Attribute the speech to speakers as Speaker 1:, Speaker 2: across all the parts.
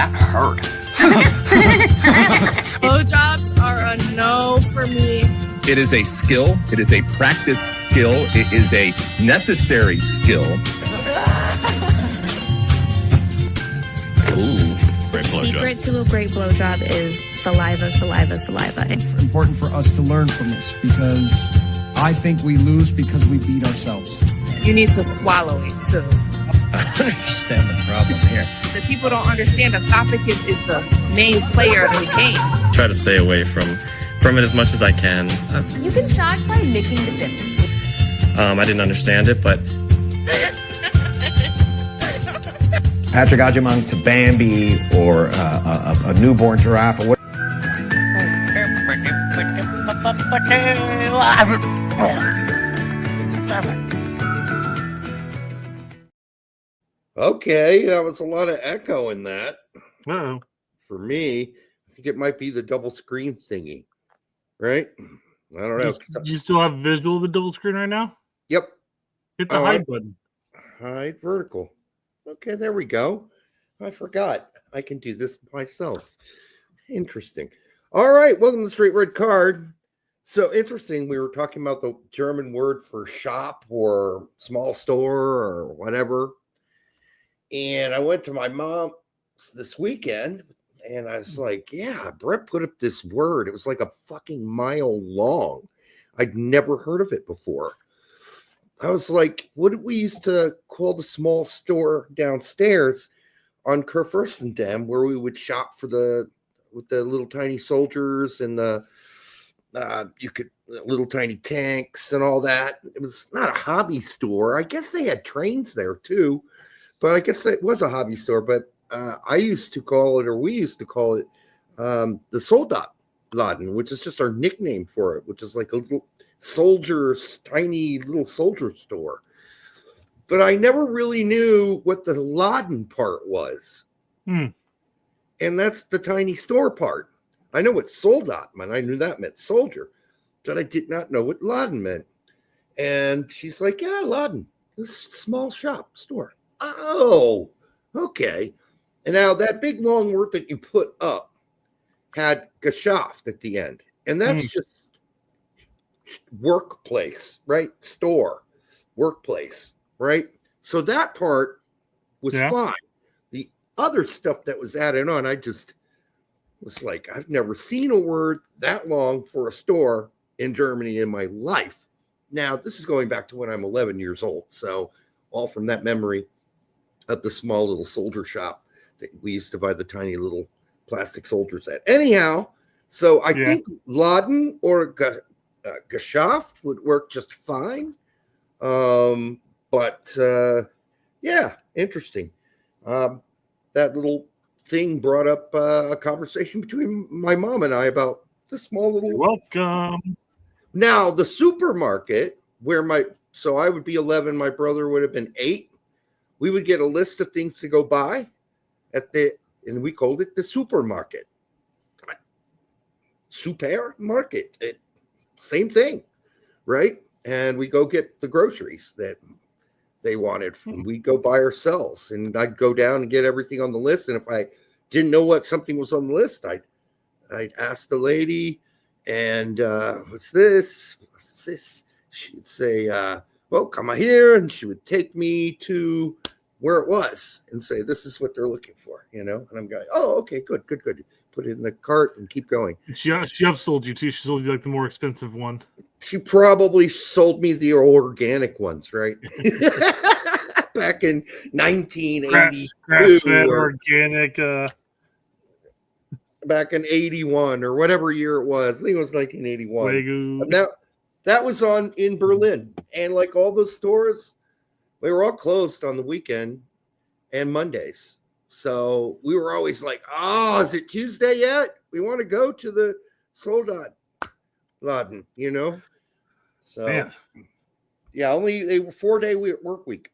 Speaker 1: that hurt.
Speaker 2: Blowjobs are a no for me.
Speaker 3: It is a skill. It is a practice skill. It is a necessary skill.
Speaker 4: Ooh, great
Speaker 5: The secret
Speaker 4: blowjob.
Speaker 5: to a great blowjob is saliva, saliva, saliva.
Speaker 6: It's important for us to learn from this because I think we lose because we beat ourselves.
Speaker 2: You need to swallow it too.
Speaker 1: I understand the problem here.
Speaker 2: The people don't understand esophagus is the main player of the game.
Speaker 4: Try to stay away from it as much as I can.
Speaker 5: You can start by licking the dimple.
Speaker 4: I didn't understand it, but
Speaker 7: Patrick Agyemang to Bambi or a newborn giraffe or what?
Speaker 8: Okay, that was a lot of echo in that.
Speaker 9: Uh-oh.
Speaker 8: For me, I think it might be the double screen thingy, right? I don't know.
Speaker 9: Do you still have visual of the double screen right now?
Speaker 8: Yep.
Speaker 9: Hit the hide button.
Speaker 8: Hide vertical. Okay, there we go. I forgot. I can do this myself. Interesting. All right, welcome to the Straight Red Card. So interesting, we were talking about the German word for shop or small store or whatever. And I went to my mom this weekend and I was like, yeah, Brett put up this word. It was like a fucking mile long. I'd never heard of it before. I was like, what did we used to call the small store downstairs on Kurfürstendamm where we would shop for with the little tiny soldiers and the little tiny tanks and all that. It was not a hobby store. I guess they had trains there too, but I guess it was a hobby store. But we used to call it the Soldatladen, which is just our nickname for it, which is like a little tiny little soldier store. But I never really knew what the Laden part was. And that's the tiny store part. I know what Soldat meant. I knew that meant soldier, but I did not know what Laden meant. And she's like, yeah, Laden, this small shop store. Oh, okay. And now that big long word that you put up had Geschäft at the end. And that's just workplace, right? Store, workplace, right? So that part was fine. The other stuff that was added on, I just was like, I've never seen a word that long for a store in Germany in my life. Now, this is going back to when I'm 11 years old. So all from that memory of the small little soldier shop that we used to buy the tiny little plastic soldiers at. Anyhow, so I think Laden or Geschäft would work just fine. But interesting. That little thing brought up a conversation between my mom and I about the small little.
Speaker 9: You're welcome.
Speaker 8: Now the supermarket where so I would be 11, my brother would have been 8. We would get a list of things to go buy and we called it the supermarket. Supermarket, same thing, right? And we go get the groceries that they wanted. We'd go by ourselves, and I'd go down and get everything on the list. And if I didn't know what something was on the list, I'd ask the lady, and what's this? What's this? She'd say, well, come here, and she would take me to where it was and say, this is what they're looking for, And I'm going, oh, okay, good. Put it in the cart and keep going.
Speaker 9: She upsold you too. She sold you like the more expensive one.
Speaker 8: She probably sold me the organic ones, right? Back in 1982.
Speaker 9: Grass-fed organic.
Speaker 8: Back in 81 or whatever year it was. I think it was 1981. Now, that was in Berlin. And like all those stores, we were all closed on the weekend and Mondays. So we were always like, oh, is it Tuesday yet? We want to go to the Soldat Laden, So, only they were 4-day work week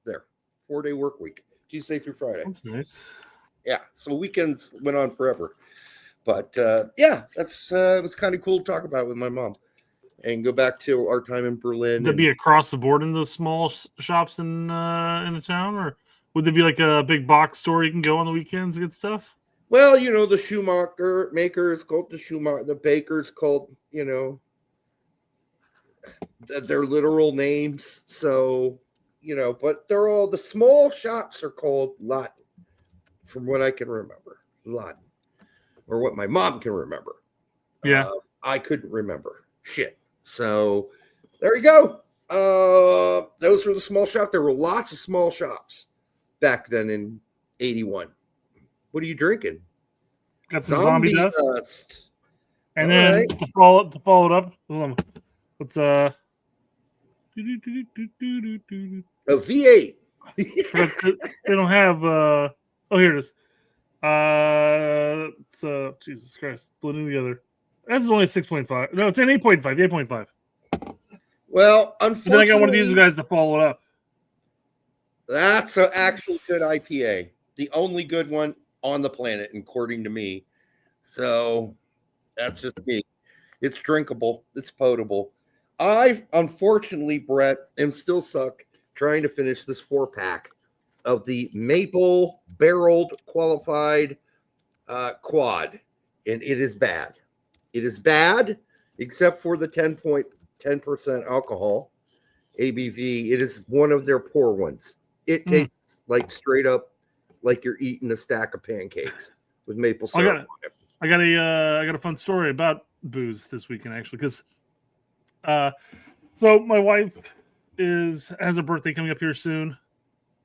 Speaker 8: there. 4-day work week, Tuesday through Friday.
Speaker 9: That's nice.
Speaker 8: Yeah, so weekends went on forever. But, that's it was kind of cool to talk about it with my mom and go back to our time in Berlin.
Speaker 9: Would that be across the board in those small shops in the town, or Would there be like a big box store you can go on the weekends and get stuff?
Speaker 8: Well, the Schumacher maker is called the Schumacher. The baker is called, their literal names. So, but they're all, the small shops are called Latin, from what I can remember. Latin. Or what my mom can remember.
Speaker 9: Yeah.
Speaker 8: I couldn't remember. Shit. So, there you go. Those were the small shops. There were lots of small shops back then in 81. What are you drinking?
Speaker 9: Got some zombie dust. And
Speaker 8: All
Speaker 9: then
Speaker 8: right.
Speaker 9: to follow it up, what's
Speaker 8: A V8.
Speaker 9: they don't have here it is. It's Jesus Christ, splitting together. That's only 6.5. No, it's an 8.5. 8.5.
Speaker 8: Well,
Speaker 9: But then I
Speaker 8: unfortunately,
Speaker 9: got one of these guys to follow it up.
Speaker 8: that's an actual good IPA. The only good one on the planet, according to me. So that's just me. It's drinkable. It's potable. I, unfortunately, Brett, am still stuck trying to finish this 4-pack of the maple barreled qualified quad. And it is bad. It is bad, except for the 10% alcohol ABV. It is one of their poor ones. It tastes like straight up like you're eating a stack of pancakes with maple syrup.
Speaker 9: I got a fun story about booze this weekend, actually, because so my wife has a birthday coming up here soon,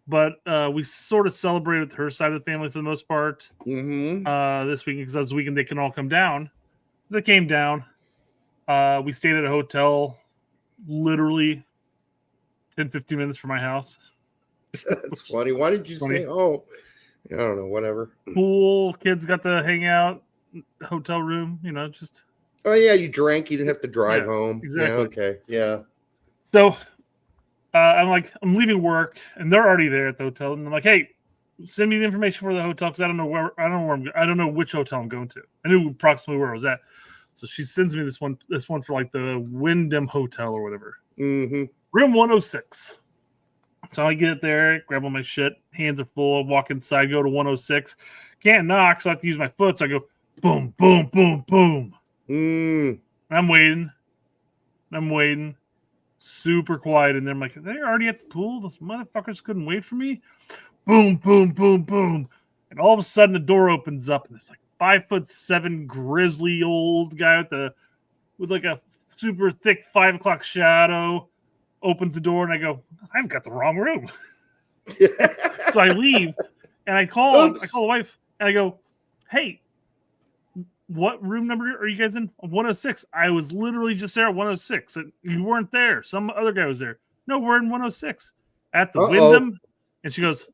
Speaker 9: but we sort of celebrated with her side of the family for the most part this weekend, because that was the weekend they can all come down. They came down. We stayed at a hotel literally 10-15 minutes from my house.
Speaker 8: That's funny. Why did you stay home? I don't know, whatever.
Speaker 9: Pool, kids got to hang out, hotel room, just.
Speaker 8: Oh, yeah, you drank. You didn't have to drive home.
Speaker 9: Exactly.
Speaker 8: Yeah, okay, yeah.
Speaker 9: So I'm leaving work, and they're already there at the hotel, and I'm like, hey, send me the information for the hotel, because I don't know which hotel I'm going to. I knew approximately where I was at. So she sends me this one for like the Wyndham Hotel or whatever.
Speaker 8: Mm-hmm.
Speaker 9: Room 106. So I get there, grab all my shit, hands are full, walk inside, go to 106. Can't knock, so I have to use my foot. So I go boom, boom, boom, boom. I'm waiting. Super quiet. And then I'm like, they're already at the pool? Those motherfuckers couldn't wait for me? Boom, boom, boom, boom. And all of a sudden the door opens up, and it's like 5'7" grizzly old guy with like a super thick 5 o'clock shadow opens the door, and I go, I've got the wrong room. So I leave, and I call the wife, and I go, hey, what room number are you guys in? 106. I was literally just there at 106. You weren't there. Some other guy was there. No, we're in 106 at the Wyndham. And she goes,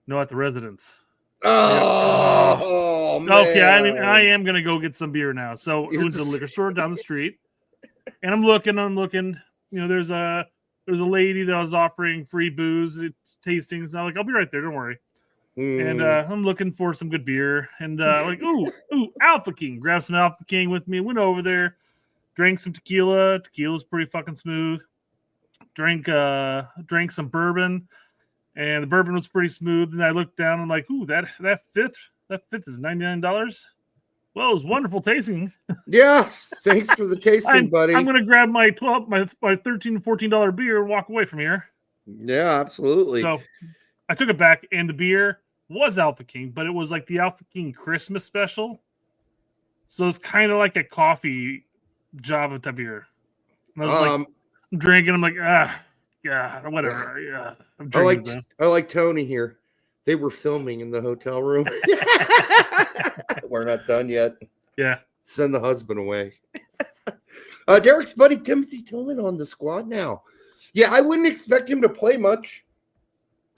Speaker 9: no, at the residence.
Speaker 8: Oh, man.
Speaker 9: Okay, I am going to go get some beer now. So I went to the liquor store down the street, and I'm looking. There's a lady that was offering free booze at tastings. And I'm like, I'll be right there. Don't worry. And I'm looking for some good beer. And like, ooh, Alpha King. Grab some Alpha King with me. Went over there, drank some tequila. Tequila's pretty fucking smooth. Drank some bourbon, and the bourbon was pretty smooth. And I looked down and I'm like, ooh, that fifth is $99. Well, it was wonderful tasting.
Speaker 8: Yes, thanks for the tasting, buddy.
Speaker 9: I'm gonna grab my $13 and $14 beer and walk away from here.
Speaker 8: Yeah, absolutely.
Speaker 9: So I took it back, and the beer was Alpha King, but it was like the Alpha King Christmas special. So it's kind of like a coffee Java type beer. And I was like, I'm drinking. I'm like, yeah, whatever. Yeah, I'm drinking.
Speaker 8: I like Tony here. They were filming in the hotel room. We're not done yet.
Speaker 9: Yeah.
Speaker 8: Send the husband away. Derek's buddy Timothy Tillman on the squad now. Yeah, I wouldn't expect him to play much.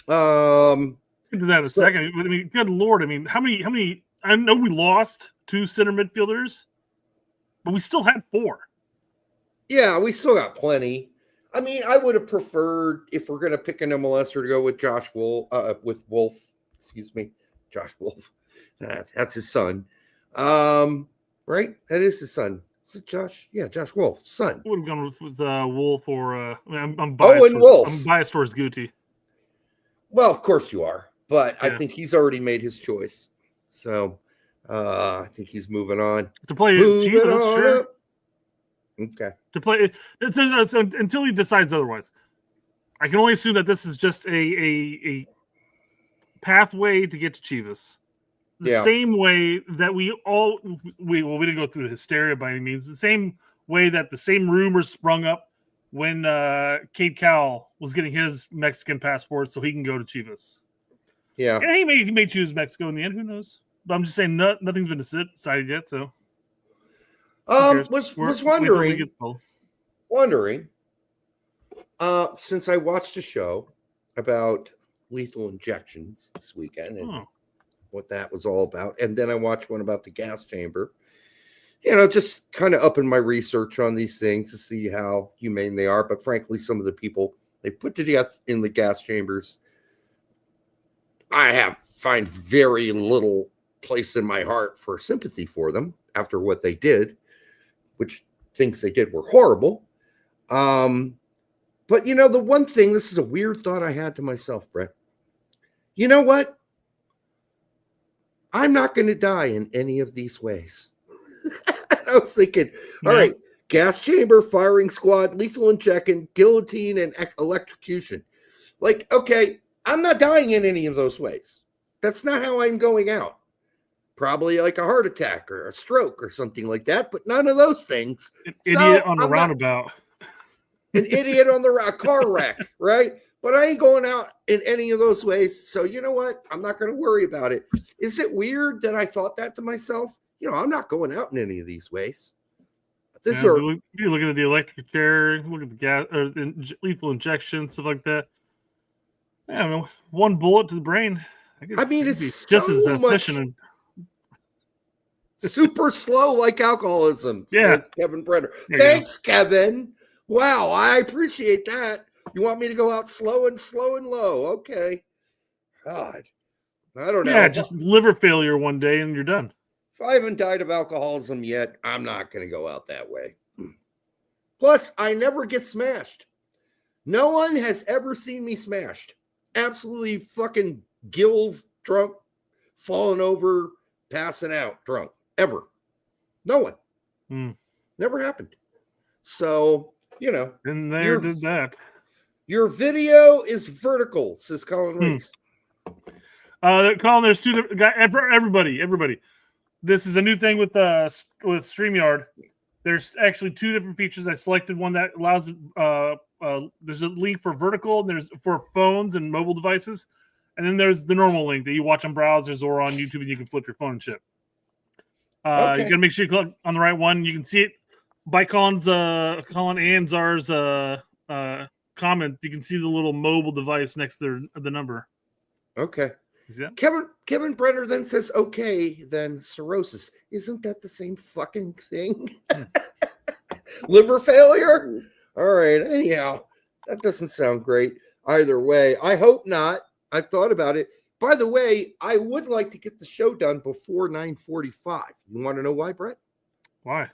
Speaker 9: Into that in a second. I mean, good Lord. I mean, how many? I know we lost 2 center midfielders, but we still had 4.
Speaker 8: Yeah, we still got plenty. I mean, I would have preferred, if we're going to pick an MLSer, to go with Josh Wolf. Excuse me, Josh Wolf. That's his son. Right? That is his son. Is it Josh? Yeah, Josh Wolf, son.
Speaker 9: I would have gone with Wolf or I'm
Speaker 8: Wolf.
Speaker 9: biased towards Guti.
Speaker 8: Well, of course you are, but I
Speaker 9: Yeah.
Speaker 8: think he's already made his choice. So I think he's moving on.
Speaker 9: To play
Speaker 8: Moving
Speaker 9: Chivas,
Speaker 8: on
Speaker 9: sure.
Speaker 8: up. Okay.
Speaker 9: To play it's until he decides otherwise. I can only assume that this is just a pathway to get to Chivas. The
Speaker 8: Yeah.
Speaker 9: same way that we didn't go through hysteria by any means. The same way that the same rumors sprung up when Cade Cowell was getting his Mexican passport so he can go to Chivas.
Speaker 8: Yeah.
Speaker 9: And he may choose Mexico in the end. Who knows? But I'm just saying nothing's been decided yet. So
Speaker 8: Was wondering, since I watched a show about lethal injections this weekend and what that was all about, and then I watched one about the gas chamber. Just kind of upping my research on these things to see how humane they are. But frankly, some of the people they put to death in the gas chambers, I find very little place in my heart for sympathy for them after what they did, which things they did were horrible. But the one thing, this is a weird thought I had to myself, Brett. You know what? I'm not going to die in any of these ways. I was thinking, all right, gas chamber, firing squad, lethal injection, guillotine, and electrocution. Like, okay, I'm not dying in any of those ways. That's not how I'm going out. Probably like a heart attack or a stroke or something like that, but none of those things.
Speaker 9: An idiot on a roundabout.
Speaker 8: An idiot on the car wreck, right? But I ain't going out in any of those ways. So you know what? I'm not going to worry about it. Is it weird that I thought that to myself? I'm not going out in any of these ways.
Speaker 9: You're looking at the electric chair, look at the gas, lethal injection, stuff like that. I don't know. One bullet to the brain.
Speaker 8: It's
Speaker 9: just as
Speaker 8: so
Speaker 9: efficient.
Speaker 8: Super slow, like alcoholism.
Speaker 9: Yeah,
Speaker 8: says Kevin Brenner. Thanks, Kevin. Wow, I appreciate that. You want me to go out slow and low? Okay. God, I don't know.
Speaker 9: Yeah, just liver failure one day and you're done.
Speaker 8: If I haven't died of alcoholism yet, I'm not going to go out that way. Plus, I never get smashed. No one has ever seen me smashed. Absolutely fucking gills drunk, falling over, passing out drunk. Ever. No one. Never happened. So,
Speaker 9: And there did that.
Speaker 8: Your video is vertical, says Colin Riggs.
Speaker 9: Colin, there's two different guys. Everybody. This is a new thing with StreamYard. There's actually two different features. I selected one that allows. There's a link for vertical, and there's for phones and mobile devices, and then there's the normal link that you watch on browsers or on YouTube, and you can flip your phone and shit. You gotta make sure you click on the right one. You can see it by Colin Anzar's comment. You can see the little mobile device next to the number.
Speaker 8: Okay.
Speaker 9: Yeah.
Speaker 8: Kevin Brenner then says, okay, then cirrhosis. Isn't that the same fucking thing? Liver failure? All right. Anyhow, that doesn't sound great either way. I hope not. I've thought about it. By the way, I would like to get the show done before 9:45. You want to know why, Brett?
Speaker 9: Why?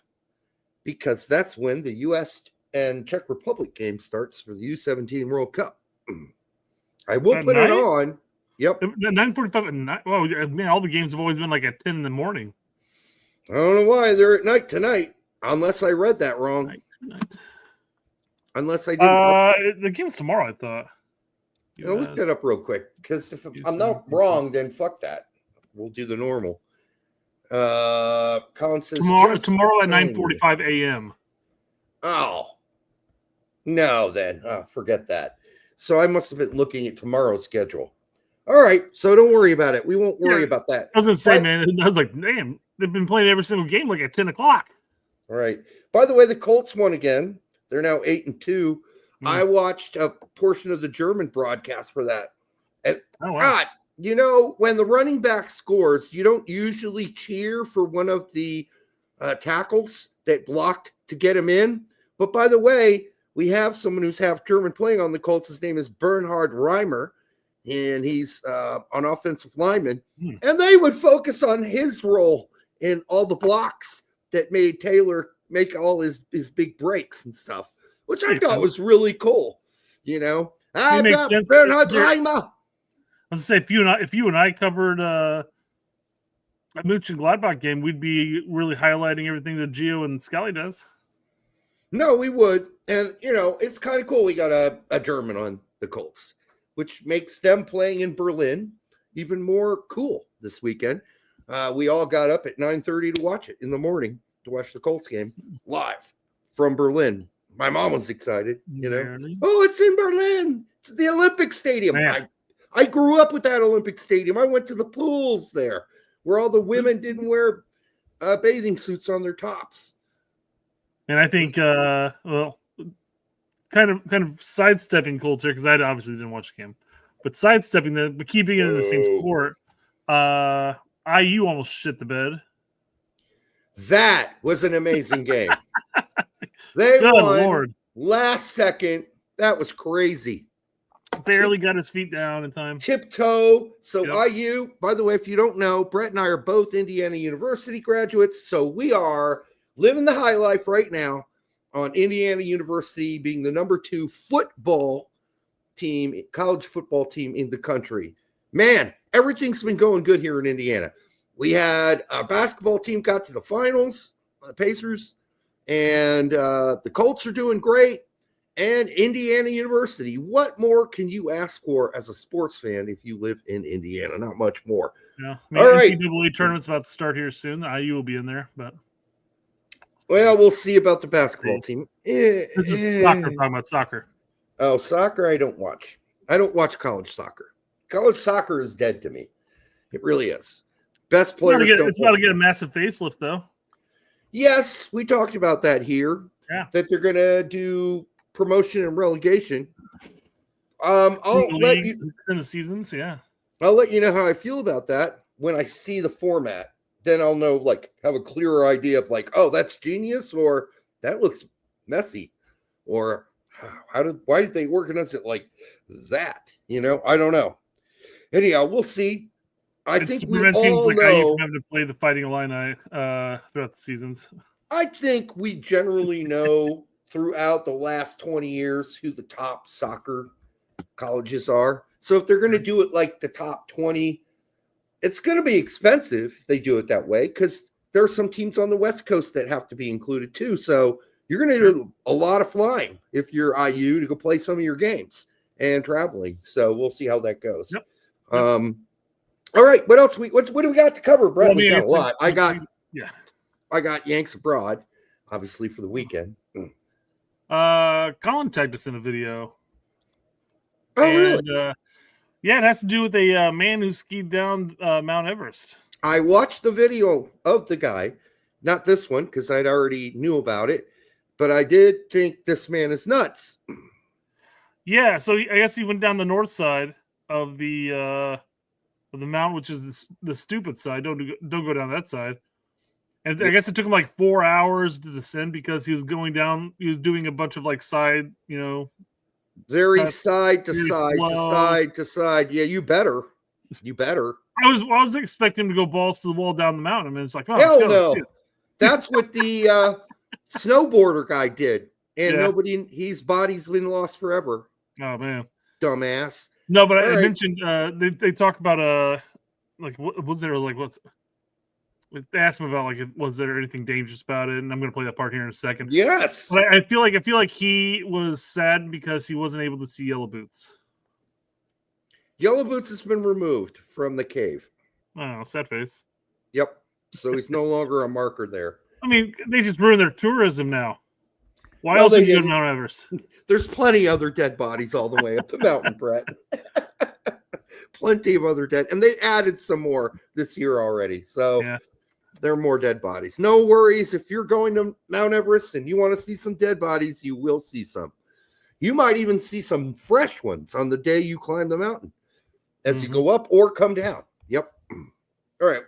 Speaker 8: Because that's when the U.S. and Czech Republic game starts for the U17 World Cup. I will put it on. Yep.
Speaker 9: 9:45 at night. Well, man, all the games have always been like at 10 in the morning.
Speaker 8: I don't know why they're at night tonight, unless I read that wrong. Unless I didn't.
Speaker 9: The game's tomorrow, I thought.
Speaker 8: I'll look that up real quick, because if I'm not wrong, then fuck that. We'll do the normal. Colin says
Speaker 9: tomorrow at 9:45 a.m.
Speaker 8: Oh. No, then. Oh, forget that. So I must have been looking at tomorrow's schedule. All right, so don't worry about it. We won't worry about that.
Speaker 9: I was going to say, man, I was like, damn, they've been playing every single game like at 10 o'clock.
Speaker 8: All right. By the way, the Colts won again. They're now 8-2. I watched a portion of the German broadcast for that. And God, when the running back scores, you don't usually cheer for one of the tackles that blocked to get him in. But by the way, we have someone who's half German playing on the Colts. His name is Bernhard Reimer. And he's an offensive lineman. And they would focus on his role in all the blocks that made Taylor make all his big breaks and stuff, which I thought was really cool. I've got Bernhard Reimer.
Speaker 9: Let's say if you and I covered a Mooch and Gladbach game, we'd be really highlighting everything that Gio and Scally does.
Speaker 8: No, we would. And, it's kind of cool. We got a German on the Colts, which makes them playing in Berlin even more cool this weekend. We all got up at 9:30 to watch it in the morning, to watch the Colts game live from Berlin. My mom was excited,
Speaker 9: Really?
Speaker 8: Oh, it's in Berlin. It's the Olympic Stadium. I grew up with that Olympic Stadium. I went to the pools there where all the women didn't wear bathing suits on their tops.
Speaker 9: And I think, kind of sidestepping Colts here, because I obviously didn't watch the game, but sidestepping but keeping it in the same sport, IU almost shit the bed.
Speaker 8: That was an amazing game. They
Speaker 9: Good
Speaker 8: won
Speaker 9: Lord.
Speaker 8: last second. That was crazy.
Speaker 9: Barely got his feet down in time.
Speaker 8: Tiptoe. So
Speaker 9: Yep.
Speaker 8: IU, by the way, if you don't know, Brett and I are both Indiana University graduates. So we are living the high life right now on Indiana University being the number 2 football team, college football team in the country. Man, everything's been going good here in Indiana. We had a basketball team got to the finals, Pacers, and the Colts are doing great. And Indiana University. What more can you ask for as a sports fan if you live in Indiana? Not much more.
Speaker 9: Yeah.
Speaker 8: All right.
Speaker 9: NCAA tournament's about to start here soon. The IU will be in there, but
Speaker 8: Well, we'll see about the basketball team.
Speaker 9: this is soccer. Talking about soccer.
Speaker 8: Oh, soccer I don't watch. I don't watch college soccer. College soccer is dead to me. It really is. Best players
Speaker 9: It's about to get a massive facelift, though.
Speaker 8: Yes, we talked about that here.
Speaker 9: Yeah.
Speaker 8: That they're going to do promotion and relegation. I'll let you
Speaker 9: in the seasons. Yeah.
Speaker 8: I'll let you know how I feel about that when I see the format. Then I'll know, have a clearer idea of oh, that's genius, or that looks messy, or why did they organize it like that? I don't know. Anyhow, we'll see. I think we all
Speaker 9: teams like
Speaker 8: know.
Speaker 9: IU having to play the Fighting Illini throughout the seasons.
Speaker 8: I think we generally know throughout the last 20 years who the top soccer colleges are. So if they're going to do it like the top 20, it's going to be expensive if they do it that way, because there are some teams on the West Coast that have to be included too. So you're going to do a lot of flying if you're IU to go play some of your games and traveling. So we'll see how that goes.
Speaker 9: Yep.
Speaker 8: All right. What else? What do we got to cover, Brett?
Speaker 9: Well,
Speaker 8: We got a lot. I got Yanks abroad, obviously, for the weekend.
Speaker 9: Colin tagged us in a video.
Speaker 8: Oh, really?
Speaker 9: Yeah, it has to do with a man who skied down Mount Everest.
Speaker 8: I watched the video of the guy, not this one because I'd already knew about it, but I did think this man is nuts.
Speaker 9: Yeah, so I guess he went down the north side of the mountain, which is the stupid side. Don't go down that side. And I guess it took him 4 hours to descend because he was going down. He was doing a bunch of side,
Speaker 8: very side to side
Speaker 9: slow.
Speaker 8: to side to side. Yeah, you better.
Speaker 9: I was expecting him to go balls to the wall down the mountain, and it's oh,
Speaker 8: hell
Speaker 9: let's go.
Speaker 8: no. That's what the snowboarder guy did, and his body's been lost forever.
Speaker 9: Oh man,
Speaker 8: dumbass.
Speaker 9: No, but I mentioned they talk about what was there what's. They asked him about was there anything dangerous about it, and I'm going to play that part here in a second.
Speaker 8: Yes,
Speaker 9: but I feel like he was sad because he wasn't able to see Yellow Boots.
Speaker 8: Yellow Boots has been removed from the cave.
Speaker 9: Oh, sad face.
Speaker 8: Yep. So he's no longer a marker there.
Speaker 9: I mean, they just ruined their tourism now. Why else would you go to Mount Everest?
Speaker 8: There's plenty other dead bodies all the way up the mountain, Brett. Plenty of other dead, and they added some more this year already. So. Yeah. There are more dead bodies. No worries. If you're going to Mount Everest and you want to see some dead bodies, you will see some. You might even see some fresh ones on the day you climb the mountain as you go up or come down. Yep. All right.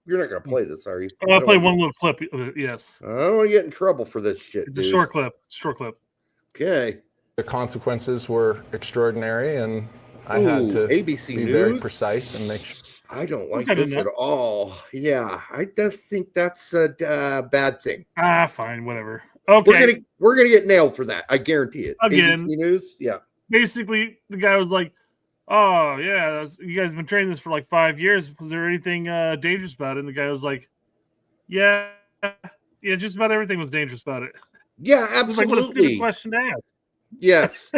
Speaker 8: You're not going to play this, are you?
Speaker 9: I'll play one little clip. Yes.
Speaker 8: I don't want to get in trouble for this shit.
Speaker 9: It's a short clip.
Speaker 8: Okay.
Speaker 10: The consequences were extraordinary, and I had to
Speaker 8: ABC
Speaker 10: be
Speaker 8: News?
Speaker 10: very precise and make sure.
Speaker 8: I don't like this at all. Yeah, I just think that's a bad thing.
Speaker 9: Fine, whatever. Okay,
Speaker 8: we're gonna get nailed for that. I guarantee it.
Speaker 9: Again,
Speaker 8: ABC News, yeah.
Speaker 9: Basically, the guy was like, "Oh yeah, you guys have been training this for like 5 years. Was there anything dangerous about it?" And the guy was like, "Yeah, just about everything was dangerous about it."
Speaker 8: Yeah,
Speaker 9: I was like, "What a stupid
Speaker 8: absolutely.
Speaker 9: question to ask."
Speaker 8: Yes.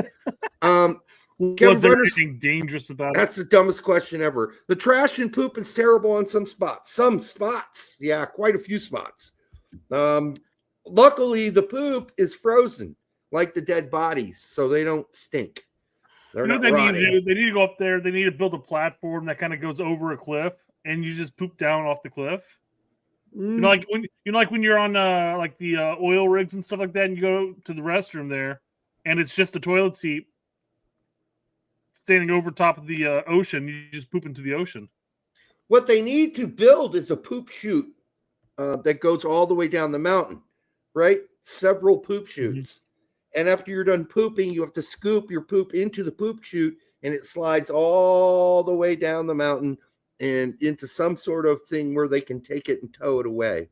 Speaker 8: Kevin
Speaker 9: Was there
Speaker 8: Brenner's,
Speaker 9: anything dangerous about it?
Speaker 8: that's the dumbest question ever. The trash and poop is terrible on some spots. Some spots. Yeah, quite a few spots. Luckily, the poop is frozen, like the dead bodies, so they don't stink. They're
Speaker 9: You know
Speaker 8: not
Speaker 9: what they need
Speaker 8: rotting.
Speaker 9: to do? They need to go up there. They need to build a platform that kind of goes over a cliff, and you just poop down off the cliff. You know, like when you're on like the oil rigs and stuff like that, and you go to the restroom there, and it's just a toilet seat standing over top of the ocean. You just poop into the ocean.
Speaker 8: What they need to build is a poop chute that goes all the way down the mountain, right? Several poop chutes. And after you're done pooping, you have to scoop your poop into the poop chute, and it slides all the way down the mountain and into some sort of thing where they can take it and tow it away.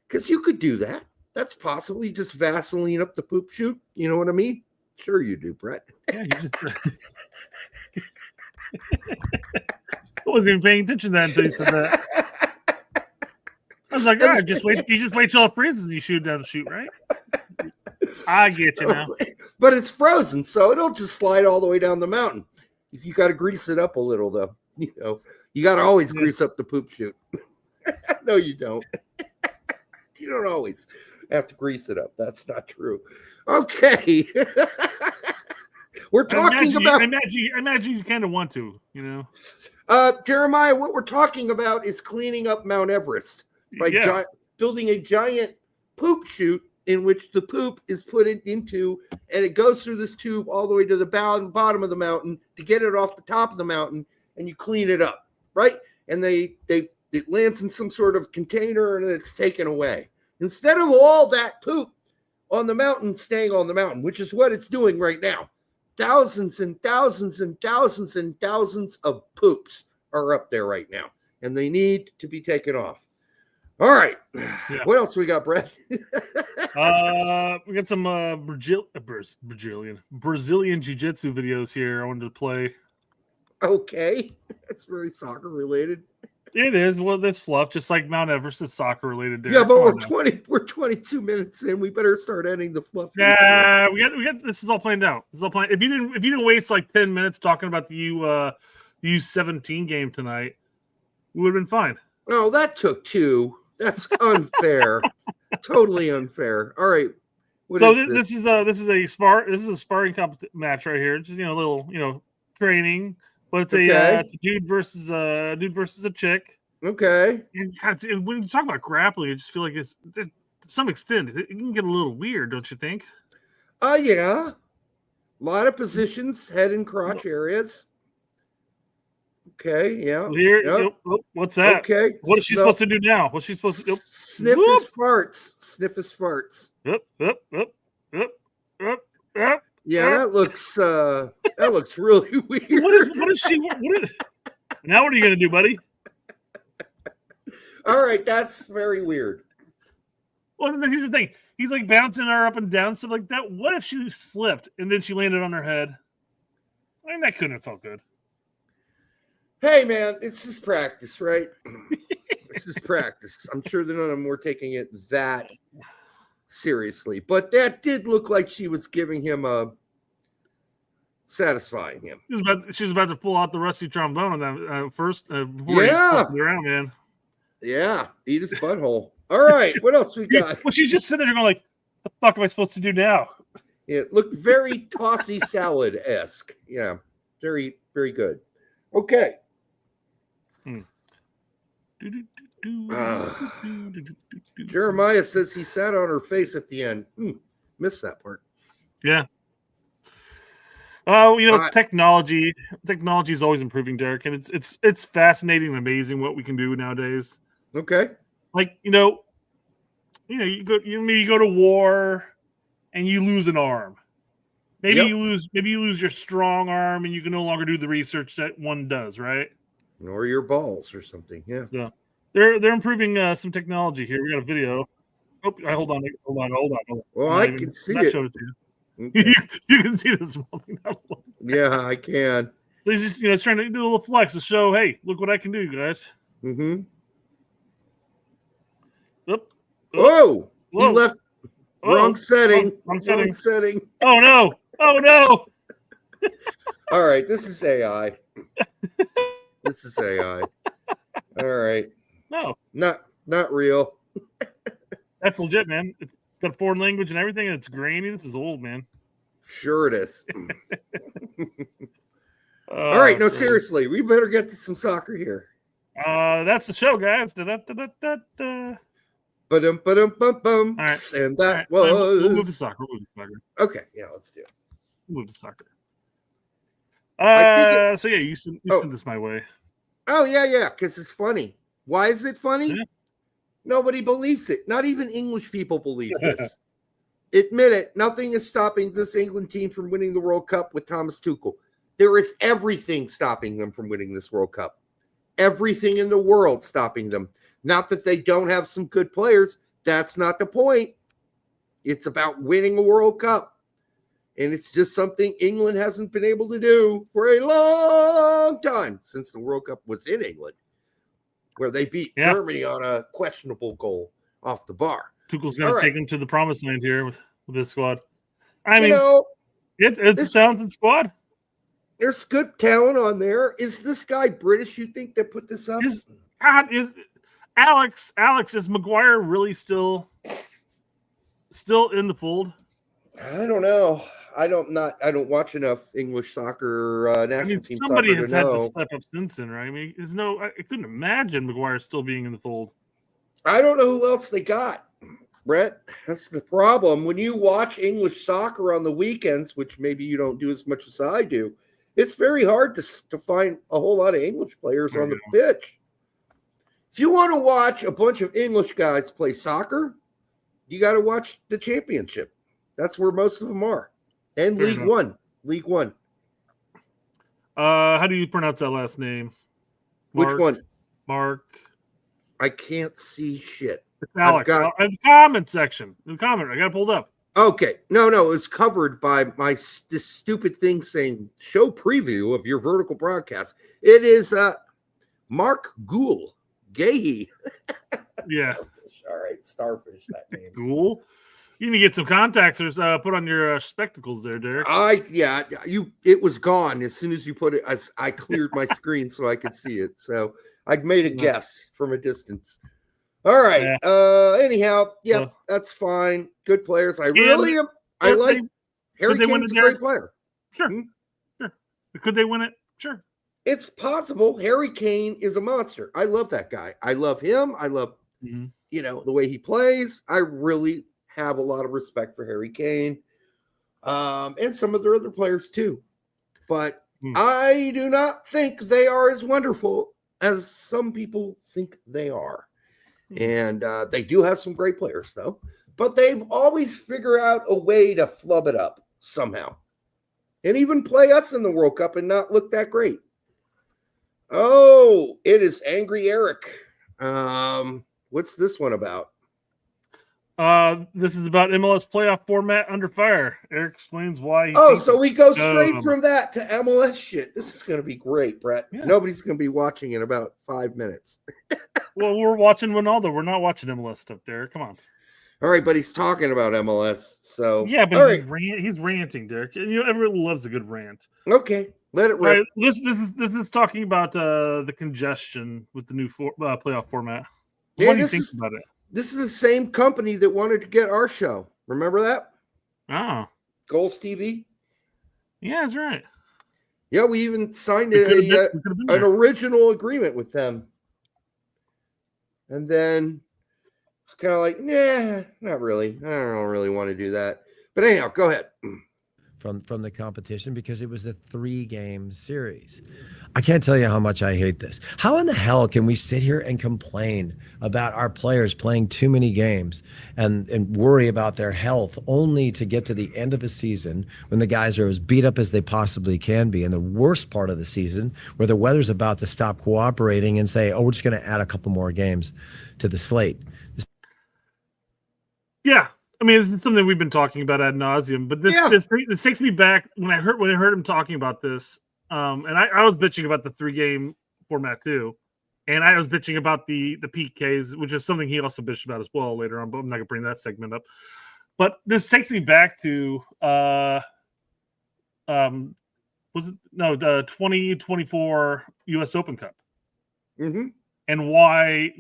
Speaker 8: Because you could do that. That's possible. You just Vaseline up the poop chute. You know what I mean? Sure you do, Brett.
Speaker 9: Yeah, you just... I wasn't even paying attention to that until you said that. I was like, all right, just wait. You just wait till it freezes and you shoot down the chute, right? I get you now.
Speaker 8: But it's frozen, so it'll just slide all the way down the mountain. If you got to grease it up a little, though, you know, you got to always grease up the poop chute. No, you don't. You don't always have to grease it up. That's not true. Okay. We're talking about.
Speaker 9: I imagine you kind of want to, you know.
Speaker 8: Jeremiah, what we're talking about is cleaning up Mount Everest by building a giant poop chute in which the poop is put into, and it goes through this tube all the way to the bottom of the mountain to get it off the top of the mountain, and you clean it up, right? And it lands in some sort of container, and it's taken away. Instead of all that poop on the mountain staying on the mountain, which is what it's doing right now, thousands and thousands and thousands and thousands of poops are up there right now, and they need to be taken off. All right. Yeah. What else we got, Brett?
Speaker 9: We got some Brazilian Jiu-Jitsu videos here I wanted to play.
Speaker 8: Okay. That's very soccer related.
Speaker 9: It is. Well, that's fluff, just like Mount Everest is soccer related.
Speaker 8: Yeah, but we're 22 minutes in. We better start ending the fluff.
Speaker 9: Yeah, we got this is all planned out. This is all planned. If you didn't waste like 10 minutes talking about the U17 game tonight, we would have been fine.
Speaker 8: Oh, that took 2. That's unfair. Totally unfair. All right.
Speaker 9: This is a sparring match right here. Just a little training, but it's it's a dude versus a chick.
Speaker 8: Okay.
Speaker 9: And when you talk about grappling, I just feel like it's to some extent it can get a little weird, don't you think?
Speaker 8: Yeah. A lot of positions, head and crotch areas. Okay, yeah.
Speaker 9: Here, what's that?
Speaker 8: Okay.
Speaker 9: What is she supposed to do now? What's she supposed to do?
Speaker 8: Sniff his farts. Sniff his farts.
Speaker 9: Up.
Speaker 8: Yeah, that looks really weird.
Speaker 9: Now what are you gonna do, buddy?
Speaker 8: All right, that's very weird.
Speaker 9: Well, then here's the thing. He's like bouncing her up and down, stuff like that. What if she slipped and then she landed on her head? I mean, that couldn't have felt good.
Speaker 8: Hey, man, it's just practice, right? It's just practice. I'm sure that none of them were taking it that seriously. But that did look like she was giving him satisfying him.
Speaker 9: She's about to pull out the rusty trombone on that first.
Speaker 8: Before he
Speaker 9: around, man.
Speaker 8: Yeah, eat his butthole. All right, what else we got?
Speaker 9: Well, she's just sitting there going like, "The fuck am I supposed to do now?"
Speaker 8: Yeah, it looked very tossy salad-esque. Yeah, very, very good. Okay. Jeremiah says he sat on her face at the end. Missed that part.
Speaker 9: Yeah. Technology is always improving, Derek, and it's fascinating and amazing what we can do nowadays.
Speaker 8: Okay.
Speaker 9: Like, you go to war and you lose an arm. Maybe you lose your strong arm and you can no longer do the research that one does, right?
Speaker 8: Or your balls or something. Yeah.
Speaker 9: So they're improving some technology here. We got a video. Oh, hold on.
Speaker 8: Well, I can see it.
Speaker 9: Showed it to you. You can see this.
Speaker 8: Yeah, I can.
Speaker 9: So he's just, trying to do a little flex to show, hey, look what I can do, guys.
Speaker 8: Mm-hmm.
Speaker 9: Oop.
Speaker 8: Whoa! He
Speaker 9: Whoa.
Speaker 8: left. Wrong setting.
Speaker 9: Wrong
Speaker 8: setting.
Speaker 9: Oh no! Oh no!
Speaker 8: All right, this is AI. This is AI. All right.
Speaker 9: No,
Speaker 8: Not real.
Speaker 9: that's legit, man. It's got a foreign language and everything, and it's grainy. This is old, man.
Speaker 8: Sure it is. All right, no, seriously, we better get to some soccer here.
Speaker 9: That's the show, guys. Da-da-da-da-da-da.
Speaker 8: Ba-dum-ba-dum-bum-bum.
Speaker 9: Right.
Speaker 8: And that
Speaker 9: All right,
Speaker 8: was...
Speaker 9: We'll move to soccer.
Speaker 8: Okay, yeah, let's do it.
Speaker 9: We'll move to soccer.
Speaker 8: I think
Speaker 9: So yeah, you sent this my way.
Speaker 8: Oh, yeah, because it's funny. Why is it funny?
Speaker 9: Yeah.
Speaker 8: Nobody believes it. Not even English people believe this. Admit it. Nothing is stopping this England team from winning the World Cup with Thomas Tuchel. There is everything stopping them from winning this World Cup. Everything in the world stopping them. Not that they don't have some good players. That's not the point. It's about winning a World Cup. And it's just something England hasn't been able to do for a long time since the World Cup was in England, where they beat Germany on a questionable goal off the bar.
Speaker 9: Tuchel's going to take them to the promised land here with this squad. It's a talented squad.
Speaker 8: There's good talent on there. Is this guy British, you think, that put this up?
Speaker 9: Is Maguire really still in the fold?
Speaker 8: I don't know. I don't watch enough English soccer national team
Speaker 9: somebody
Speaker 8: soccer
Speaker 9: has
Speaker 8: to
Speaker 9: had
Speaker 8: know.
Speaker 9: to step up since then, right? I mean, I couldn't imagine Maguire still being in the fold.
Speaker 8: I don't know who else they got, Brett. That's the problem. When you watch English soccer on the weekends, which maybe you don't do as much as I do, it's very hard to find a whole lot of English players on the pitch. If you want to watch a bunch of English guys play soccer, you got to watch the championship. That's where most of them are. And League One.
Speaker 9: How do you pronounce that last name?
Speaker 8: Which one?
Speaker 9: Mark.
Speaker 8: I can't see shit.
Speaker 9: It's Alex. In the comment section. I got it pulled up.
Speaker 8: Okay. No, it's covered by this stupid thing saying show preview of your vertical broadcast. It is Mark Gould. Gahey.
Speaker 9: Yeah.
Speaker 8: All right. Starfish, that name.
Speaker 9: Gould. You need to get some contacts or put on your spectacles there, Derek.
Speaker 8: It was gone as soon as you put it. I cleared my screen so I could see it. So I made a guess from a distance. All right. Yeah. Anyhow, that's fine. Good players. I like Harry Kane's a great player.
Speaker 9: Sure. Sure. Could they win it? Sure.
Speaker 8: It's possible. Harry Kane is a monster. I love that guy. I love him. I love the way he plays. I really have a lot of respect for Harry Kane and some of their other players too. But I do not think they are as wonderful as some people think they are. And they do have some great players, though. But they've always figured out a way to flub it up somehow. And even play us in the World Cup and not look that great. Oh, it is Angry Eric. What's this one about?
Speaker 9: This is about MLS playoff format under fire. Eric explains why.
Speaker 8: So we go straight from that to MLS shit. This is going to be great, Brett. Yeah. Nobody's going to be watching in about 5 minutes.
Speaker 9: Well, we're watching Ronaldo. We're not watching MLS stuff, Derek. Come on.
Speaker 8: All right, but he's talking about MLS. So
Speaker 9: yeah, but he's ranting, Derek. Everyone loves a good rant.
Speaker 8: Okay, let it rip.
Speaker 9: Right, this is talking about the congestion with the new playoff format. What do you think about it?
Speaker 8: This is the same company that wanted to get our show. Remember that?
Speaker 9: Oh.
Speaker 8: Goals TV?
Speaker 9: Yeah, that's right.
Speaker 8: Yeah, we even signed an original agreement with them. And then it's kind of like, nah, not really. I don't really want to do that. But anyhow, go ahead.
Speaker 11: From the competition because it was a 3-game series. I can't tell you how much I hate this. How in the hell can we sit here and complain about our players playing too many games and worry about their health only to get to the end of a season when the guys are as beat up as they possibly can be, in the worst part of the season where the weather's about to stop cooperating and say, oh, we're just going to add a couple more games to the slate.
Speaker 9: Yeah. I mean, it's something we've been talking about ad nauseum, but this takes me back when I heard him talking about this. and I was bitching about the 3-game format too, and I was bitching about the PKs, which is something he also bitched about as well later on. But I'm not gonna bring that segment up. But this takes me back to the 2024 U.S. Open Cup, and why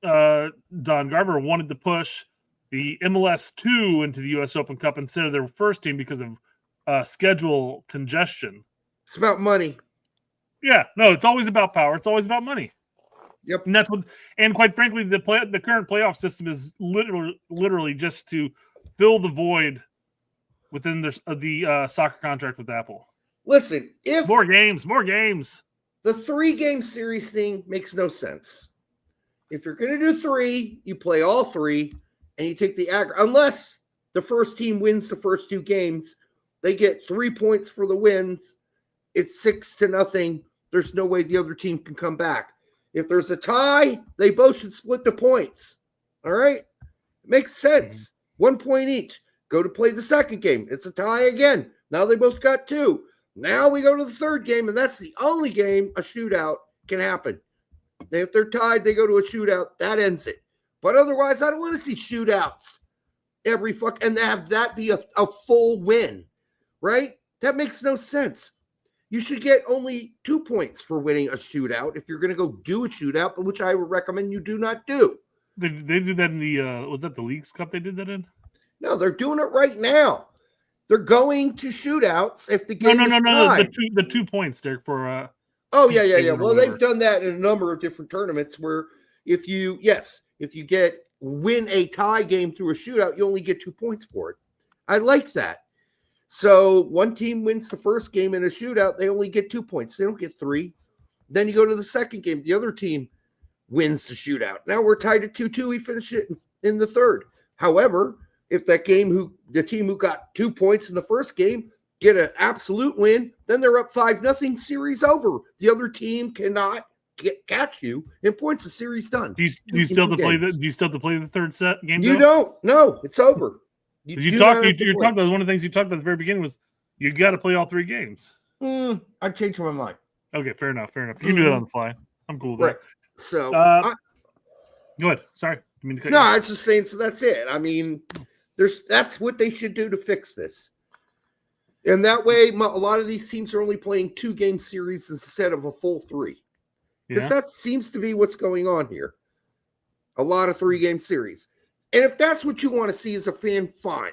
Speaker 9: Don Garber wanted to push the MLS 2 into the U.S. Open Cup instead of their first team because of schedule congestion.
Speaker 8: It's about money.
Speaker 9: Yeah, no, it's always about power. It's always about money.
Speaker 8: Yep.
Speaker 9: And that's what. And quite frankly, the current playoff system is literally just to fill the void within the soccer contract with Apple.
Speaker 8: Listen, if
Speaker 9: more games,
Speaker 8: the 3-game series thing makes no sense. If you're going to do 3, you play all 3, and you take the aggregate. Unless the first team wins the first 2 games, they get 3 points for the wins. It's 6-0. There's no way the other team can come back. If there's a tie, they both should split the points. All right? It makes sense. 1 point each. Go to play the second game. It's a tie again. Now they both got 2. Now we go to the third game, and that's the only game a shootout can happen. If they're tied, they go to a shootout. That ends it. But otherwise, I don't want to see shootouts and have that be a full win, right? That makes no sense. You should get only 2 points for winning a shootout if you're going to go do a shootout, which I would recommend you do not do.
Speaker 9: They do that in the was that the Leagues Cup they did that in?
Speaker 8: No, they're doing it right now. They're going to shootouts if the game is tied.
Speaker 9: The 2 points, Derek, for
Speaker 8: yeah. Well, they've done that in a number of different tournaments where if you win a tie game through a shootout, you only get 2 points for it. I like that. So one team wins the first game in a shootout, they only get 2 points. They don't get 3. Then you go to the second game. The other team wins the shootout. Now we're tied at 2-2. We finish it in the third. However, if the team who got 2 points in the first game get an absolute win, then they're up 5-0. Series over. The other team cannot catch you in points. The series done.
Speaker 9: Do you still have to play the third set game?
Speaker 8: You don't. No, it's over.
Speaker 9: You talked about one of the things you talked about at the very beginning was you got to play all 3 games.
Speaker 8: I changed my mind.
Speaker 9: Okay, fair enough. You can do that on the fly. I'm cool with
Speaker 8: right.
Speaker 9: that.
Speaker 8: So
Speaker 9: go ahead. Sorry.
Speaker 8: I was just saying. So that's it. I mean, that's what they should do to fix this. And that way, a lot of these teams are only playing 2-game series instead of a full 3. Because that seems to be what's going on here. A lot of 3-game series. And if that's what you want to see as a fan, fine.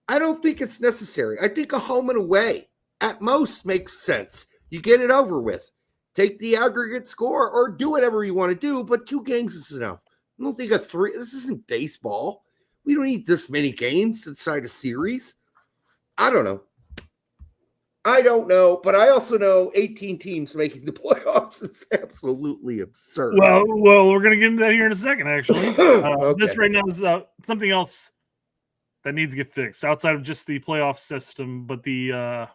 Speaker 8: I don't think it's necessary. I think a home and away at most makes sense. You get it over with. Take the aggregate score or do whatever you want to do, but 2 games is enough. I don't think a 3. This isn't baseball. We don't need this many games to decide a series. I don't know, but I also know 18 teams making the playoffs. It's absolutely absurd.
Speaker 9: Well, we're going to get into that here in a second, actually. Okay. This right now is something else that needs to get fixed outside of just the playoff system, but the I'll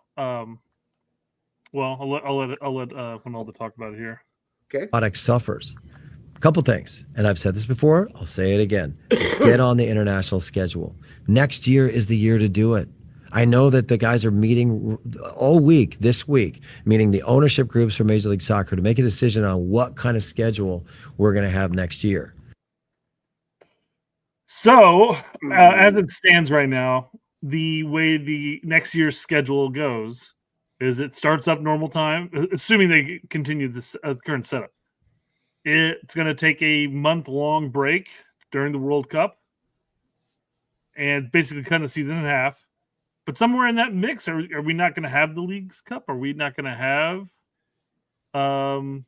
Speaker 9: let Ronaldo talk about it here.
Speaker 8: Okay.
Speaker 11: Product suffers. A couple things, and I've said this before, I'll say it again. Get on the international schedule. Next year is the year to do it. I know that the guys are meeting all week, this week, meeting the ownership groups for Major League Soccer to make a decision on what kind of schedule we're going to have next year.
Speaker 9: So, as it stands right now, the way the next year's schedule goes is it starts up normal time, assuming they continue this current setup. It's going to take a month-long break during the World Cup and basically cut the season in half. But somewhere in that mix, are we not going to have the Leagues Cup? Are we not going to have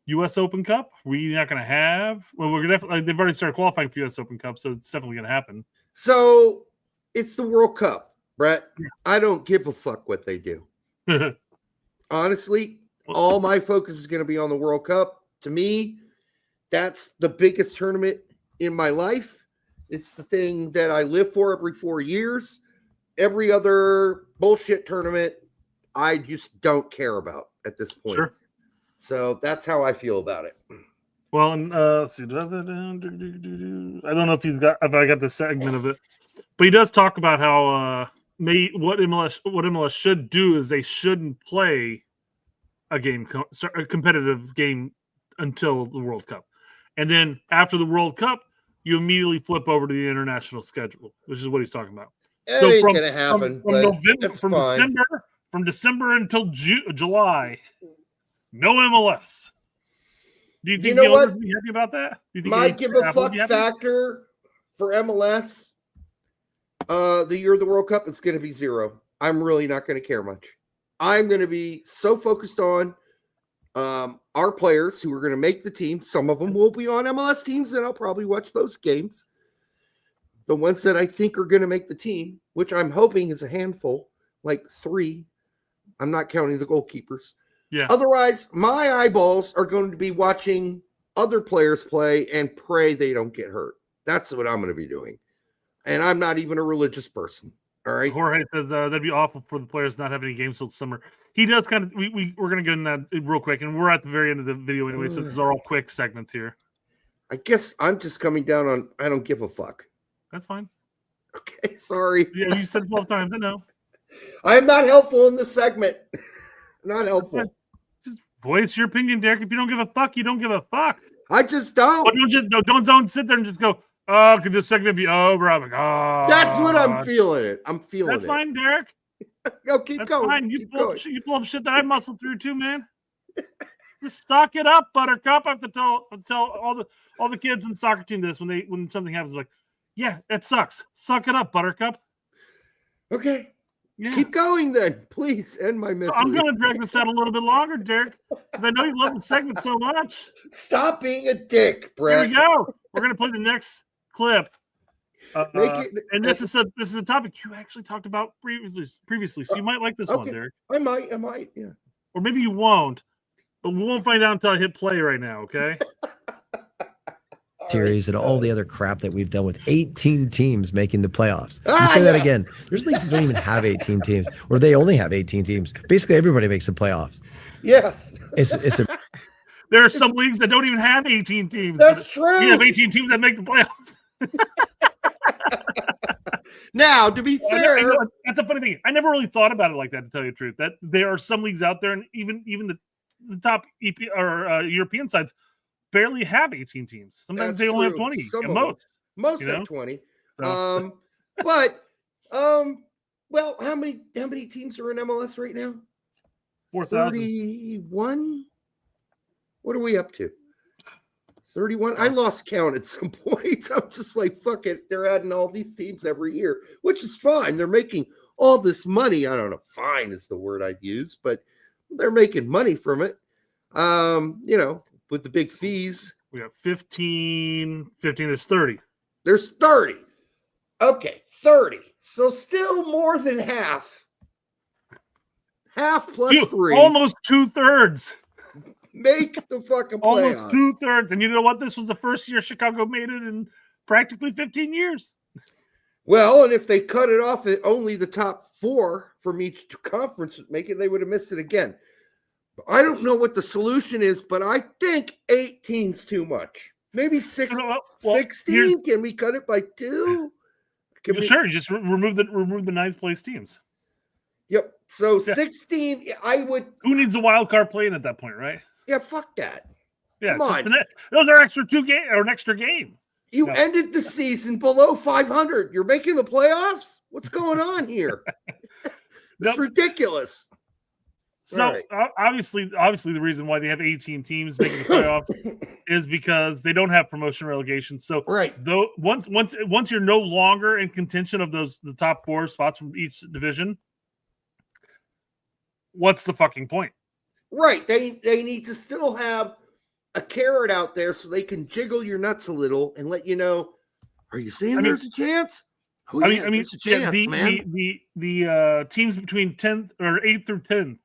Speaker 9: U.S. Open Cup? Are we not going to have? Well, we're definitely. They've already started qualifying for U.S. Open Cup, so it's definitely going to happen.
Speaker 8: So it's the World Cup, Brett. I don't give a fuck what they do. Honestly, all my focus is going to be on the World Cup. To me, that's the biggest tournament in my life. It's the thing that I live for every 4 years. Every other bullshit tournament, I just don't care about at this point.
Speaker 9: Sure.
Speaker 8: So that's how I feel about it.
Speaker 9: Well, and let's see. I don't know if I got the segment of it, but he does talk about how what MLS should do is they shouldn't play a competitive game until the World Cup. And then after the World Cup, you immediately flip over to the international schedule, which is what he's talking about.
Speaker 8: It ain't gonna happen.
Speaker 9: From November, from December until July, no MLS. Do you think the owners would be happy about that? Do you think
Speaker 8: my give a fuck factor for MLS the year of the World Cup is going to be 0. I'm really not going to care much. I'm going to be so focused on our players who are going to make the team. Some of them will be on MLS teams, and I'll probably watch those games. The ones that I think are going to make the team, which I'm hoping is a handful, like 3. I'm not counting the goalkeepers.
Speaker 9: Yeah.
Speaker 8: Otherwise, my eyeballs are going to be watching other players play and pray they don't get hurt. That's what I'm going to be doing. And I'm not even a religious person. All right.
Speaker 9: Jorge says that'd be awful for the players not having any games till summer. He does kind of. We're going to get in that real quick, and we're at the very end of the video anyway, so these are all quick segments here.
Speaker 8: I guess I'm just coming down on I don't give a fuck.
Speaker 9: That's fine.
Speaker 8: Okay, sorry.
Speaker 9: Yeah, you said 12 times. I know.
Speaker 8: I'm not helpful in this segment. Not helpful.
Speaker 9: Just voice your opinion, Derek. If you don't give a fuck, you don't give a fuck.
Speaker 8: I just don't.
Speaker 9: But don't sit there and just go, oh, could this segment be over? I'm like, oh.
Speaker 8: That's what I'm feeling it. I'm feeling
Speaker 9: That's
Speaker 8: it.
Speaker 9: fine, Derek.
Speaker 8: No, keep going.
Speaker 9: Fine. You
Speaker 8: Keep
Speaker 9: pull
Speaker 8: going.
Speaker 9: up shit that I muscled through too, man. Just suck it up, Buttercup. I have to tell all the kids in the soccer team this when something happens. Like, yeah, it sucks. Suck it up, Buttercup.
Speaker 8: Okay.
Speaker 9: Yeah.
Speaker 8: Keep going then. Please end my misery.
Speaker 9: I'm going to drag this out a little bit longer, Derek, because I know you love the segment so much.
Speaker 8: Stop being a dick, Brett.
Speaker 9: Here we go. We're going to play the next clip. And this is a topic you actually talked about previously, so you might like this one, Derek.
Speaker 8: I might, yeah.
Speaker 9: Or maybe you won't, but we won't find out until I hit play right now, okay?
Speaker 11: Series and all the other crap that we've done with 18 teams making the playoffs. Let me say that again. There's leagues that don't even have 18 teams, or they only have 18 teams. Basically, everybody makes the playoffs.
Speaker 8: Yes.
Speaker 9: There are some leagues that don't even have 18 teams.
Speaker 8: That's true.
Speaker 9: You have 18 teams that make the playoffs.
Speaker 8: Now, to be fair,
Speaker 9: that's a funny thing. I never really thought about it like that, to tell you the truth. That there are some leagues out there, and even the top EP or European sides barely have 18 teams. Sometimes they only have 20 at most.
Speaker 8: Most have 20. So. Well, how many teams are in MLS right now?
Speaker 9: 4,000.
Speaker 8: 31. What are we up to? 31. I lost count at some point. I'm just like, fuck it. They're adding all these teams every year, which is fine. They're making all this money. I don't know. Fine is the word I'd use, but they're making money from it. With the big fees.
Speaker 9: We got 15. There's 30.
Speaker 8: There's 30. Okay, 30. So still more than half. Half plus 3.
Speaker 9: Almost 2/3.
Speaker 8: Make the fucking playoffs.
Speaker 9: Almost 2/3. And you know what? This was the first year Chicago made it in practically 15 years.
Speaker 8: Well, and if they cut it off at only the top 4 from each conference would make it, they would have missed it again. I don't know what the solution is, but I think 18's too much. Maybe 16. Can we cut it by 2?
Speaker 9: Sure, just remove the ninth place teams.
Speaker 8: Yep. So 16, I would.
Speaker 9: Who needs a wild card playing at that point, right?
Speaker 8: Yeah, fuck that.
Speaker 9: Yeah, come on. Those are extra 2 game or an extra game.
Speaker 8: You ended the season below 500. You're making the playoffs? What's going on here? It's ridiculous.
Speaker 9: So obviously, the reason why they have 18 teams making the playoffs is because they don't have promotion relegation. So though once you're no longer in contention of the top 4 spots from each division, what's the fucking point?
Speaker 8: Right. They need to still have a carrot out there so they can jiggle your nuts a little and let you know, are you saying there's a chance? Oh, there's a chance, man.
Speaker 9: The teams between 10th or 8th through 10th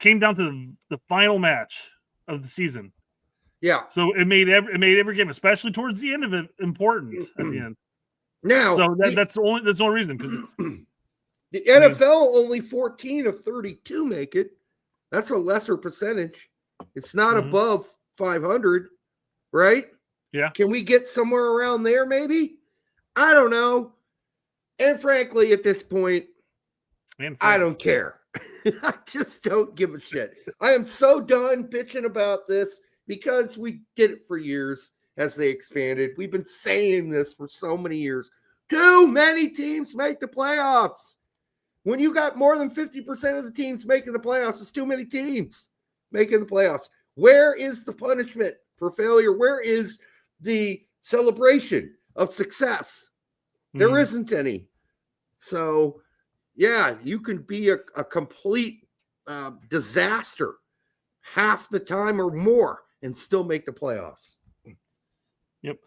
Speaker 9: came down to the final match of the season.
Speaker 8: Yeah.
Speaker 9: So it made every game, especially towards the end of it, important at the end.
Speaker 8: Now,
Speaker 9: so that's the only reason, because
Speaker 8: the NFL only 14 of 32 make it. That's a lesser percentage. It's not above 500, right?
Speaker 9: Yeah.
Speaker 8: Can we get somewhere around there? Maybe. I don't know. And frankly, at this point, I don't care. I just don't give a shit. I am so done bitching about this because we did it for years as they expanded. We've been saying this for so many years. Too many teams make the playoffs. When you got more than 50% of the teams making the playoffs, it's too many teams making the playoffs. Where is the punishment for failure? Where is the celebration of success? There isn't any. So, yeah, you can be a complete disaster half the time or more and still make the playoffs.
Speaker 9: Yep.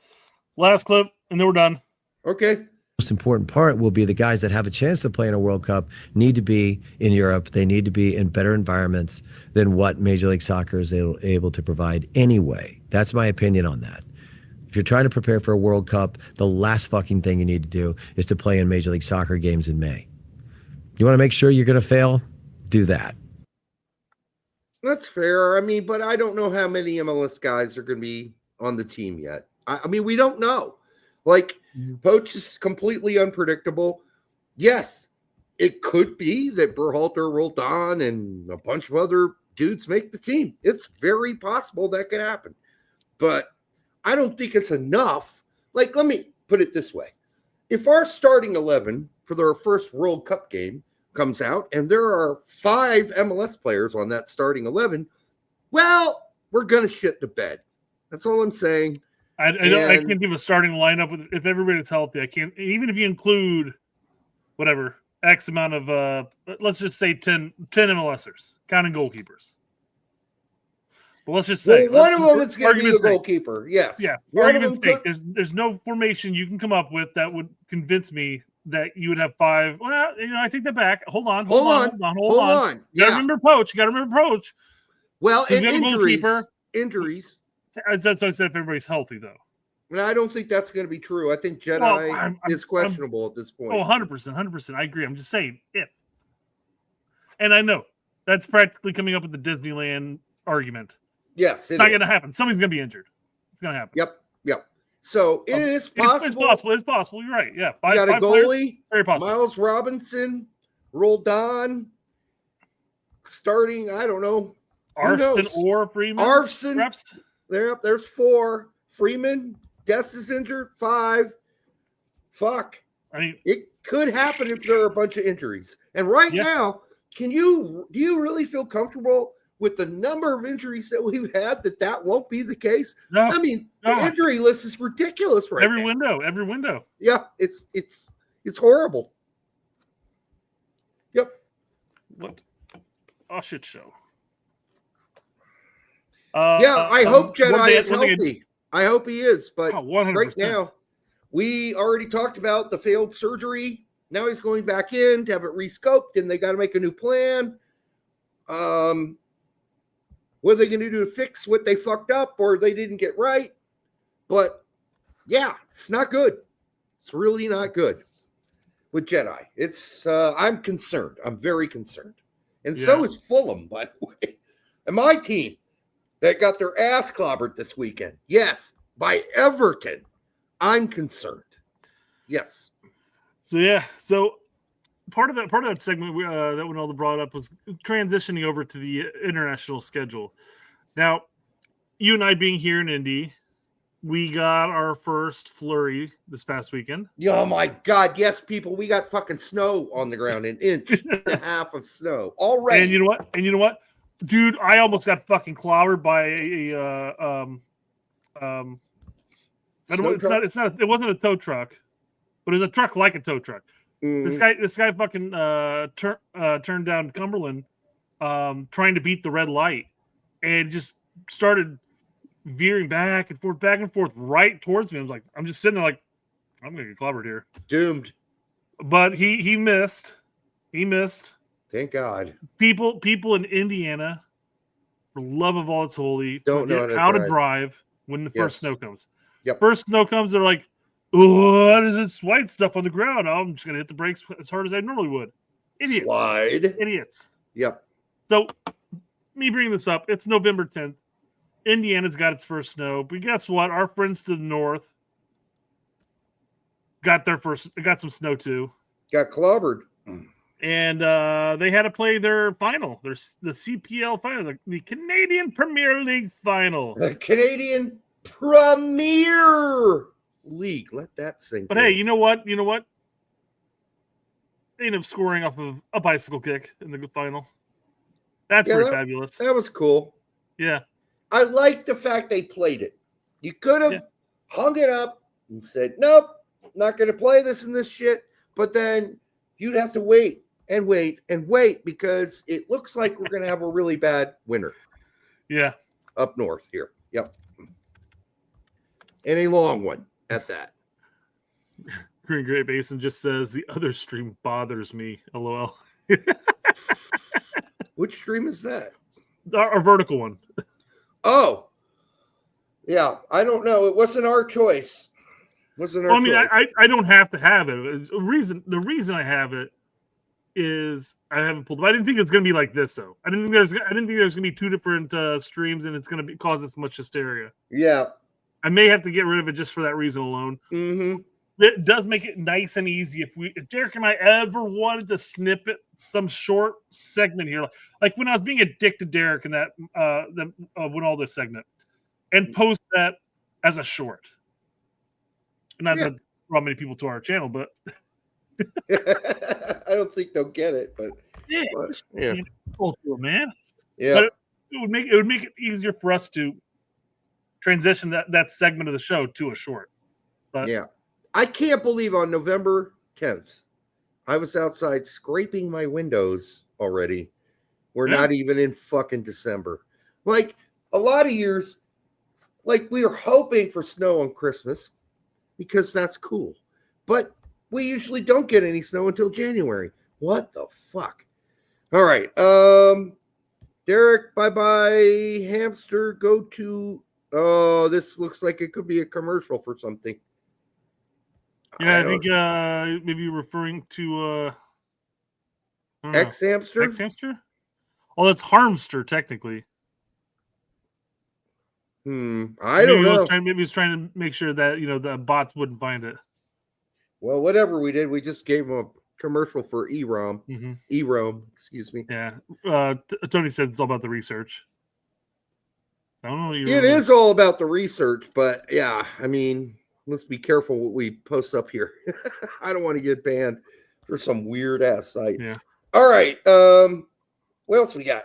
Speaker 9: Last clip, and then we're done.
Speaker 8: Okay.
Speaker 11: Most important part will be the guys that have a chance to play in a World Cup need to be in Europe. They need to be in better environments than what Major League Soccer is able to provide anyway. That's my opinion on that. If you're trying to prepare for a World Cup, the last fucking thing you need to do is to play in Major League Soccer games in May. You want to make sure you're going to fail? Do that.
Speaker 8: That's fair. I mean, but I don't know how many MLS guys are going to be on the team yet. I mean, we don't know. Like, Poach is completely unpredictable. Yes, it could be that Berhalter, Roldan, and a bunch of other dudes make the team. It's very possible that could happen. But I don't think it's enough. Like, let me put it this way. If our starting 11 for their first World Cup game comes out and there are 5 MLS players on that starting 11, well, we're going to shit the bed. That's all I'm saying.
Speaker 9: I can't give a starting lineup with if everybody's healthy. I can't, even if you include whatever X amount of let's just say 10 MLSers, counting goalkeepers. But let's just say
Speaker 8: one of them is going to be the goalkeeper. Yes.
Speaker 9: Yeah. For argument's sake, there's no formation you can come up with that would convince me that you would have 5. Well, I take that back. Hold on.
Speaker 8: Hold on.
Speaker 9: You gotta remember Poach.
Speaker 8: Well, and
Speaker 9: injuries.
Speaker 8: Injuries.
Speaker 9: That's what I said. If everybody's healthy, though.
Speaker 8: And I don't think that's going to be true. I think Jedi is questionable at this point.
Speaker 9: 100%. I agree. I'm just saying if. And I know that's practically coming up with the Disneyland argument.
Speaker 8: Yes,
Speaker 9: it's not going to happen. Somebody's going to be injured. It's going to happen.
Speaker 8: Yep. So it is possible.
Speaker 9: It's possible. You're right. Yeah.
Speaker 8: You got a goalie,
Speaker 9: players, very possible.
Speaker 8: Miles Robinson, Roldan, starting, I don't know.
Speaker 9: Arfston or Freeman.
Speaker 8: Arfston. There's 4. Freeman, Dest is injured. 5. Fuck.
Speaker 9: I mean,
Speaker 8: it could happen if there are a bunch of injuries. And now, do you really feel comfortable with the number of injuries that we've had that won't be the case?
Speaker 9: No.
Speaker 8: I mean, the injury list is ridiculous right
Speaker 9: now. Every window.
Speaker 8: Yeah, it's horrible. Yep.
Speaker 9: What a shit show.
Speaker 8: I hope Jedi is healthy. I hope he is, but
Speaker 9: 100%.
Speaker 8: Right now, we already talked about the failed surgery. Now he's going back in to have it rescoped, and they got to make a new plan. What are they going to do to fix what they fucked up or they didn't get right? But yeah, it's not good. It's really not good with Jedi. It's I'm concerned. I'm very concerned, and so is Fulham, by the way, and my team. That got their ass clobbered this weekend. Yes, by Everton. I'm concerned. Yes.
Speaker 9: So part of that segment that Winalda brought up was transitioning over to the international schedule. Now, you and I being here in Indy, we got our first flurry this past weekend.
Speaker 8: Oh my God! Yes, people, we got fucking snow on the ground, an inch and a half of snow already.
Speaker 9: And you know what? Dude, I almost got fucking clobbered by it wasn't a tow truck, but it was a truck like a tow truck. This guy fucking turned down Cumberland trying to beat the red light and just started veering back and forth right towards me. I was like, I'm just sitting there like, I'm gonna get clobbered here.
Speaker 8: Doomed.
Speaker 9: But he missed. He missed.
Speaker 8: Thank God.
Speaker 9: People in Indiana, for love of all that's holy,
Speaker 8: don't know
Speaker 9: how to drive when the first snow comes.
Speaker 8: Yep.
Speaker 9: First snow comes, they're like, "Oh, what is this white stuff on the ground? I'm just gonna hit the brakes as hard as I normally would." Idiots.
Speaker 8: Slide.
Speaker 9: Idiots.
Speaker 8: Yep.
Speaker 9: So, me bringing this up, it's November 10th. Indiana's got its first snow, but guess what? Our friends to the north got some snow too.
Speaker 8: Got clobbered.
Speaker 9: and they had to play their final, the CPL final, the Canadian Premier League final.
Speaker 8: The Canadian Premier League. Let that sink
Speaker 9: But
Speaker 8: in.
Speaker 9: hey, you know what? They ended up scoring off of a bicycle kick in the final. That's pretty fabulous.
Speaker 8: That was cool.
Speaker 9: Yeah.
Speaker 8: I like the fact they played it. You could have hung it up and said, nope, not going to play this and this shit. But then you'd have to wait and wait and wait because it looks like we're going to have a really bad winter.
Speaker 9: Yeah.
Speaker 8: Up north here. Yep. And a long one at that.
Speaker 9: Green Great Basin just says the other stream bothers me. LOL.
Speaker 8: Which stream is that?
Speaker 9: Our vertical one.
Speaker 8: Oh. Yeah. I don't know. It wasn't our choice. Wasn't our choice.
Speaker 9: I don't have to have it. The reason I have it is I haven't pulled it. I didn't think it was going to be like this, though. I didn't think there's going to be two different streams and it's going to cause this much hysteria.
Speaker 8: Yeah.
Speaker 9: I may have to get rid of it just for that reason alone.
Speaker 8: Mm-hmm.
Speaker 9: It does make it nice and easy. If Derek and I ever wanted to snippet some short segment here, like when I was being a dick to Derek in that Win All This segment, and post that as a short. Not that draw many people to our channel, but
Speaker 8: I don't think they'll get it. But
Speaker 9: yeah, man.
Speaker 8: Yeah,
Speaker 9: but it would make it easier for us to transition that segment of the show to a short. But
Speaker 8: yeah, I can't believe on November 10th, I was outside scraping my windows already. We're not even in fucking December. Like a lot of years, like we were hoping for snow on Christmas because that's cool. But we usually don't get any snow until January. What the fuck? All right. Derek, bye-bye. Hamster, go to... Oh, this looks like it could be a commercial for something.
Speaker 9: Yeah, I think maybe referring to
Speaker 8: X-Hamster?
Speaker 9: X-Hamster? Oh, that's Harmster, technically.
Speaker 8: I don't know.
Speaker 9: Maybe he's trying to make sure that, the bots wouldn't find it.
Speaker 8: Well, whatever we did, we just gave him a commercial for EROM.
Speaker 9: Mm-hmm.
Speaker 8: EROM, excuse me.
Speaker 9: Yeah. Tony said it's all about the research. I don't know.
Speaker 8: It is all about the research, but yeah, I mean, let's be careful what we post up here. I don't want to get banned for some weird ass site.
Speaker 9: Yeah.
Speaker 8: All right. What else we got?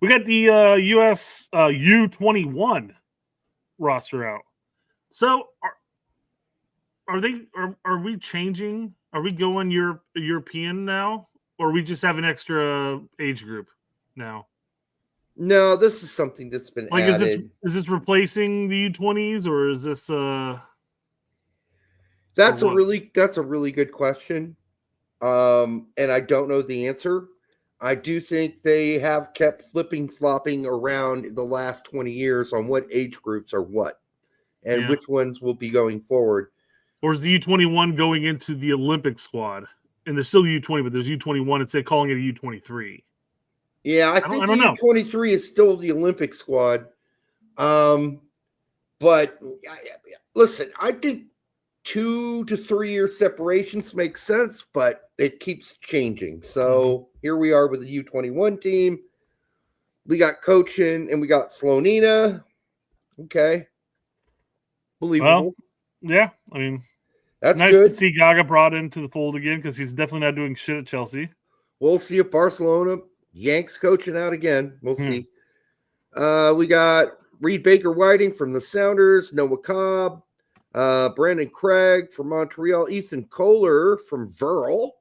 Speaker 9: We got the US U21 roster out. So are we changing? Are we going European now, or we just have an extra age group now?
Speaker 8: No, this is something that's been added.
Speaker 9: Is this replacing the U20s, or is this
Speaker 8: That's a really good question. And I don't know the answer. I do think they have kept flopping around the last 20 years on what age groups are what and which ones will be going forward.
Speaker 9: Or is the U21 going into the Olympic squad? And there's still U20, but there's U21. It's calling it a U23.
Speaker 8: Yeah, I think the U23 is still the Olympic squad. But listen, I think 2 to 3 year separations make sense, but it keeps changing. So here we are with the U21 team. We got coaching and we got Slonina. Okay. Believable.
Speaker 9: Well, yeah, I mean,
Speaker 8: that's
Speaker 9: nice
Speaker 8: good
Speaker 9: to see Gaga brought into the fold again because he's definitely not doing shit at Chelsea.
Speaker 8: We'll see if Barcelona yanks coaching out again. We'll see. We got Reed Baker Whiting from the Sounders, Noah Cobb, Brandon Craig from Montreal, Ethan Kohler from Verl.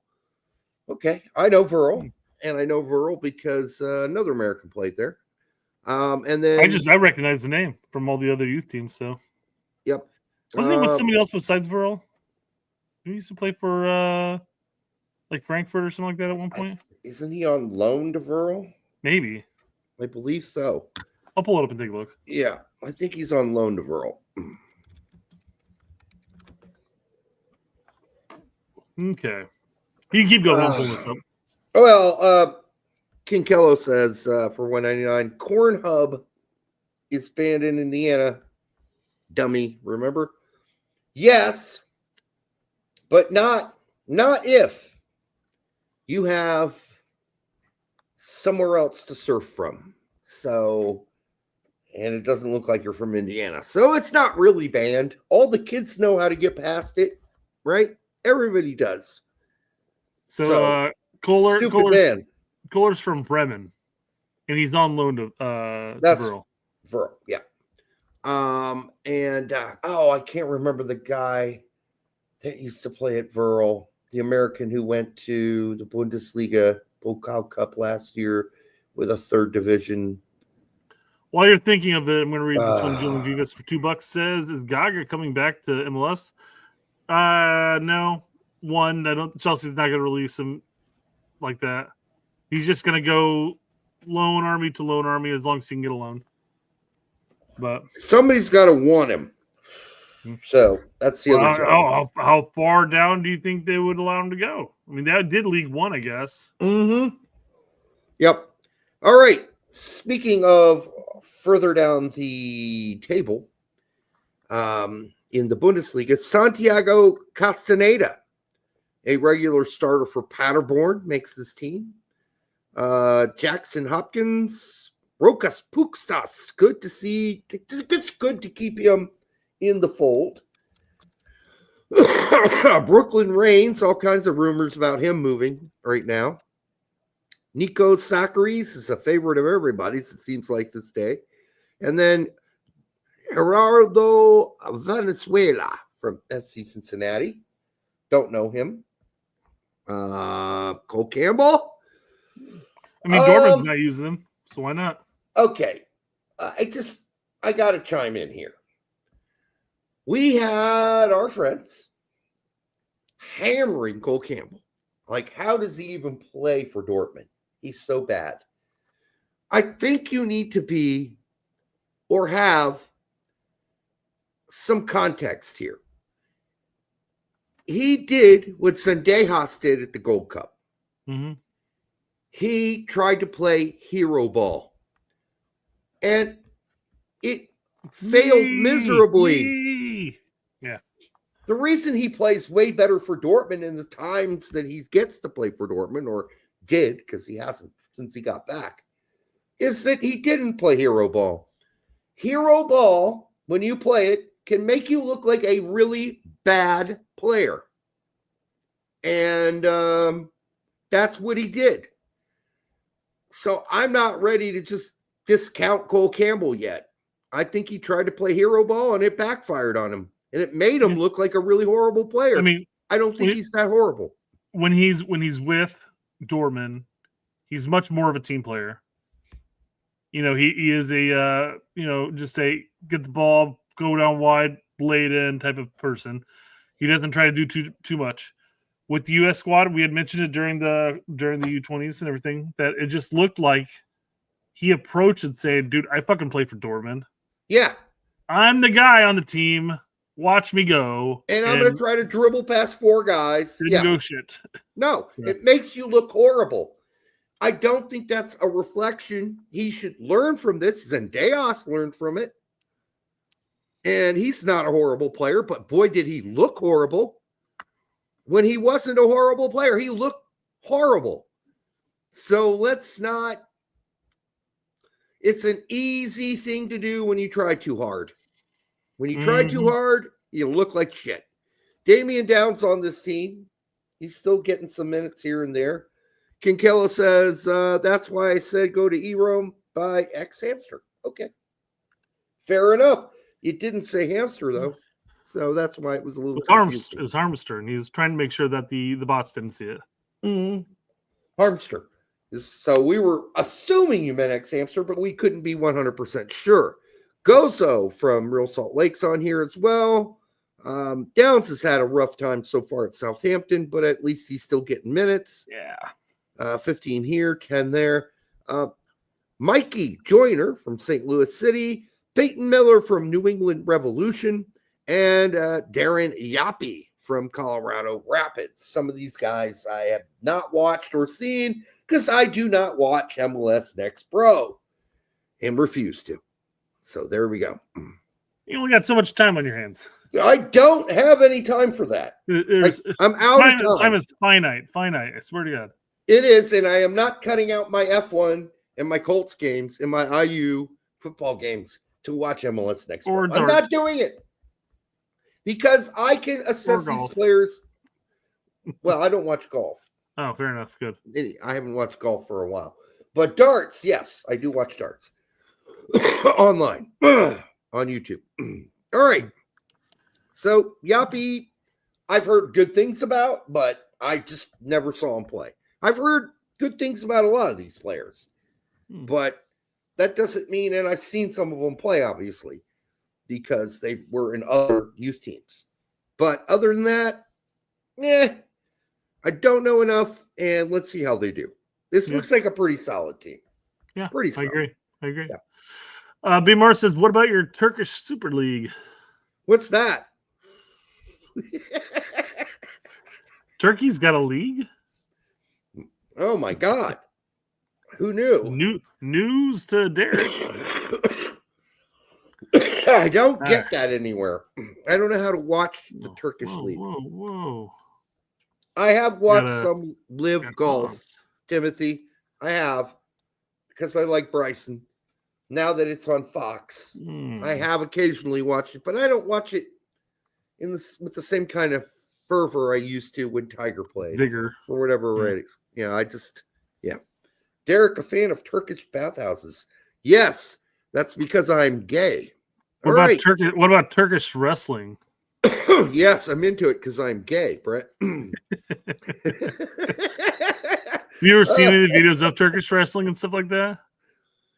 Speaker 8: Okay, I know Verl, and I know Verl because another American played there. And then
Speaker 9: I recognize the name from all the other youth teams. So,
Speaker 8: yep,
Speaker 9: wasn't he with somebody else besides Verl? He used to play for like Frankfurt or something like that at one point.
Speaker 8: Isn't he on loan to Verl?
Speaker 9: Maybe.
Speaker 8: I believe so.
Speaker 9: I'll pull it up and take a look.
Speaker 8: Yeah, I think he's on loan to Verl.
Speaker 9: Okay. You can keep going. I'll pull this up.
Speaker 8: Well, King Kello says for $1.99, Corn Hub is banned in Indiana. Dummy, remember? Yes, but not Not if you have somewhere else to surf from. So, and it doesn't look like you're from Indiana. So it's not really banned. All the kids know how to get past it, right? Everybody does.
Speaker 9: So Kohler's
Speaker 8: Kohler's
Speaker 9: from Bremen, and he's on loan to
Speaker 8: That's
Speaker 9: Verl.
Speaker 8: Verl, yeah. I can't remember the guy that used to play at Verl, the American who went to the Bundesliga Pokal Cup last year with a third division.
Speaker 9: While you're thinking of it, I'm going to read this one. Julian Vivas for $2 says, "Is Gaga coming back to MLS?" No. One, Chelsea's not going to release him like that. He's just going to go loan army to loan army as long as he can get a loan. But
Speaker 8: somebody's got to want him. So that's the other job.
Speaker 9: How far down do you think they would allow him to go? I mean, that did League One, I guess.
Speaker 8: Mm-hmm. Yep. All right. Speaking of further down the table, in the Bundesliga, Santiago Castaneda, a regular starter for Paderborn, makes this team. Jackson Hopkins, Rokas Pukstas, good to see. It's good to keep him in the fold. Brooklyn Reigns, all kinds of rumors about him moving right now. Nico Sakaris is a favorite of everybody's, it seems like this day. And then Gerardo Valenzuela from SC Cincinnati. Don't know him. Cole Campbell.
Speaker 9: I mean, Dortmund's not using them, so why not?
Speaker 8: Okay. I got to chime in here. We had our friends hammering Cole Campbell. Like, how does he even play for Dortmund? He's so bad. I think you need to be or have some context here. He did what Sendejas did at the Gold Cup.
Speaker 9: Mm-hmm.
Speaker 8: He tried to play hero ball. And it failed miserably.
Speaker 9: Yeah.
Speaker 8: The reason he plays way better for Dortmund in the times that he gets to play for Dortmund, or did, because he hasn't since he got back, is that he didn't play hero ball. Hero ball, when you play it, can make you look like a really bad player. And that's what he did. So I'm not ready to just discount Cole Campbell yet. I think he tried to play hero ball and it backfired on him. And it made him look like a really horrible player.
Speaker 9: I mean,
Speaker 8: I don't think he's that horrible.
Speaker 9: When he's with Dortmund, he's much more of a team player. You know, he is a just a get the ball, go down wide, lay it in type of person. He doesn't try to do too much. With the U.S. squad, we had mentioned it during the U20s and everything, that it just looked like he approached and said, "Dude, I fucking play for Dortmund.
Speaker 8: Yeah,
Speaker 9: I'm the guy on the team. Watch me go.
Speaker 8: And I'm going to try to dribble past four guys."
Speaker 9: Didn't go shit.
Speaker 8: No, it makes you look horrible. I don't think that's a reflection. He should learn from this. Zendejas learned from it. And he's not a horrible player, but boy, did he look horrible. When he wasn't a horrible player, he looked horrible. So let's not. It's an easy thing to do when you try too hard. When you try too hard, you look like shit. Damian Downs on this team. He's still getting some minutes here and there. Kinkella says, that's why I said go to E-Rome by X Hamster. Okay. Fair enough. It didn't say hamster, though. So that's why it was a little confusing.
Speaker 9: It was Harmster, and he was trying to make sure that the bots didn't see it.
Speaker 8: Mm-hmm. Harmster. So we were assuming you meant X Hamster, but we couldn't be 100% sure. Gozo from Real Salt Lake's on here as well. Downs has had a rough time so far at Southampton, but at least he's still getting minutes.
Speaker 9: Yeah.
Speaker 8: 15 here, 10 there. Mikey Joyner from St. Louis City. Peyton Miller from New England Revolution. And Darren Yappy from Colorado Rapids. Some of these guys I have not watched or seen because I do not watch MLS Next Pro and refuse to. So there we go.
Speaker 9: You only got so much time on your hands.
Speaker 8: I don't have any time for that. I'm out of time.
Speaker 9: Time is finite. I swear to God.
Speaker 8: It is, and I am not cutting out my F1 and my Colts games and my IU football games to watch MLS next
Speaker 9: Or
Speaker 8: month. I'm not doing it because I can assess these players. Well, I don't watch golf.
Speaker 9: Oh, fair enough. Good.
Speaker 8: I haven't watched golf for a while. But darts, yes, I do watch darts online on YouTube. All right. So, Yappy, I've heard good things about, but I just never saw him play. I've heard good things about a lot of these players, but that doesn't mean, and I've seen some of them play, obviously, because they were in other youth teams. But other than that, I don't know enough, and let's see how they do. This looks like a pretty solid team.
Speaker 9: Yeah,
Speaker 8: pretty solid.
Speaker 9: I agree.
Speaker 8: Yeah.
Speaker 9: B. Mars says, what about your Turkish Super League?
Speaker 8: What's that?
Speaker 9: Turkey's got a league?
Speaker 8: Oh, my God. Who knew?
Speaker 9: News to Derek.
Speaker 8: I don't get that anywhere. I don't know how to watch the Turkish league.
Speaker 9: Whoa.
Speaker 8: I have watched some live golf, Timothy. I have, because I like Bryson. Now that it's on Fox, I have occasionally watched it, but I don't watch it with the same kind of fervor I used to when Tiger played.
Speaker 9: Vigor.
Speaker 8: For whatever ratings. Yeah, Derek, a fan of Turkish bathhouses. Yes, that's because I'm gay.
Speaker 9: What about Turkish wrestling?
Speaker 8: Yes, I'm into it because I'm gay, Brett.
Speaker 9: Have you ever seen any videos of Turkish wrestling and stuff like that?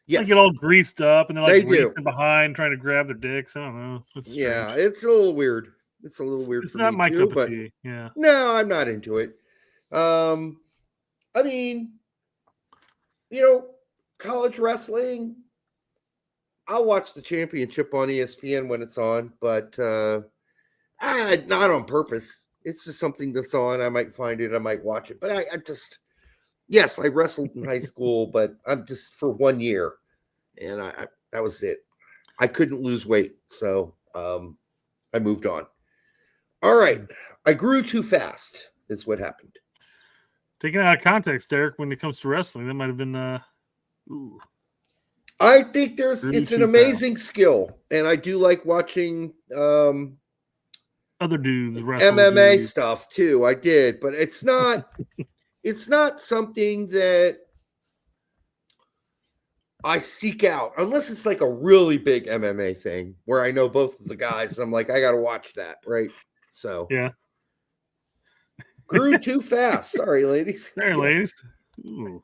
Speaker 8: Yes.
Speaker 9: They get all greased up and they're like
Speaker 8: They do.
Speaker 9: reaching behind trying to grab their dicks. I don't know. It's
Speaker 8: it's a little weird. It's for
Speaker 9: not
Speaker 8: me
Speaker 9: my
Speaker 8: too,
Speaker 9: cup of tea. Yeah.
Speaker 8: No, I'm not into it. I mean, college wrestling, I'll watch the championship on ESPN when it's on, but not on purpose. It's just something that's on. I might find it. I might watch it. But I wrestled in high school, but I'm just for 1 year. And that was it. I couldn't lose weight. So I moved on. All right. I grew too fast is what happened.
Speaker 9: Taken out of context, Derek, when it comes to wrestling, that might have been
Speaker 8: I think it's an amazing skill, and I do like watching
Speaker 9: other dudes wrestle
Speaker 8: MMA stuff too. I did, but it's not something that I seek out unless it's like a really big MMA thing where I know both of the guys. And I'm like, I got to watch that, right? So
Speaker 9: yeah.
Speaker 8: Grew too fast. Sorry, ladies.
Speaker 9: Sorry, ladies. Ooh.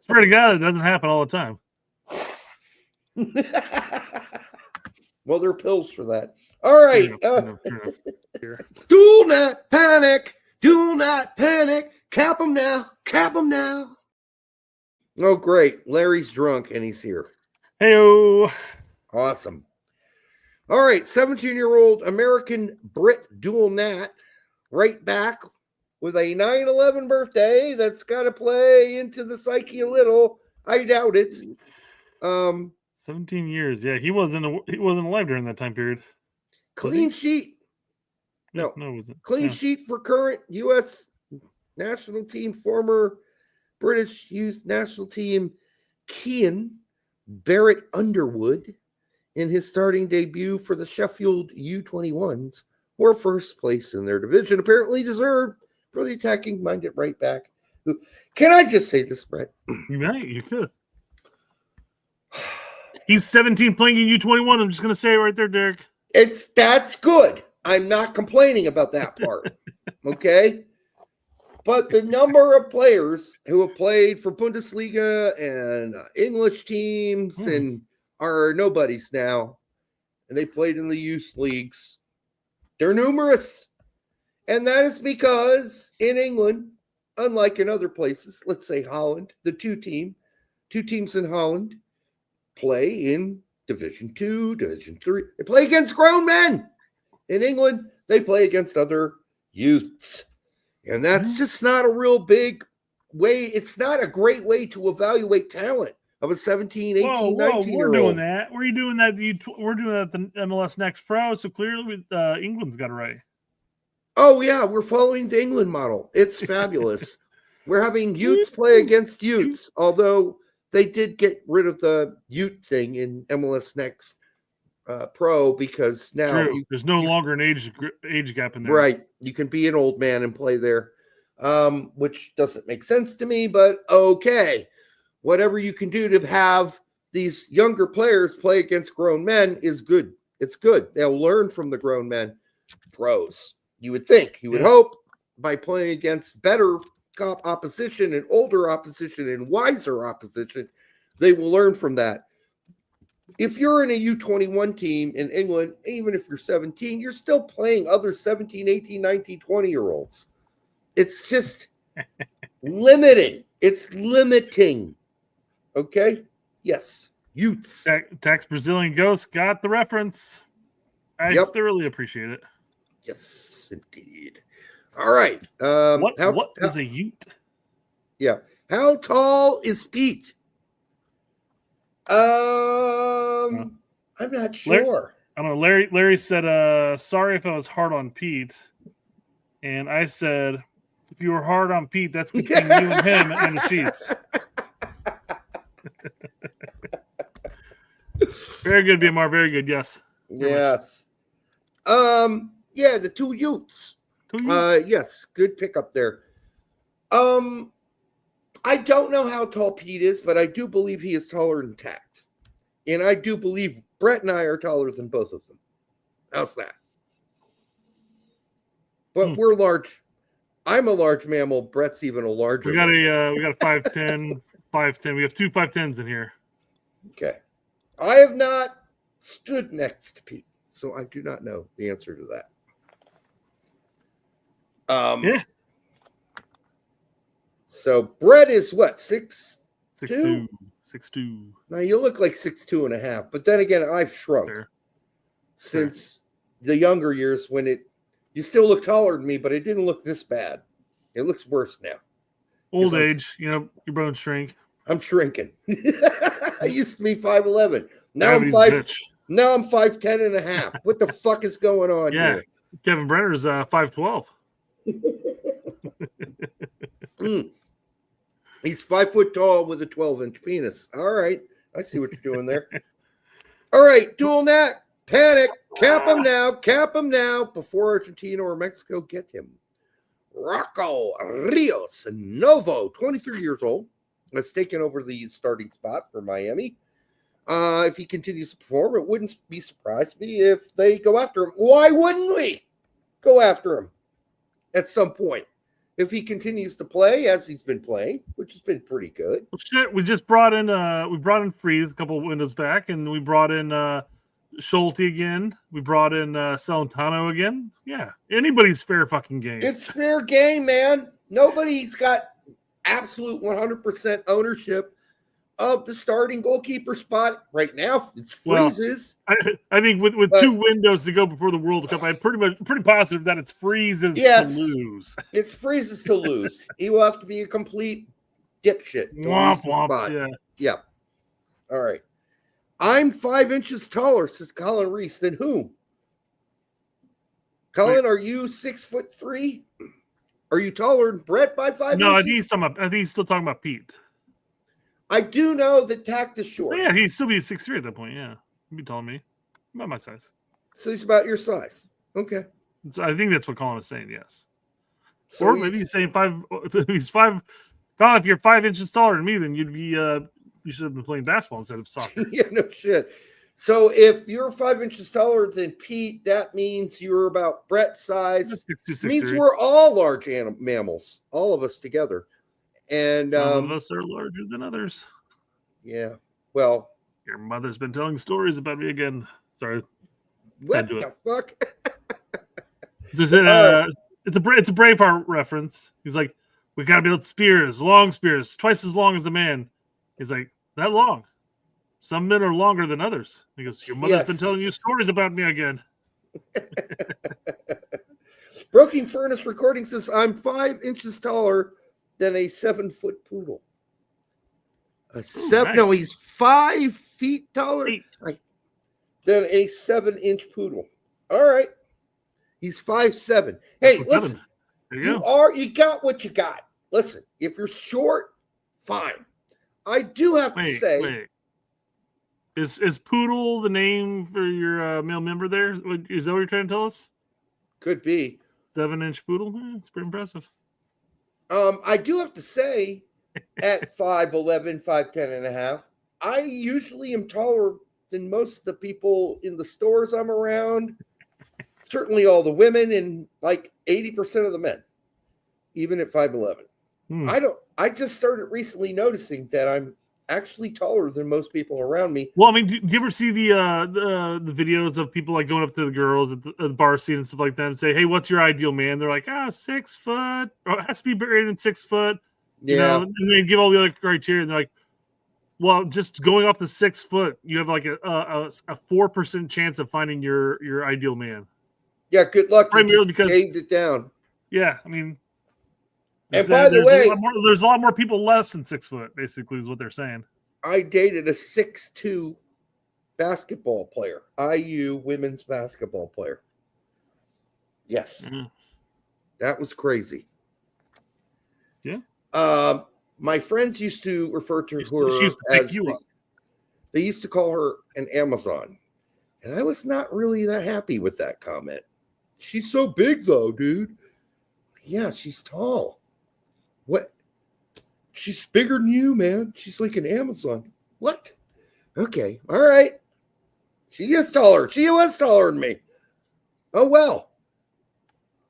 Speaker 9: Swear to God, it doesn't happen all the time.
Speaker 8: Well, there are pills for that. All right. Do not panic. Do not panic. Cap them now. Cap them now. Oh, great. Larry's drunk and he's here.
Speaker 9: Hey-o.
Speaker 8: Awesome. All right. 17-year-old American Brit Dual Nat right back with a 9/11 birthday. That's got to play into the psyche a little. I doubt it.
Speaker 9: 17 years. Yeah, he wasn't alive during that time period.
Speaker 8: Clean sheet. No,
Speaker 9: it wasn't.
Speaker 8: Clean sheet for current U.S. national team, former British youth national team, Kean Barrett Underwood, in his starting debut for the Sheffield U21s, were first place in their division. Apparently deserved for the attacking-minded right back. Can I just say this, Brett?
Speaker 9: You could. He's 17 playing in U21. I'm just going to say it right there, Derek.
Speaker 8: That's good. I'm not complaining about that part. Okay? But the number of players who have played for Bundesliga and English teams and are nobodies now, and they played in the youth leagues, they're numerous. And that is because in England, unlike in other places, let's say Holland, the two teams in Holland play in Division 2, Division 3. They play against grown men. In England, they play against other youths. And that's just not a real big way. It's not a great way to evaluate talent of a 17, 18,
Speaker 9: Whoa,
Speaker 8: 19
Speaker 9: we're
Speaker 8: year
Speaker 9: doing
Speaker 8: old.
Speaker 9: that. Where are you doing that? We're doing that at the MLS Next Pro. So clearly, England's got it right.
Speaker 8: Oh, yeah. We're following the England model. It's fabulous. We're having Utes play against Utes, although they did get rid of the Ute thing in MLS Next Pro because now
Speaker 9: there's no longer an age gap in there.
Speaker 8: Right. You can be an old man and play there, which doesn't make sense to me, but okay. Whatever you can do to have these younger players play against grown men is good. It's good. They'll learn from the grown men. Pros. You would think, you would hope by playing against better opposition and older opposition and wiser opposition, they will learn from that. If you're in a U21 team in England, even if you're 17, you're still playing other 17, 18, 19, 20-year-olds. It's just limiting. It's limiting. Okay? Yes. Utes.
Speaker 9: Tax Brazilian Ghost got the reference. I thoroughly appreciate it.
Speaker 8: Yes, indeed. All right.
Speaker 9: What is a Ute?
Speaker 8: Yeah. How tall is Pete? I'm not sure.
Speaker 9: I don't know. Larry said, sorry if I was hard on Pete. And I said, if you were hard on Pete, that's between you and him and the sheets. Very good, BMR. Very good. Yes.
Speaker 8: Yes. Yeah, the two Utes. Yes, good pickup there. I don't know how tall Pete is, but I do believe he is taller than Tact. And I do believe Brett and I are taller than both of them. How's that? But we're large. I'm a large mammal. Brett's even a larger.
Speaker 9: We got a 5'10", 5'10". We have two 5'10s in here.
Speaker 8: Okay. I have not stood next to Pete, so I do not know the answer to that.
Speaker 9: Yeah.
Speaker 8: So Brett is what, 6'2"?
Speaker 9: 6'2".
Speaker 8: Now you look like 6'2.5", but then again, I've shrunk since the younger years when you still look taller than me, but it didn't look this bad. It looks worse now.
Speaker 9: Old age, your bones shrink.
Speaker 8: I'm shrinking. I used to be 5'11". Now I'm 5'10.5". What the fuck is going on here?
Speaker 9: Kevin Brenner's 5'12".
Speaker 8: He's 5 foot tall with a 12-inch penis. All right. I see what you're doing there. All right. Dual neck. Panic. Cap him now. Cap him now before Argentina or Mexico get him. Rocco Rios Novo, 23 years old, has taken over the starting spot for Miami. If he continues to perform, it wouldn't be surprised me if they go after him. Why wouldn't we go after him at some point? If he continues to play as he's been playing, which has been pretty good.
Speaker 9: Well, shit, we just brought in Freeze a couple of windows back, and we brought in Schulte again. We brought in Celentano again. Yeah, anybody's fair fucking game.
Speaker 8: It's fair game, man. Nobody's got absolute 100% ownership of the starting goalkeeper spot right now. It's Freeze's.
Speaker 9: Well, I think with two windows to go before the World Cup, I'm pretty positive that it's Freeze's to lose.
Speaker 8: It's Freeze's to lose. He will have to be a complete dipshit.
Speaker 9: Womp womp.
Speaker 8: Yeah. All right. I'm 5 inches taller, says Colin Reese. Than whom? Colin, are you 6'3"? Are you taller than Brett by 5 inches?
Speaker 9: No, I think he's still talking about Pete.
Speaker 8: I do know that Tact is short.
Speaker 9: Yeah, he'd still be 6'3" at that point. Yeah, he'd be taller than me, about my size.
Speaker 8: So he's about your size. Okay.
Speaker 9: So I think that's what Colin is saying. Yes.
Speaker 8: So
Speaker 9: or maybe he's saying 5. If he's 5, Colin, if you're 5 inches taller than me, then you'd be. You should have been playing basketball instead of soccer.
Speaker 8: Yeah, no shit. So if you're 5 inches taller than Pete, that means you're about Brett's size.
Speaker 9: 6'2",
Speaker 8: means we're all large mammals, all of us together. And
Speaker 9: some of us are larger than others.
Speaker 8: Yeah. Well,
Speaker 9: your mother's been telling stories about me again. Sorry.
Speaker 8: What the fuck?
Speaker 9: It's a Braveheart reference. He's like, we gotta build spears, long spears, twice as long as the man. He's like, that long? Some men are longer than others. He goes, your mother's been telling you stories about me again.
Speaker 8: Broken Furnace Recording says, I'm 5 inches taller than a 7-foot poodle. A 7. No,
Speaker 9: nice.
Speaker 8: he's 5 feet taller
Speaker 9: 8.
Speaker 8: than a 7-inch poodle. All right. He's 5'7". Hey,
Speaker 9: That's
Speaker 8: listen.
Speaker 9: There you go.
Speaker 8: You got what you got. Listen, if you're short, fine. I do have to say.
Speaker 9: Wait. Is Poodle the name for your male member there? Is that what you're trying to tell us?
Speaker 8: Could be.
Speaker 9: 7-inch Poodle? It's pretty impressive.
Speaker 8: I do have to say, at 5'11", 5'10" and a half, I usually am taller than most of the people in the stores I'm around. Certainly all the women and like 80% of the men, even at 5'11". I just started recently noticing that I'm actually taller than most people around me.
Speaker 9: Well, I mean, do you ever see the videos of people like going up to the girls at the bar scene and stuff like that and say, "Hey, what's your ideal man?" They're like, 6 foot, or it has to be bigger than 6 foot.
Speaker 8: Yeah.
Speaker 9: You know, and they give all the other criteria. And they're like, well, just going off the 6 foot, you have like a 4% chance of finding your ideal man.
Speaker 8: Yeah, good luck.
Speaker 9: Primarily because
Speaker 8: shaved it down.
Speaker 9: Yeah, I mean,
Speaker 8: and by the way,
Speaker 9: there's a lot more people less than 6 foot. Basically, is what they're saying.
Speaker 8: I dated a 6'2" basketball player, IU women's basketball player. Yes, that was crazy.
Speaker 9: Yeah.
Speaker 8: My friends used to refer to her as they used to call her an Amazon, and I was not really that happy with that comment. She's so big, though, dude. Yeah, she's tall. What? She's bigger than you, man. She's like an Amazon. What? Okay. All right. She is taller. She was taller than me. Oh, well.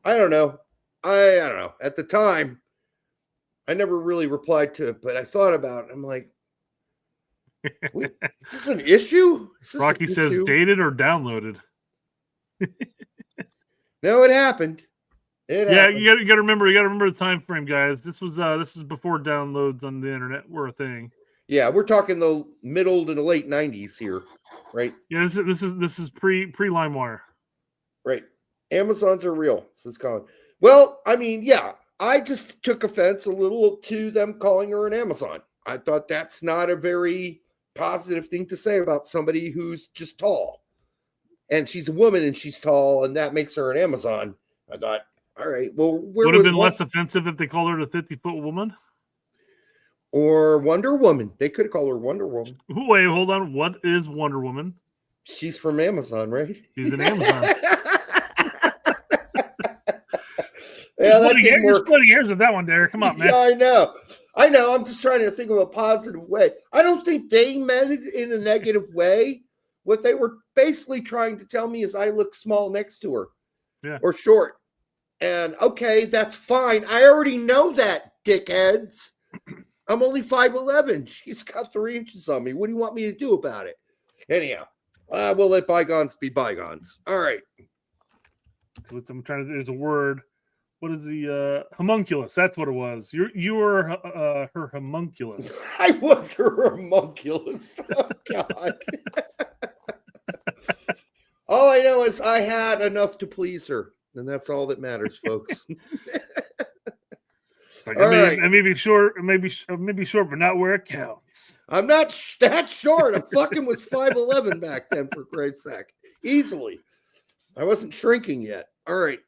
Speaker 8: I don't know. I don't know. At the time, I never really replied to it, but I thought about it. I'm like, is this an issue?
Speaker 9: Rocky says dated or downloaded.
Speaker 8: No, it happened. Happened.
Speaker 9: You got to remember the time frame, guys. This is before downloads on the internet were a thing.
Speaker 8: Yeah, we're talking the middle to the late 90s here, right?
Speaker 9: Yeah, this is pre LimeWire.
Speaker 8: Right. Amazons are real, says Colin. Well, I mean, yeah, I just took offense a little to them calling her an Amazon. I thought that's not a very positive thing to say about somebody who's just tall. And she's a woman and she's tall, and that makes her an Amazon. I thought, all right, well,
Speaker 9: would have been less offensive if they called her the 50-foot woman?
Speaker 8: Or Wonder Woman. They could have called her Wonder Woman.
Speaker 9: Wait, hold on. What is Wonder Woman?
Speaker 8: She's from Amazon, right?
Speaker 9: She's an Amazon.
Speaker 8: Yeah,
Speaker 9: you're splitting hairs with that one, Derek. Come on, man.
Speaker 8: Yeah, I know. I'm just trying to think of a positive way. I don't think they meant it in a negative way. What they were basically trying to tell me is I look small next to her.
Speaker 9: Yeah.
Speaker 8: Or short. And okay, that's fine. I already know that, dickheads. I'm only 5'11". She's got 3 inches on me. What do you want me to do about it? Anyhow, we'll let bygones be bygones. All right.
Speaker 9: I'm trying to. There's a word. What is the homunculus? That's what it was. You were her homunculus.
Speaker 8: I was her homunculus. Oh God. All I know is I had enough to please her, and that's all that matters, folks.
Speaker 9: I may be short, maybe short, but not where it counts.
Speaker 8: I'm not that short. I'm fucking was 5'11" back then, for Christ's sake. Easily. I wasn't shrinking yet. All right.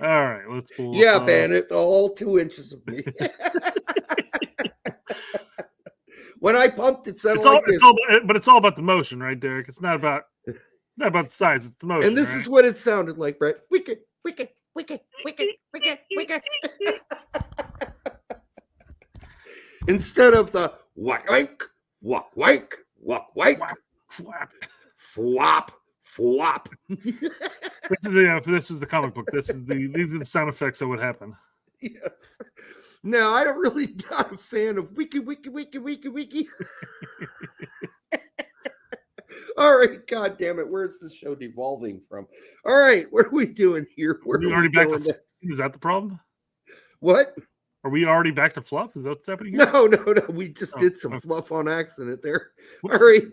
Speaker 9: All right, let's pull.
Speaker 8: Yeah, Bandit, the whole 2 inches of me. When I pumped it, sounded like this.
Speaker 9: But it's all about the motion, right, Derek? It's not about the size. It's the motion.
Speaker 8: And this is what it sounded like, Brett. Wicked, wicked, wicked, wicked, wicked, wicked. Instead of the whack, wank, whack, wank, whack, wank,
Speaker 9: flap,
Speaker 8: flop, flop.
Speaker 9: This is the comic book. These are the sound effects that would happen.
Speaker 8: Yes. No, I don't really not a fan of wiki, wiki, wiki, wiki, wiki. All right, God damn it. Where's this show devolving from? All right, what are we doing here?
Speaker 9: Are we already back to fluff? Is that the problem?
Speaker 8: What?
Speaker 9: Are we already back to fluff? Is that what's happening here?
Speaker 8: No. We just did some fluff on accident there. All right.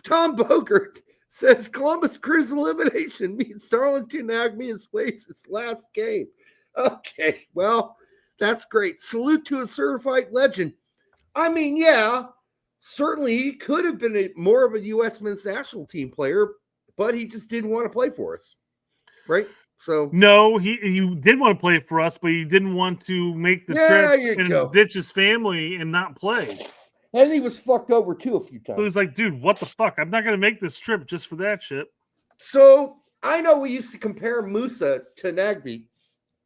Speaker 8: Tom Bogert says Columbus Crew's elimination means Darlington Agmia's plays his last game. Okay, well, That's great. Salute to a certified legend. I mean, yeah, certainly he could have been more of a U.S. men's national team player, but he just didn't want to play for us, right? So
Speaker 9: no, he did want to play for us, but he didn't want to make the trip and ditch his family and not play.
Speaker 8: And he was fucked over too a few times.
Speaker 9: So he's like, dude, what the fuck? I'm not going to make this trip just for that shit.
Speaker 8: So I know we used to compare Musa to Nagbe.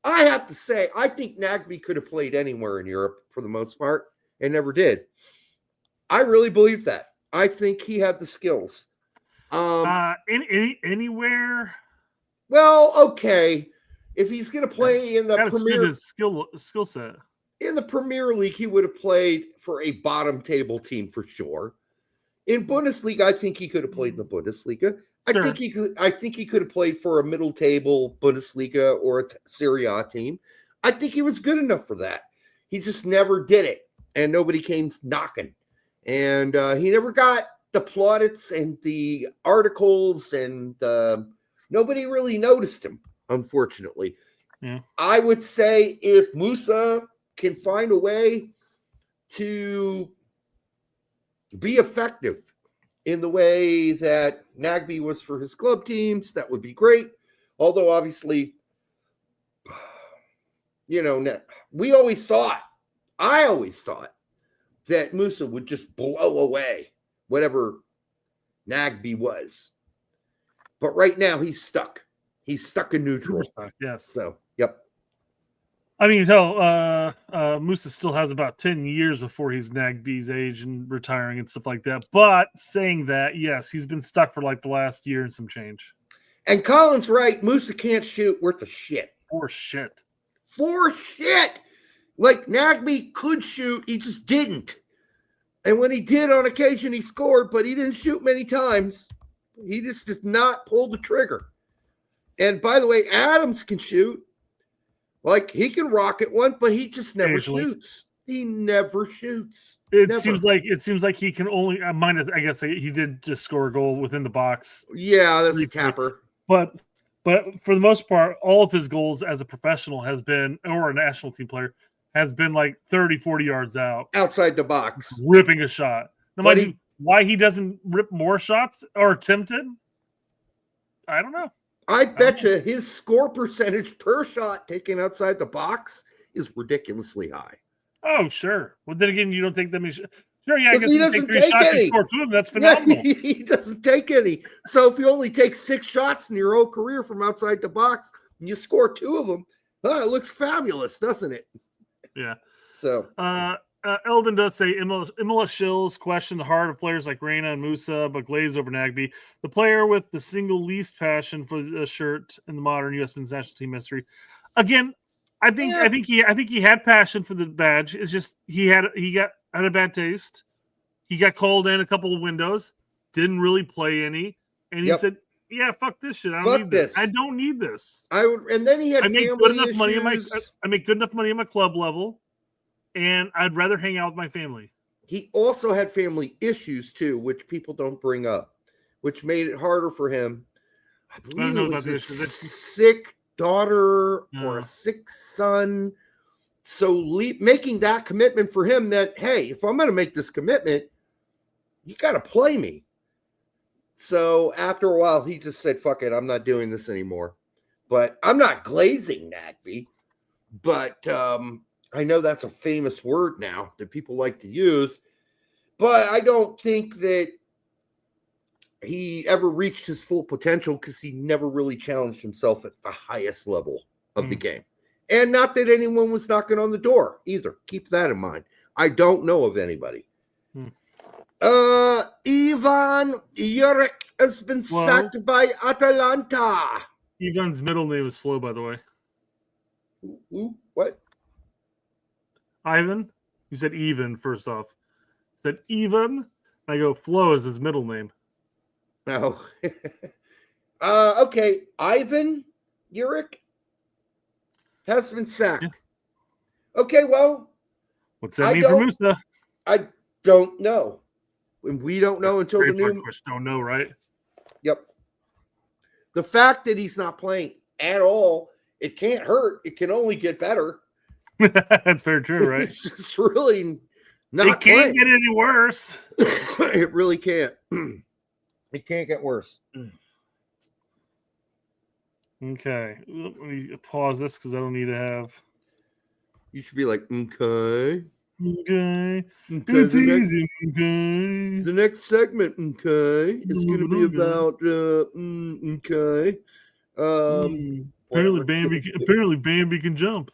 Speaker 8: I have to say, I think Nagbe could have played anywhere in Europe for the most part and never did. I really believe that. I think he had the skills.
Speaker 9: Anywhere.
Speaker 8: Well, okay. If he's going to play in the Premier,
Speaker 9: his skill set
Speaker 8: in the Premier League, he would have played for a bottom table team for sure. In Bundesliga, I think he could have played in the Bundesliga.
Speaker 9: Sure.
Speaker 8: I think he could have played for a middle table Bundesliga or a Serie A team. I think he was good enough for that. He just never did it, and nobody came knocking. And he never got the plaudits and the articles, and nobody really noticed him, unfortunately.
Speaker 9: Yeah.
Speaker 8: I would say if Musa can find a way to be effective in the way that Nagbe was for his club teams, that would be great. Although, obviously, I always thought that Musa would just blow away whatever Nagbe was. But right now, he's stuck. He's stuck in neutral.
Speaker 9: Yes.
Speaker 8: So, yep.
Speaker 9: I mean, hell, Musa still has about 10 years before he's Nagbe's age and retiring and stuff like that. But saying that, yes, he's been stuck for like the last year and some change.
Speaker 8: And Colin's right. Musa can't shoot worth a shit.
Speaker 9: For shit.
Speaker 8: Like Nagbe could shoot. He just didn't. And when he did on occasion, he scored, but he didn't shoot many times. He just did not pull the trigger. And by the way, Adams can shoot. Like, he can rocket one, but he just never shoots. He never shoots.
Speaker 9: It seems like he can only minus. I guess he did just score a goal within the box.
Speaker 8: Yeah, that's a tapper.
Speaker 9: But for the most part, all of his goals as a professional has been, or a national team player, has been like 30, 40 yards out.
Speaker 8: Outside the box.
Speaker 9: Ripping a shot. Now, why he doesn't rip more shots or attempted, I don't know.
Speaker 8: I bet you his score percentage per shot taken outside the box is ridiculously high.
Speaker 9: Oh, sure. Well, then again, you don't take that many shots. Sure, yeah, I guess
Speaker 8: he
Speaker 9: doesn't take 3 shots
Speaker 8: any.
Speaker 9: and score 2 of them. That's phenomenal.
Speaker 8: Yeah, he doesn't take any. So if you only take 6 shots in your whole career from outside the box and you score 2 of them, it looks fabulous, doesn't it?
Speaker 9: Yeah.
Speaker 8: So
Speaker 9: Eldon does say Imola Shills question the heart of players like Reyna and Musa, but glaze over Nagbe. The player with the single least passion for the shirt in the modern U.S. men's national team history. Again, I think he had passion for the badge. It's just he had a bad taste. He got called in a couple of windows, didn't really play any, and he said, "Yeah, fuck this shit. I don't need this.
Speaker 8: And then he had.
Speaker 9: I make good enough money I make good enough money at my club level, and I'd rather hang out with my family."
Speaker 8: He also had family issues too, which people don't bring up, which made it harder for him. I believe it was a sick daughter or a sick son. So making that commitment for him that, hey, if I'm going to make this commitment, you got to play me. So after a while, he just said, fuck it, I'm not doing this anymore. But I'm not glazing Nagbe. But I know that's a famous word now that people like to use. But I don't think that he ever reached his full potential because he never really challenged himself at the highest level of the game. And not that anyone was knocking on the door either. Keep that in mind. I don't know of anybody. Ivan Juric has been sacked by Atalanta.
Speaker 9: Ivan's middle name is Flo, by the way.
Speaker 8: What?
Speaker 9: Ivan? You said even, first off. You said even? I go, Flo is his middle name.
Speaker 8: No. Okay. Ivan Juric has been sacked. Yeah. Okay, well.
Speaker 9: What's that mean for Musa?
Speaker 8: I don't know. And we don't know until the new.
Speaker 9: Don't know, right?
Speaker 8: Yep. The fact that he's not playing at all, it can't hurt. It can only get better.
Speaker 9: That's very true, right?
Speaker 8: It's just really not.
Speaker 9: It can't get any worse.
Speaker 8: It really can't. It can't get worse.
Speaker 9: Okay, let me pause this because I don't need to have.
Speaker 8: You should be like, okay.
Speaker 9: Okay,
Speaker 8: Okay,
Speaker 9: it's easy. Okay,
Speaker 8: the next segment, okay, it's going to be about, okay.
Speaker 9: Apparently Bambi can jump.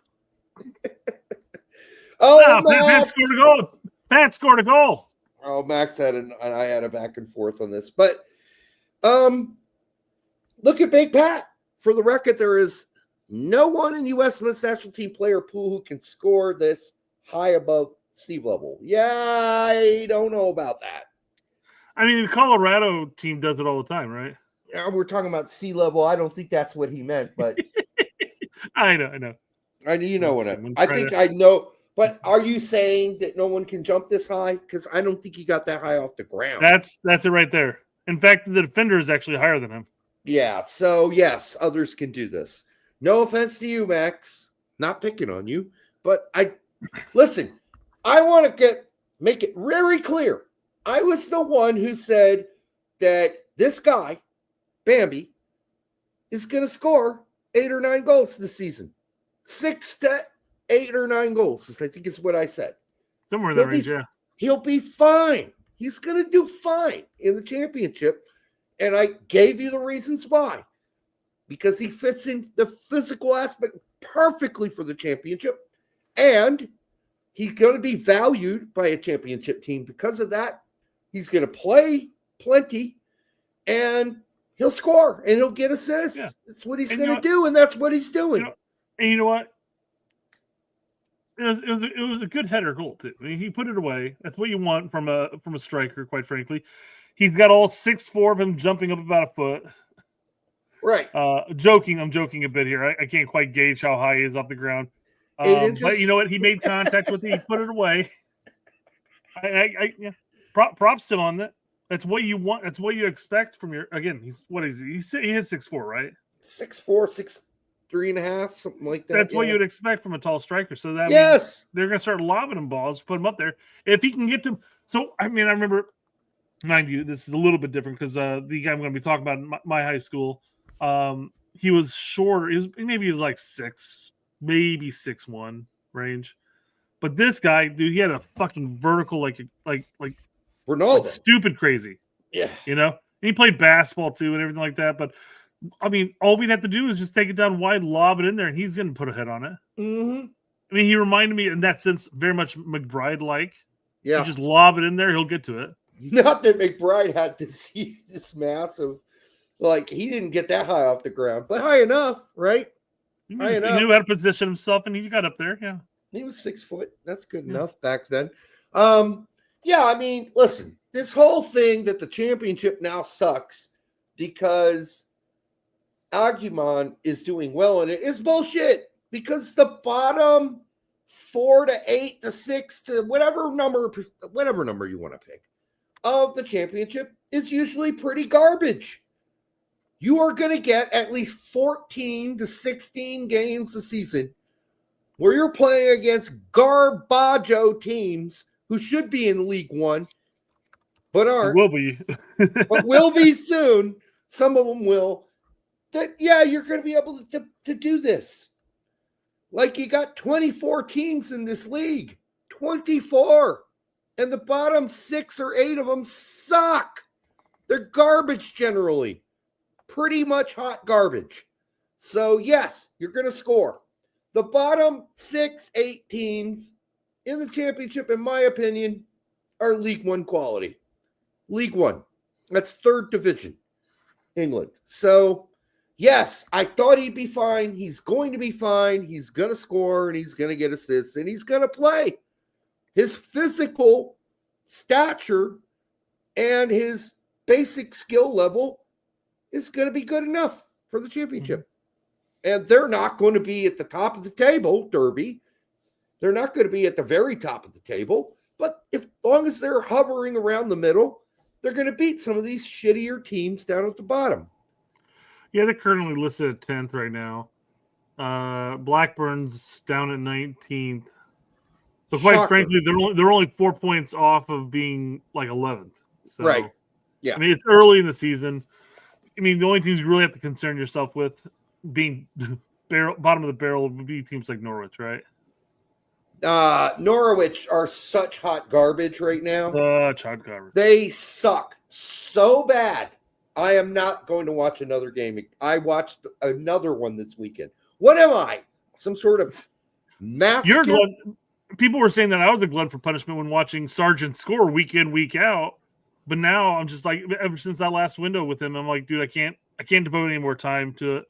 Speaker 8: Oh,
Speaker 9: Pat scored a goal. Pat scored a goal.
Speaker 8: Oh, Max had I had a back and forth on this, but look at Big Pat. For the record, there is no one in U.S. men's national team player pool who can score this high above sea level. Yeah, I don't know about that.
Speaker 9: I mean, the Colorado team does it all the time, right?
Speaker 8: Yeah, we're talking about sea level. I don't think that's what he meant, but
Speaker 9: I know.
Speaker 8: You know what I think I know. But are you saying that no one can jump this high? Because I don't think he got that high off the ground.
Speaker 9: That's it right there. In fact, the defender is actually higher than him.
Speaker 8: Yeah. So yes, others can do this. No offense to you, Max. Not picking on you, but listen. I want to make it very clear. I was the one who said that this guy, Bambi, is going to score 8 or 9 goals this season. 6 to 8 or 9 goals, I think is what I said.
Speaker 9: Somewhere in that range, yeah.
Speaker 8: He'll be fine. He's going to do fine in the championship. And I gave you the reasons why. Because he fits in the physical aspect perfectly for the championship. And he's going to be valued by a championship team because of that. He's going to play plenty. And he'll score. And he'll get assists. Yeah. That's what he's going to do. And that's what he's doing.
Speaker 9: And you know what? It was a good header goal too. I mean, he put it away. That's what you want from a striker, quite frankly. He's got all 6'4" of him jumping up about a foot.
Speaker 8: Right.
Speaker 9: I'm joking a bit here. I can't quite gauge how high he is off the ground. But you know what? He made contact with it. He put it away. Props to him on that. That's what you want. That's what you expect from your. Again, he is 6'4", right?
Speaker 8: 6'4", 6'3.5", something like that.
Speaker 9: That's what you would expect from a tall striker. So that
Speaker 8: means
Speaker 9: they're going to start lobbing him balls, put him up there. If he can get to. So I mean, I remember. Mind you, this is a little bit different because the guy I'm going to be talking about in my high school, he was shorter. He was like 6, maybe 6'1" range. But this guy, dude, he had a fucking vertical like
Speaker 8: Ronaldo,
Speaker 9: like stupid crazy.
Speaker 8: Yeah,
Speaker 9: you know. And he played basketball too and everything like that. But I mean, all we'd have to do is just take it down wide, lob it in there, and he's going to put a head on it.
Speaker 8: Mm-hmm.
Speaker 9: I mean, he reminded me in that sense very much McBride-like.
Speaker 8: Yeah,
Speaker 9: you just lob it in there, he'll get to it.
Speaker 8: Not that McBride had this massive, like he didn't get that high off the ground, but high enough, right?
Speaker 9: He knew how to position himself, and he got up there. Yeah,
Speaker 8: he was 6 foot. That's good enough back then. Yeah, I mean, listen, this whole thing that the championship now sucks because Agumon is doing well in it is bullshit. Because the bottom 4 to 8 to 6 to whatever number you want to pick of the championship is usually pretty garbage. You are going to get at least 14 to 16 games a season where you're playing against garbaggio teams who should be in League One, but aren't.
Speaker 9: Will be.
Speaker 8: But will be soon. Some of them will. You're going to be able to do this. Like you got 24 teams in this league. 24. And the bottom 6 or 8 of them suck. They're garbage generally. Pretty much hot garbage. So, yes, you're going to score. The bottom 6, 8 teams in the championship, in my opinion, are League One quality. League One. That's 3rd division, England. So, yes, I thought he'd be fine. He's going to be fine. He's going to score, and he's going to get assists, and he's going to play. His physical stature and his basic skill level is going to be good enough for the championship. And they're not going to be at the top of the table, Derby. They're not going to be at the very top of the table. But as long as they're hovering around the middle, they're going to beat some of these shittier teams down at the bottom.
Speaker 9: Yeah, they're currently listed at 10th right now. Blackburn's down at 19th. But quite
Speaker 8: Shocker.
Speaker 9: frankly, they're only 4 points off of being like 11th. So,
Speaker 8: Right. Yeah.
Speaker 9: I mean, it's early in the season. I mean, the only things you really have to concern yourself with being bottom of the barrel would be teams like Norwich, right?
Speaker 8: Norwich are such hot garbage right now.
Speaker 9: Such hot garbage.
Speaker 8: They suck so bad. I am not going to watch another game. I watched another one this weekend. What am I? Some sort of masochist?
Speaker 9: People were saying that I was a glutton for punishment when watching Sargent score week in, week out. But now I'm just like, ever since that last window with him, I'm like, dude, I can't devote any more time to it.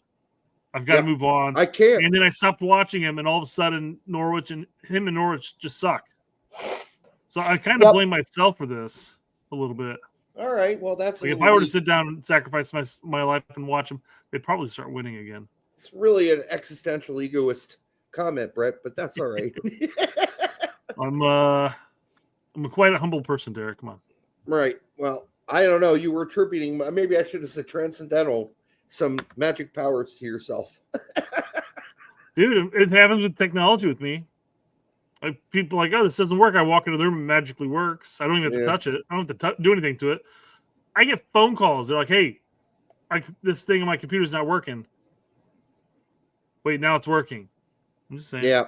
Speaker 9: I've got to move on.
Speaker 8: I can't.
Speaker 9: And then I stopped watching him, and all of a sudden, Norwich just suck. So I kind of blame myself for this a little bit.
Speaker 8: All right, well, that's
Speaker 9: like if I were to sit down and sacrifice my life and watch them, they'd probably start winning again.
Speaker 8: It's really an existential egoist comment, Brett, but that's all right.
Speaker 9: I'm quite a humble person, Derek. Come on.
Speaker 8: Right. Well, I don't know. You were attributing, maybe I should have said transcendental, some magic powers to yourself.
Speaker 9: Dude, it happens with technology with me. Like people are like, oh, this doesn't work. I walk into the room and it magically works. I don't even have to touch it. I don't have to do anything to it. I get phone calls. They're like, hey, this thing on my computer's not working. Wait, now it's working. I'm just saying.
Speaker 8: Yeah.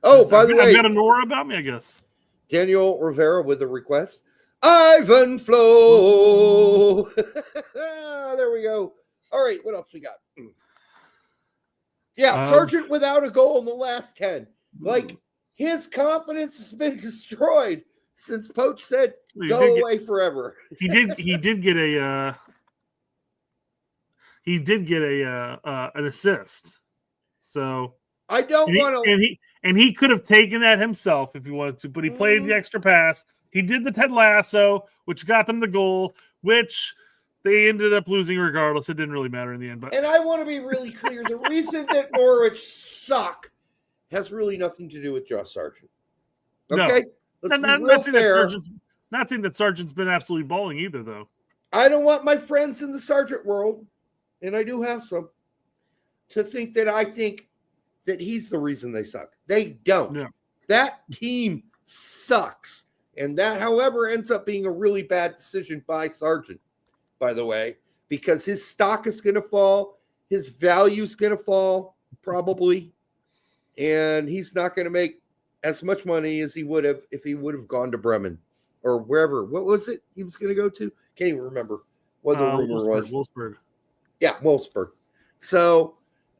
Speaker 8: Oh, by the way,
Speaker 9: I've got a Nora about me, I guess.
Speaker 8: Daniel Rivera with a request. Ivan Flo. There we go. All right, what else we got? Yeah, Sargent without a goal in the last 10. Like, his confidence has been destroyed since Poach said, go away forever.
Speaker 9: He did get an assist. So
Speaker 8: I don't want to.
Speaker 9: And he could have taken that himself if he wanted to, but he played the extra pass. He did the Ted Lasso, which got them the goal, which they ended up losing regardless. It didn't really matter in the end. But
Speaker 8: and I want to be really clear: the reason that Norwich suck has really nothing to do with Josh Sargent. Okay,
Speaker 9: no. Let's be real fair. Not saying that Sargent's been absolutely balling either, though.
Speaker 8: I don't want my friends in the Sargent world, and I do have some, to think that I think that he's the reason they suck. They don't.
Speaker 9: No.
Speaker 8: That team sucks. And that, however, ends up being a really bad decision by Sargent, by the way, because his stock is going to fall. His value is going to fall, probably. And he's not going to make as much money as he would have if he would have gone to Bremen or wherever. What was it he was going to go to? Can't even remember what the rumor was.
Speaker 9: Wolfsburg.
Speaker 8: Yeah, Wolfsburg. So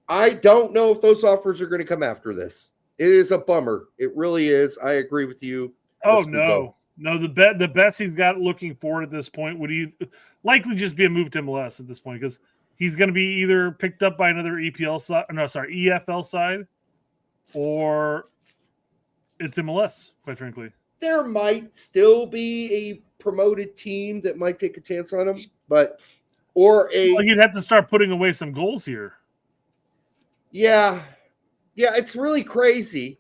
Speaker 8: I don't know if those offers are going to come after this. It is a bummer. It really is. I agree with you.
Speaker 9: Oh, no. No, the best he's got looking forward at this point would likely just be a move to MLS at this point, because he's going to be either picked up by another EFL side, or it's MLS, quite frankly.
Speaker 8: There might still be a promoted team that might take a chance on him, he'd
Speaker 9: have to start putting away some goals here.
Speaker 8: Yeah, it's really crazy.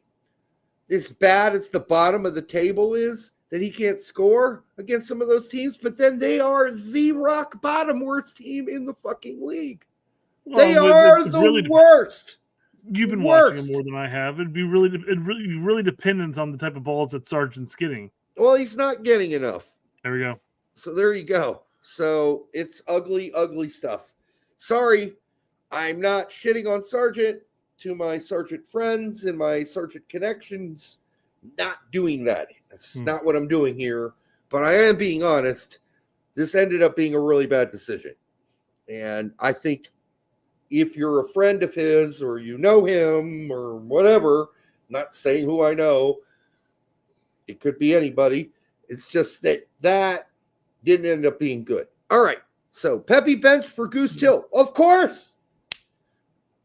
Speaker 8: As bad as the bottom of the table is, that he can't score against some of those teams, but then they are the rock bottom worst team in the fucking league. Well, they are the worst.
Speaker 9: You've been watching them more than I have. It'd be really dependent on the type of balls that Sargent's getting.
Speaker 8: Well, he's not getting enough.
Speaker 9: There we go.
Speaker 8: So there you go. So it's ugly, ugly stuff. Sorry, I'm not shitting on Sargent. To my Sargent friends and my Sargent connections, not doing that. That's not what I'm doing here. But I am being honest. This ended up being a really bad decision. And I think if you're a friend of his or you know him or whatever, not saying who I know, it could be anybody. It's just that didn't end up being good. All right. So Pepe bench for Goose Till. Of course.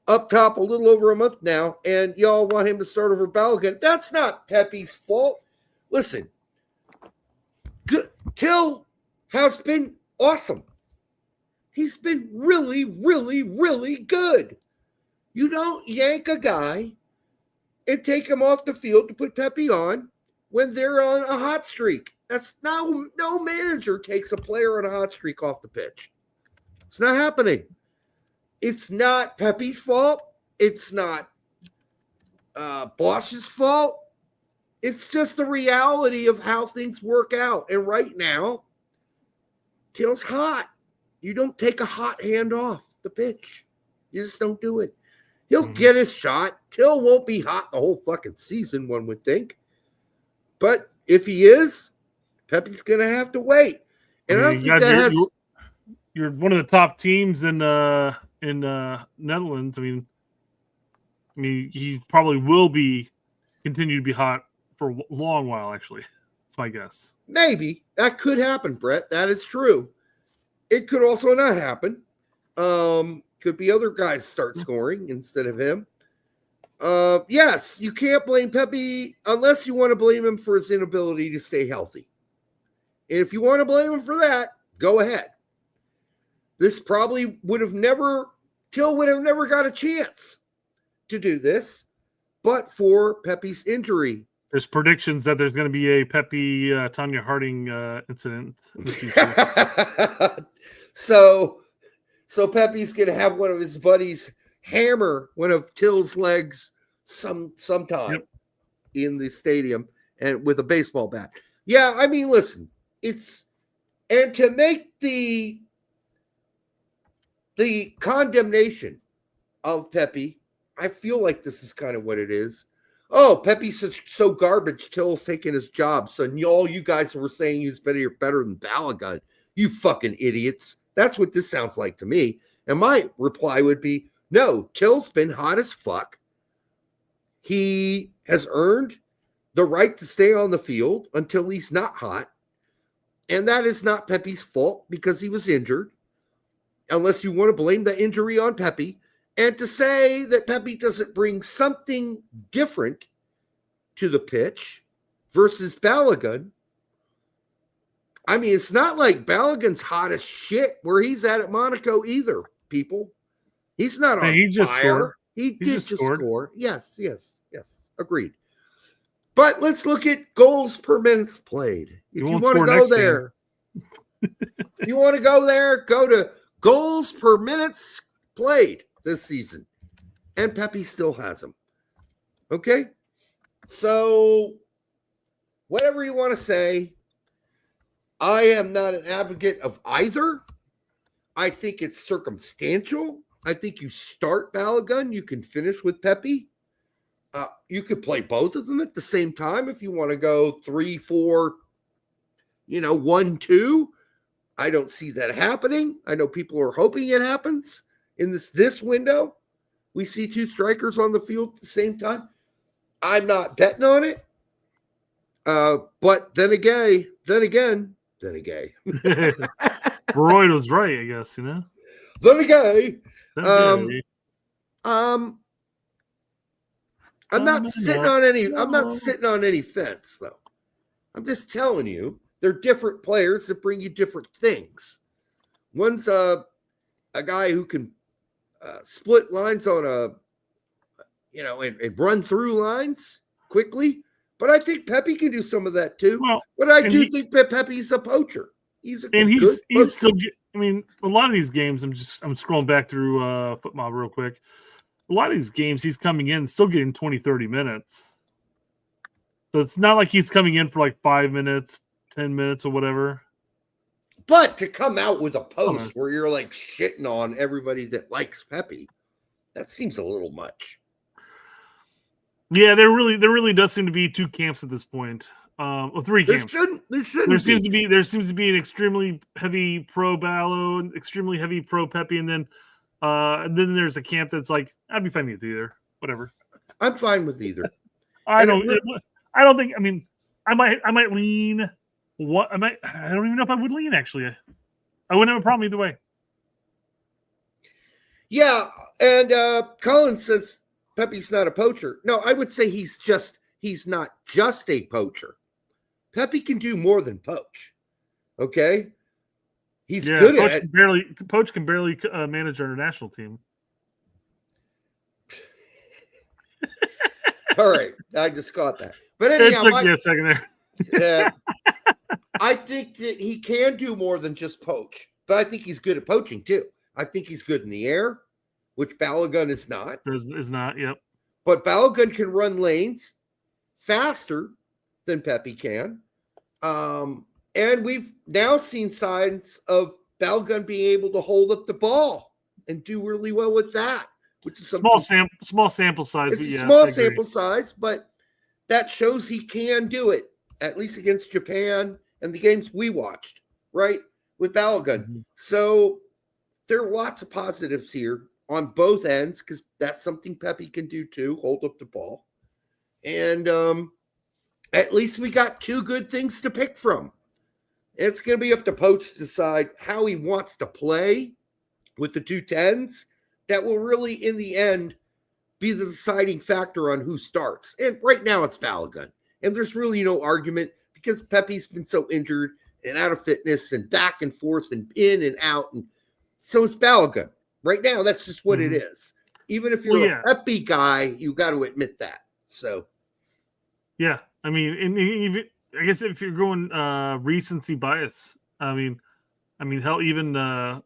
Speaker 8: Up top a little over a month now, and y'all want him to start over Balogun. That's not Pepe's fault. Listen, Till has been awesome. He's been really, really, really good. You don't yank a guy and take him off the field to put Pepe on when they're on a hot streak. That's no manager takes a player on a hot streak off the pitch. It's not happening. It's not Pepe's fault. It's not Bosch's fault. It's just the reality of how things work out. And right now, Till's hot. You don't take a hot hand off the pitch. You just don't do it. He'll get his shot. Till won't be hot the whole fucking season, one would think. But if he is, Pepe's going to have to wait. And I don't think that has...
Speaker 9: You're one of the top teams in Netherlands. I mean, he probably will continue to be hot for a long while, actually. That's my guess.
Speaker 8: Maybe. That could happen, Brett. That is true. It could also not happen. Could be other guys start scoring instead of him. Yes, you can't blame Pepe unless you want to blame him for his inability to stay healthy. And if you want to blame him for that, go ahead. This probably Till would have never got a chance to do this, but for Pepe's injury.
Speaker 9: There's predictions that there's going to be a Pepe Tanya Harding incident in the future.
Speaker 8: So Pepe's going to have one of his buddies hammer one of Till's legs sometime in the stadium and with a baseball bat. Yeah, I mean, listen, and to make the condemnation of Pepe, I feel like this is kind of what it is. Oh, Pepe's so garbage, Till's taking his job. So all you guys were saying he's better than Balogun. You fucking idiots. That's what this sounds like to me. And my reply would be, no, Till's been hot as fuck. He has earned the right to stay on the field until he's not hot. And that is not Pepe's fault because he was injured. Unless you want to blame the injury on Pepe. And to say that Pepe doesn't bring something different to the pitch versus Balogun. I mean, it's not like Balogun's hot as shit where he's at Monaco either, people. He's not on fire.
Speaker 9: Scored.
Speaker 8: He did just score. Yes. Agreed. But let's look at goals per minutes played. If you want to go there, if you want to go there, go to goals per minutes played this season. And Pepe still has them. Okay? So, whatever you want to say, I am not an advocate of either. I think it's circumstantial. I think you start Balogun, you can finish with Pepe. You could play both of them at the same time if you want to go 3-4, 1-2. I don't see that happening. I know people are hoping it happens in this window. We see two strikers on the field at the same time. I'm not betting on it. But then again.
Speaker 9: Freud was right, I guess,
Speaker 8: Then again. I'm not sitting on any fence, though. I'm just telling you, they're different players that bring you different things. One's a guy who can split lines on and run through lines quickly. But I think Pepe can do some of that too. Well, but I do think that Pepe's a poacher. He's
Speaker 9: still. I mean, a lot of these games. I'm scrolling back through FootMob real quick. A lot of these games, he's coming in still getting 20, 30 minutes. So it's not like he's coming in for like 5 minutes, 10 minutes, or whatever.
Speaker 8: But to come out with a post where you're like shitting on everybody that likes Pepe, that seems a little much.
Speaker 9: Yeah, there really does seem to be two camps at this point. Three camps. There seems to be an extremely heavy pro Ballo, and extremely heavy pro Pepe, and then there's a camp that's like, I'd be fine with either. Whatever.
Speaker 8: I'm fine with either.
Speaker 9: I don't think. I mean, I might lean. I don't even know if I would lean. Actually, I wouldn't have a problem either way.
Speaker 8: Yeah, and Colin says Pepe's not a poacher. No, I would say he's not just a poacher. Pepe can do more than poach. Okay, he's good at it.
Speaker 9: Poach can barely manage our national team.
Speaker 8: All right, I just got that. But anyhow,
Speaker 9: it took you a second there.
Speaker 8: I think that he can do more than just poach, but I think he's good at poaching too. I think he's good in the air. which Balogun is not.
Speaker 9: Is not. Yep.
Speaker 8: But Balogun can run lanes faster than Pepe can. And we've now seen signs of Balogun being able to hold up the ball and do really well with that, which is
Speaker 9: small sample size.
Speaker 8: It's
Speaker 9: but yeah,
Speaker 8: small sample size, but that shows he can do it, at least against Japan and the games we watched, right, with Balogun.
Speaker 9: Mm-hmm.
Speaker 8: So there are lots of positives here on both ends because that's something Pepe can do too, hold up the ball. And at least we got two good things to pick from. It's going to be up to Poach to decide how he wants to play with the 210s. That will really, in the end, be the deciding factor on who starts. And right now it's Balogun. And there's really no argument because Pepe's been so injured and out of fitness and back and forth and in and out. And so it's Balogun. Right now, that's just what it is. Even if you're a Pepe guy, you got to admit that. So,
Speaker 9: yeah. I mean, even I guess if you're going recency bias, I mean, hell, even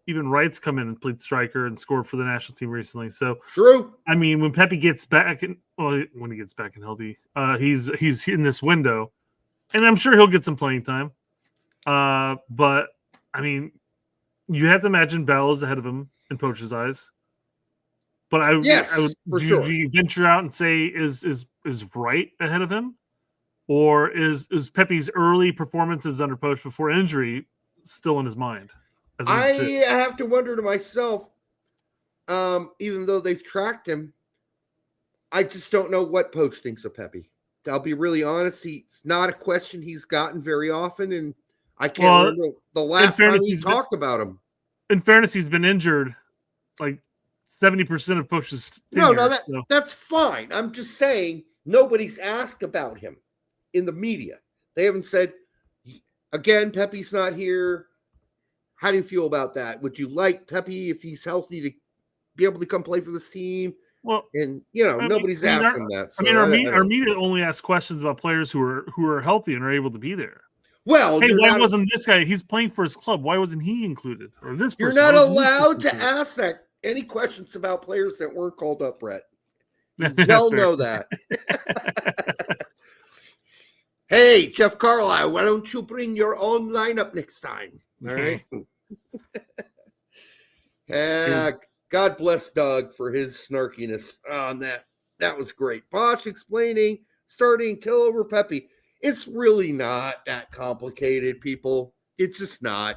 Speaker 9: Wright's come in and played striker and scored for the national team recently. So
Speaker 8: true.
Speaker 9: I mean, when Pepe gets back, when he gets back and healthy, he's in this window, and I'm sure he'll get some playing time. But I mean, you have to imagine Bell is ahead of him in Poach's eyes. But I would
Speaker 8: for sure.
Speaker 9: Do you venture out and say is Wright ahead of him? Or is Pepe's early performances under Poach before injury still in his mind?
Speaker 8: I have to wonder to myself, even though they've tracked him, I just don't know what Poach thinks of Pepe. I'll be really honest. It's not a question he's gotten very often, and I can't remember the last time he talked about him.
Speaker 9: In fairness, he's been injured like 70% of Poach's tenure.
Speaker 8: That's fine. I'm just saying nobody's asked about him in the media. They haven't said, again, Pepe's not here. How do you feel about that? Would you like Pepe, if he's healthy, to be able to come play for this team?
Speaker 9: Well,
Speaker 8: and nobody's asking that. So
Speaker 9: our media only asks questions about players who are healthy and are able to be there.
Speaker 8: Well,
Speaker 9: hey, why wasn't this guy? He's playing for his club. Why wasn't he included? Or this person?
Speaker 8: You're not allowed to ask that any questions about players that weren't called up, Brett. You all know that. Hey, Jeff Carlisle, why don't you bring your own lineup next time? All right. God bless Doug for his snarkiness on that. That was great. Bosch explaining starting Till over Pepe. It's really not that complicated, people. It's just not.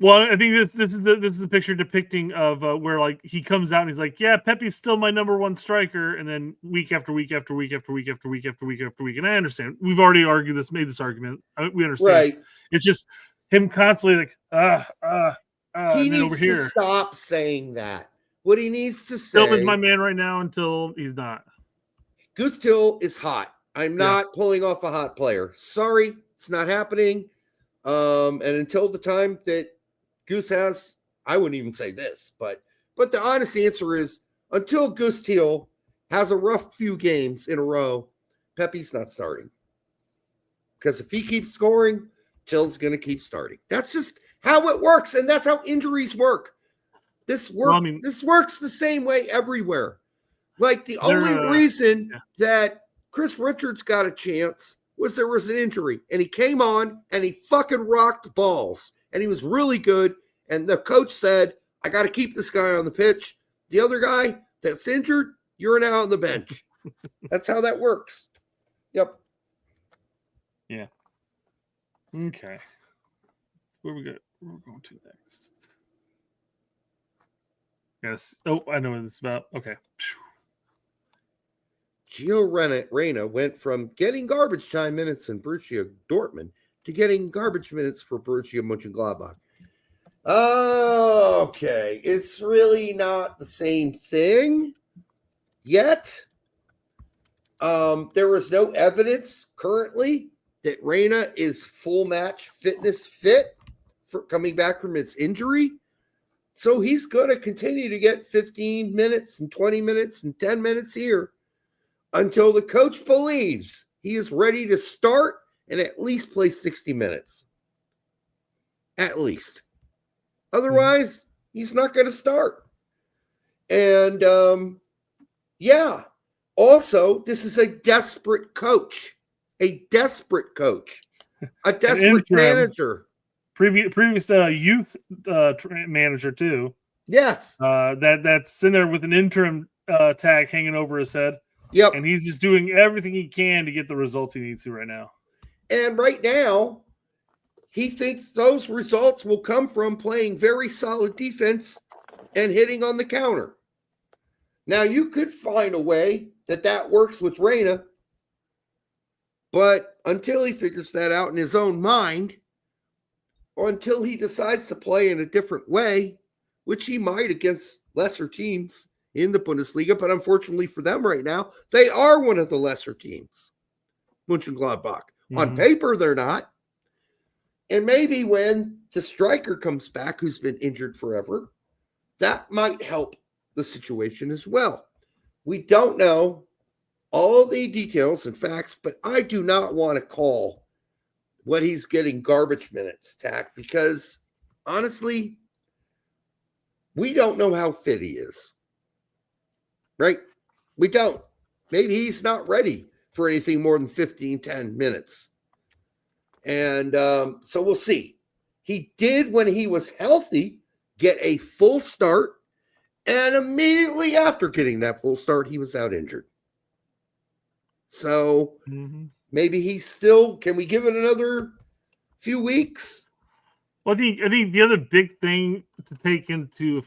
Speaker 9: Well, I think this is the picture depicting of where like he comes out and he's like, yeah, Pepe's still my number one striker, and then week after week after week after week after week after week after week. And I understand. We've already made this argument. We understand.
Speaker 8: Right.
Speaker 9: It's just him constantly like,
Speaker 8: he needs
Speaker 9: over here.
Speaker 8: To stop saying that. What he needs to say.
Speaker 9: Tillman's my man right now until he's not.
Speaker 8: Goose Till is hot. I'm not pulling off a hot player. Sorry, it's not happening. And until the time that Goose has, I wouldn't even say this, but the honest answer is until Goose Till has a rough few games in a row, Pepe's not starting. Because if he keeps scoring, Till's going to keep starting. That's just how it works, and that's how injuries work. This works the same way everywhere. Like the only reason that Chris Richards got a chance was there was an injury, and he came on and he fucking rocked balls, and he was really good. And the coach said, I got to keep this guy on the pitch. The other guy that's injured, you're now on the bench. That's how that works. Yep.
Speaker 9: Yeah. Okay. Where we we're going to next. Yes. Oh, I know what this is about. Okay.
Speaker 8: Gio Reyna went from getting garbage time minutes in Borussia Dortmund to getting garbage minutes for Borussia Mönchengladbach. Okay. It's really not the same thing yet. There is no evidence currently that Reyna is full match fitness fit for coming back from his injury. So he's going to continue to get 15 minutes and 20 minutes and 10 minutes here until the coach believes he is ready to start and at least play 60 minutes. At least. Otherwise, he's not going to start. And yeah, also, this is a desperate coach, a desperate
Speaker 9: interim.
Speaker 8: manager.
Speaker 9: Previous youth manager too.
Speaker 8: Yes.
Speaker 9: That's in there with an interim tag hanging over his head.
Speaker 8: Yep.
Speaker 9: And he's just doing everything he can to get the results he needs to right now.
Speaker 8: And right now, he thinks those results will come from playing very solid defense and hitting on the counter. Now, you could find a way that works with Reyna, but until he figures that out in his own mind, or until he decides to play in a different way, which he might against lesser teams in the Bundesliga, but unfortunately for them right now, they are one of the lesser teams, Mönchengladbach. Mm-hmm. On paper, they're not. And maybe when the striker comes back, who's been injured forever, that might help the situation as well. We don't know all the details and facts, but I do not want to call what he's getting garbage minutes, Tack, because honestly, we don't know how fit he is. Right? We don't. Maybe he's not ready for anything more than 10 minutes. And so we'll see. He did, when he was healthy, get a full start. And immediately after getting that full start, he was out injured. So maybe he's still, can we give it another few weeks?
Speaker 9: Well, I think the other big thing to take into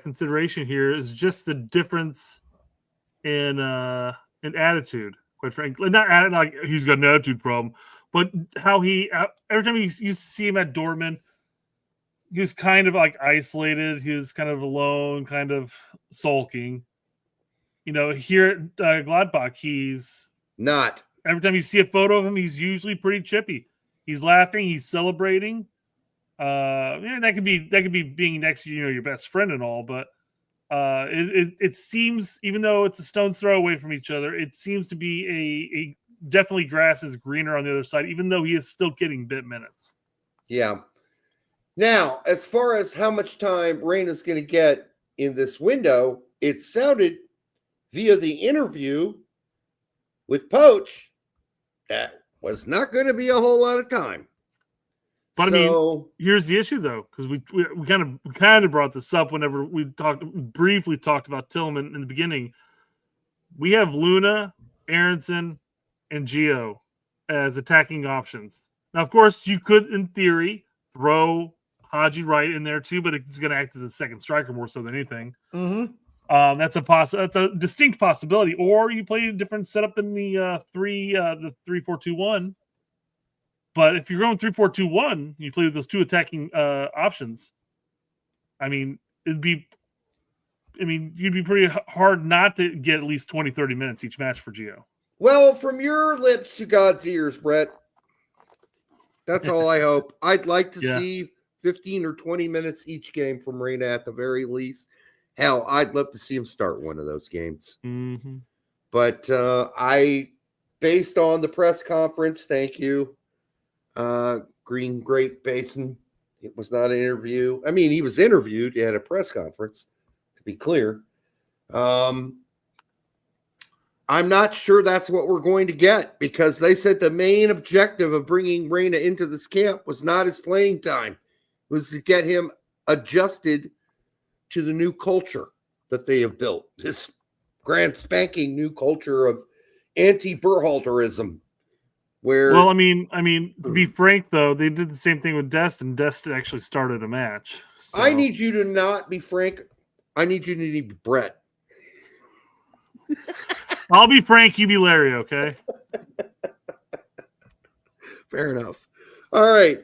Speaker 9: consideration here is just the difference in attitude. Quite frankly, not like he's got an attitude problem, but how he every time you see him at Dortmund, he was kind of like isolated. He was kind of alone, kind of sulking. Here at Gladbach, he's
Speaker 8: not.
Speaker 9: Every time you see a photo of him, he's usually pretty chippy. He's laughing. He's celebrating. That could be being next to your best friend and all, but it seems, even though it's a stone's throw away from each other, it seems to be a definitely grass is greener on the other side, even though he is still getting bit minutes.
Speaker 8: Yeah. Now, as far as how much time Reyna's going to get in this window, it sounded via the interview with Poch that was not going to be a whole lot of time.
Speaker 9: But I mean, here's the issue though, because we kind of brought this up whenever we briefly talked about Tillman in the beginning. We have Luna, Aronson, and Gio as attacking options. Now, of course, you could, in theory, throw Haji Wright in there too, but it's going to act as a second striker more so than anything.
Speaker 8: Mm-hmm.
Speaker 9: That's a distinct possibility. Or you play a different setup than the 3-4-2-1. But if you're going 3-4-2-1, you play with those two attacking options. I mean, you'd be pretty hard not to get at least 20, 30 minutes each match for Gio.
Speaker 8: Well, from your lips to God's ears, Brett. That's all I hope. I'd like to see 15 or 20 minutes each game from Reyna at the very least. Hell, I'd love to see him start one of those games.
Speaker 9: Mm-hmm.
Speaker 8: But based on the press conference, thank you, Green Great Basin. It was not an interview. I mean, he was interviewed at a press conference, to be clear. I'm not sure that's what we're going to get, because they said the main objective of bringing Reyna into this camp was not his playing time. It was to get him adjusted to the new culture that they have built, this grand spanking new culture of anti-Berhalterism.
Speaker 9: Well, I mean, to be frank though, they did the same thing with Dest, and Dest actually started a match. So.
Speaker 8: I need you to not be Frank. I need you to be Brett.
Speaker 9: I'll be Frank, you be Larry, okay?
Speaker 8: Fair enough. All right.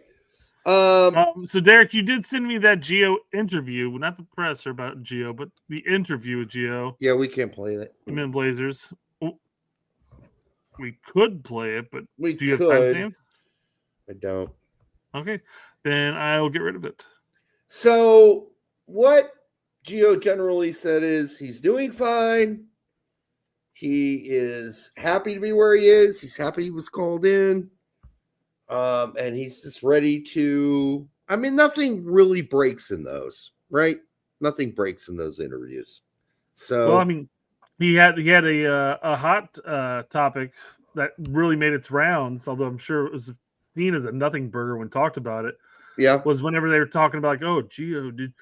Speaker 9: So Derek, you did send me that Gio interview, not the presser about Gio, but the interview with Gio.
Speaker 8: Yeah, we can't play that.
Speaker 9: In Blazers. We could play it, but
Speaker 8: do
Speaker 9: you have timestamps?
Speaker 8: I don't.
Speaker 9: Okay, then I'll get rid of it.
Speaker 8: So what Gio generally said is he's doing fine. He is happy to be where he is. He's happy he was called in. And he's just ready to, I mean, nothing really breaks in those, right? Nothing breaks in those interviews. So,
Speaker 9: Well, I mean, he had a hot topic that really made its rounds, although I'm sure it was seen as a nothing burger when talked about it.
Speaker 8: yeah.
Speaker 9: Was whenever they were talking about like, oh, Gio,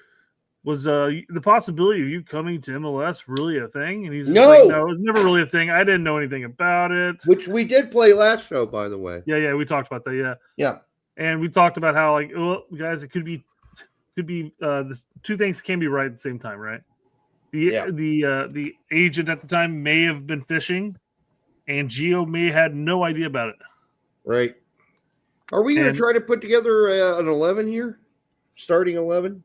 Speaker 9: was the possibility of you coming to MLS really a thing? And he's just
Speaker 8: No.
Speaker 9: like, no, it was never really a thing. I didn't know anything about it.
Speaker 8: Which we did play last show, by the way.
Speaker 9: Yeah, we talked about that. Yeah,
Speaker 8: Yeah.
Speaker 9: and we talked about how like, well, guys, it could be the two things can be right at the same time, right? The agent at the time may have been fishing, and Gio may have had no idea about it.
Speaker 8: Right. Are we going to try to put together an 11 here? Starting 11?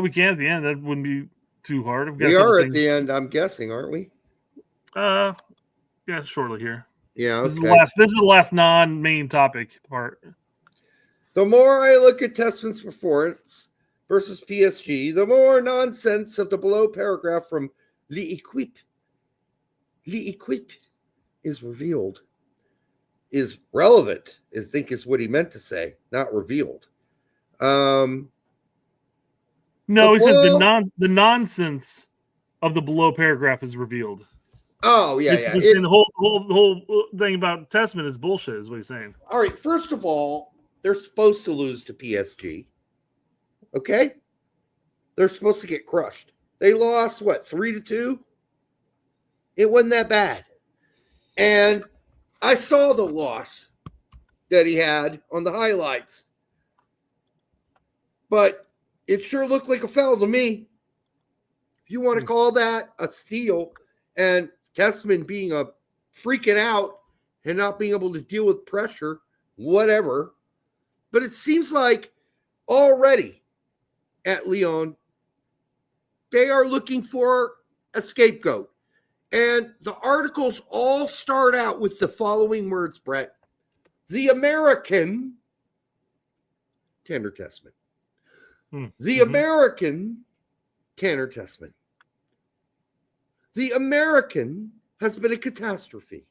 Speaker 9: We can at the end. That wouldn't be too hard.
Speaker 8: We are at the end, I'm guessing, aren't we?
Speaker 9: Yeah, shortly here.
Speaker 8: Yeah, okay.
Speaker 9: This is the last non-main topic part.
Speaker 8: The more I look at Tessman's performance versus PSG, the more nonsense of the below paragraph from L'Equipe is revealed. Is relevant, I think is what he meant to say, not revealed.
Speaker 9: No, he said the nonsense of the below paragraph is revealed.
Speaker 8: Oh, yeah,
Speaker 9: The whole thing about Tessman is bullshit, is what he's saying.
Speaker 8: All right, first of all, they're supposed to lose to PSG. Okay? They're supposed to get crushed. They lost, 3-2? It wasn't that bad. And I saw the loss that he had on the highlights. But it sure looked like a foul to me. If you want to call that a steal, and Tessman being a freaking out and not being able to deal with pressure, whatever. But it seems like already at Lyon, they are looking for a scapegoat. And the articles all start out with the following words, Brett. The American, Tanner Tessman. The American, Tanner Tessman. The American has been a catastrophe.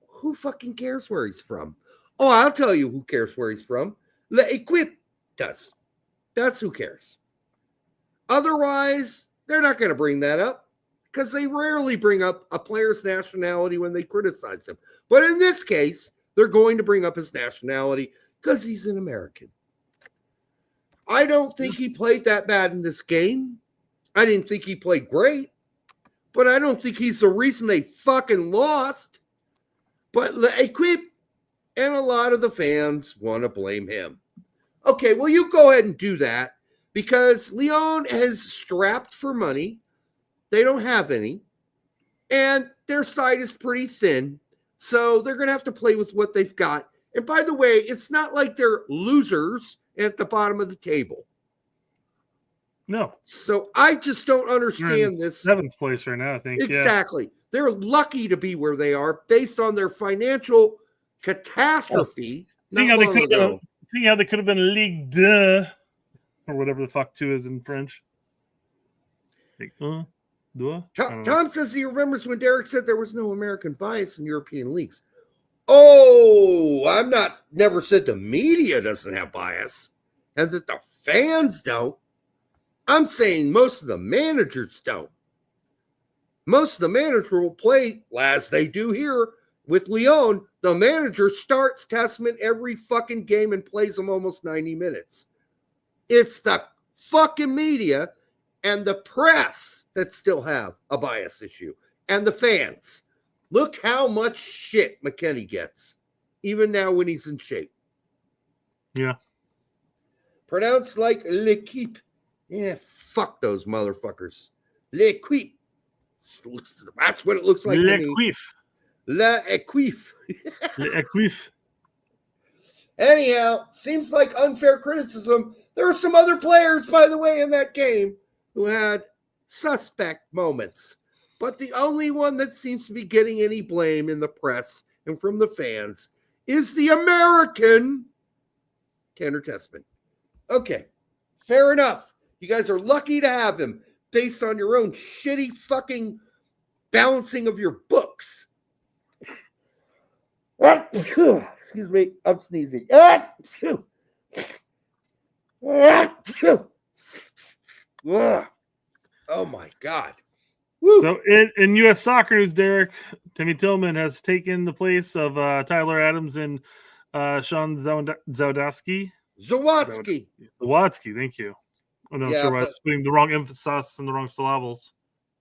Speaker 8: Who fucking cares where he's from? Oh, I'll tell you who cares where he's from. L'Equipe does. That's who cares. Otherwise, they're not going to bring that up because they rarely bring up a player's nationality when they criticize him. But in this case, they're going to bring up his nationality because he's an American. I don't think he played that bad in this game. I didn't think he played great, but I don't think he's the reason they fucking lost. But L'Equipe and a lot of the fans want to blame him. Okay, well, you go ahead and do that because Lyon has strapped for money. They don't have any, and their side is pretty thin, so they're going to have to play with what they've got. And by the way, it's not like they're losers at the bottom of the table.
Speaker 9: No.
Speaker 8: So I just don't understand this.
Speaker 9: 7th place right now, I think.
Speaker 8: Exactly. Yeah. They're lucky to be where they are based on their financial catastrophe.
Speaker 9: Seeing how they could have been Ligue 2 or whatever the fuck 2 is in French.
Speaker 8: Tom says he remembers when Derek said there was no American bias in European leagues. Oh, never said the media doesn't have bias and that the fans don't. I'm saying most of the managers don't. Most of the managers will play, as they do here with Lyon. The manager starts Tessman every fucking game and plays them almost 90 minutes. It's the fucking media and the press that still have a bias issue. And the fans. Look how much shit McKennie gets, even now when he's in shape.
Speaker 9: Yeah.
Speaker 8: Pronounced like L'Equipe. Yeah, fuck those motherfuckers. L'Equipe. That's what it looks like to me. L'Equipe.
Speaker 9: L'Equipe.
Speaker 8: Anyhow, seems like unfair criticism. There were some other players, by the way, in that game who had suspect moments. But the only one that seems to be getting any blame in the press and from the fans is the American Tanner Tessman. Okay, fair enough. You guys are lucky to have him based on your own shitty fucking balancing of your books. Excuse me, I'm sneezing. Oh my God. Woo.
Speaker 9: So in U.S. soccer news, Derek, Timmy Tillman has taken the place of Tyler Adams and Sean Zawadzki.
Speaker 8: Zawatsky.
Speaker 9: Thank you. I'm not
Speaker 8: Yeah,
Speaker 9: sure why I
Speaker 8: but
Speaker 9: was putting the wrong emphasis and the wrong syllables.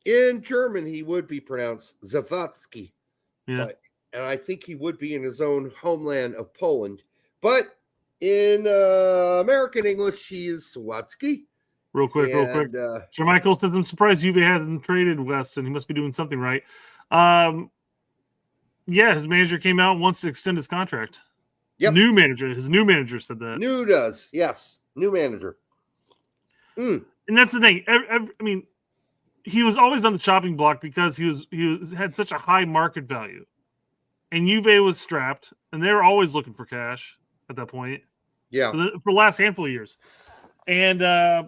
Speaker 8: in German, he would be pronounced Zawatsky.
Speaker 9: Yeah.
Speaker 8: And I think he would be in his own homeland of Poland. But in American English, he is Zawatsky.
Speaker 9: Real quick. Sure, Michael says, I'm surprised Juve hasn't traded Weston. He must be doing something right. Yeah, his manager came out and wants to extend his contract.
Speaker 8: Yep.
Speaker 9: His new manager said that.
Speaker 8: New does, yes. New manager.
Speaker 9: And that's the thing. I mean, he was always on the chopping block because he had such a high market value. And Juve was strapped, and they were always looking for cash at that point.
Speaker 8: Yeah.
Speaker 9: For the last handful of years. And